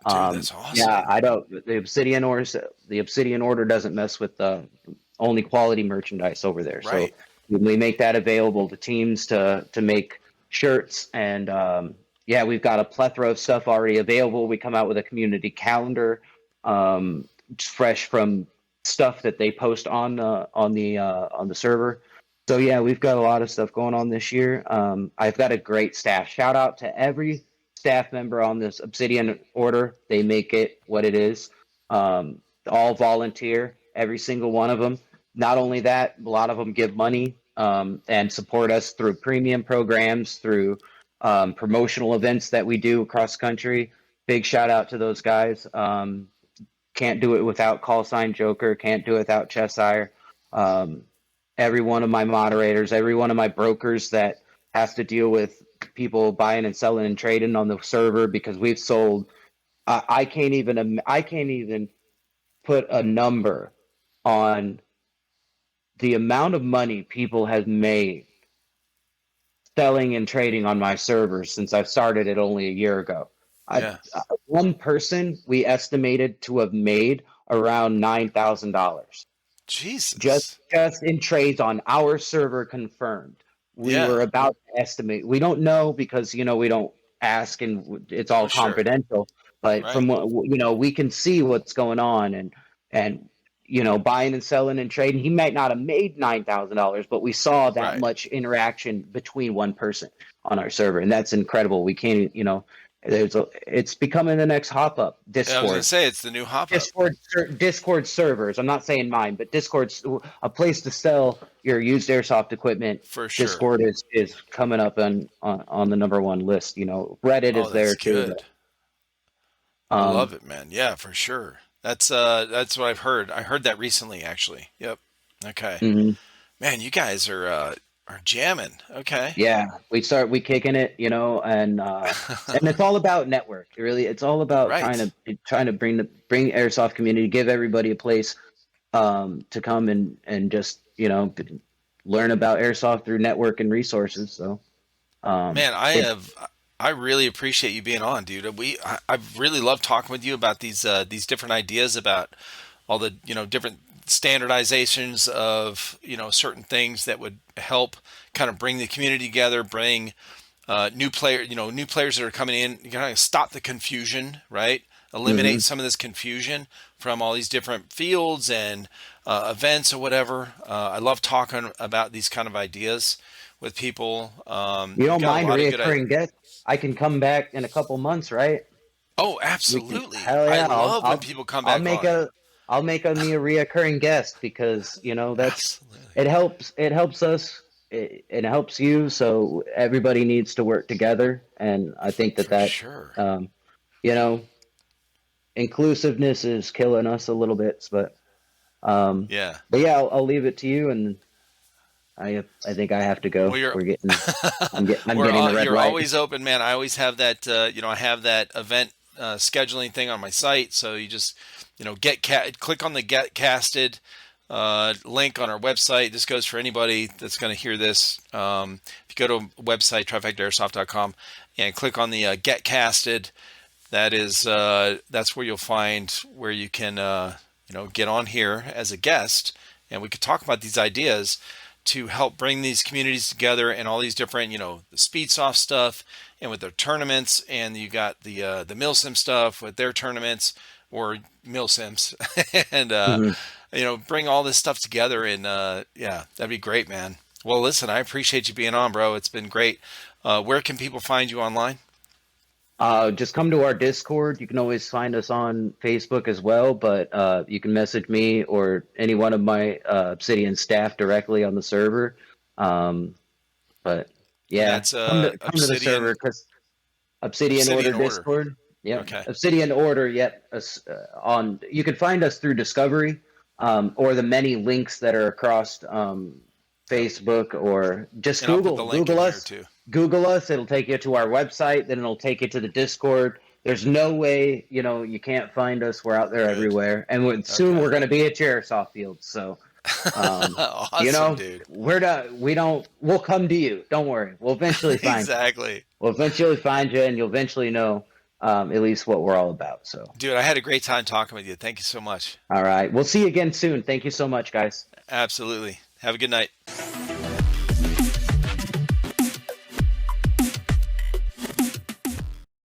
Speaker 2: Dude, that's
Speaker 1: Yeah,
Speaker 2: awesome.
Speaker 1: I don't. The Obsidian Order doesn't mess with the only quality merchandise over there. So
Speaker 2: Right.
Speaker 1: we make that available to teams to make shirts, and yeah, we've got a plethora of stuff already available. We come out with a community calendar, fresh from stuff that they post on the server. So yeah, we've got a lot of stuff going on this year. I've got a great staff. Shout out to every staff member on this Obsidian Order. They make it what it is. All volunteer, every single one of them. Not only that, a lot of them give money and support us through premium programs, through promotional events that we do across country. Big shout out to those guys. Can't do it without Call Sign Joker. Can't do it without Cheshire. Um, every one of my moderators, every one of my brokers that has to deal with people buying and selling and trading on the server because we've sold. I can't even put a number on the amount of money people have made selling and trading on my servers since I've started it only a year ago. I,
Speaker 2: Yeah.
Speaker 1: one person we estimated to have made around $9,000 just
Speaker 2: Jesus.
Speaker 1: just in trades on our server confirmed. We
Speaker 2: Yeah.
Speaker 1: were about to estimate. We don't know because we don't ask and it's all
Speaker 2: For sure.
Speaker 1: confidential. But
Speaker 2: Right.
Speaker 1: from what we can see what's going on and buying and selling and trading. He might not have made $9,000, but we saw that
Speaker 2: Right.
Speaker 1: much interaction between one person on our server, and that's incredible. We can't. It's becoming the next hop up.
Speaker 2: I was gonna
Speaker 1: Discord.
Speaker 2: say it's the new hop up.
Speaker 1: Discord servers. I'm not saying mine, but Discord's a place to sell your used airsoft equipment.
Speaker 2: For sure.
Speaker 1: Discord is coming up on the number one list. Reddit
Speaker 2: Oh,
Speaker 1: is there
Speaker 2: that's
Speaker 1: too.
Speaker 2: good. I love
Speaker 1: Um,
Speaker 2: it, man. Yeah, for sure. That's what I've heard. I heard that recently, actually. Yep. Okay.
Speaker 1: mhm.
Speaker 2: Man, you guys are jamming. Okay.
Speaker 1: Yeah, we kicking it, and it's all about network. Really, it's all about trying
Speaker 2: Right.
Speaker 1: to bring airsoft community, give everybody a place to come and just learn about airsoft through network and resources. So
Speaker 2: Man,
Speaker 1: it
Speaker 2: I really appreciate you being on, dude. I really love talking with you about these different ideas about all the, different standardizations of, certain things that would help kind of bring the community together, bring new players that are coming in, kind of stop the confusion, right? Eliminate
Speaker 1: mhm.
Speaker 2: some of this confusion from all these different fields and events or whatever. I love talking about these kind of ideas with people.
Speaker 1: You
Speaker 2: You've
Speaker 1: don't
Speaker 2: got a
Speaker 1: mind
Speaker 2: lot of good ideas.
Speaker 1: reoccurring guests? I can come back in a couple months, right?
Speaker 2: Oh,
Speaker 1: We can,
Speaker 2: absolutely.
Speaker 1: hell
Speaker 2: I
Speaker 1: yeah,
Speaker 2: love when people come
Speaker 1: I'll
Speaker 2: back
Speaker 1: make
Speaker 2: on.
Speaker 1: a me a reoccurring guest because that's
Speaker 2: Absolutely.
Speaker 1: it helps us, it helps you, so everybody needs to work together, and I think
Speaker 2: For
Speaker 1: that
Speaker 2: sure.
Speaker 1: um, you know inclusiveness is killing us a little bit, um,
Speaker 2: Yeah.
Speaker 1: but yeah, I'll leave it to you, and I think I have to
Speaker 2: Well,
Speaker 1: go. I'm getting the red
Speaker 2: you're
Speaker 1: light.
Speaker 2: always open, man. I always have that. I have that event scheduling thing on my site. So you just, click on the get casted link on our website. This goes for anybody that's going to hear this. If you go to a website trifectaairsoft.com and click on the get casted, that's where you'll find where you can get on here as a guest, and we could talk about these ideas to help bring these communities together and all these different, the speed soft stuff and with their tournaments, and you got the milsim stuff with their tournaments or milsims, and
Speaker 1: Mhm.
Speaker 2: bring all this stuff together. And yeah, that'd be great, man. Well, listen, I appreciate you being on, bro. It's been great. Where can people find you online?
Speaker 1: Just come to our Discord. You can always find us on Facebook as well, but you can message me or any one of my Obsidian staff directly on the server. Um, but
Speaker 2: And
Speaker 1: yeah,
Speaker 2: that's
Speaker 1: come to the server because Obsidian
Speaker 2: Obsidian
Speaker 1: Order
Speaker 2: Order.
Speaker 1: Discord. Yep,
Speaker 2: Okay.
Speaker 1: Obsidian Order. Yep, on you can find us through Discovery, or the many links that are across
Speaker 2: Yep.
Speaker 1: Facebook, or just
Speaker 2: And I'll put the link in
Speaker 1: Google
Speaker 2: here
Speaker 1: us.
Speaker 2: too.
Speaker 1: Google us. It'll take you to our website. Then it'll take you to the Discord. There's no way you can't find us. We're out there
Speaker 2: Good.
Speaker 1: everywhere, and soon
Speaker 2: Okay.
Speaker 1: we're going to be at your airsoft fields. So um,
Speaker 2: Awesome, dude.
Speaker 1: we'll come to you. Don't worry. We'll eventually find you.
Speaker 2: Exactly.
Speaker 1: We'll eventually find you, and you'll eventually know at least what we're all about. So,
Speaker 2: Dude, I had a great time talking with you. Thank you so much.
Speaker 1: all right. We'll see you again soon. Thank you so much, guys.
Speaker 2: Absolutely. Have a good night.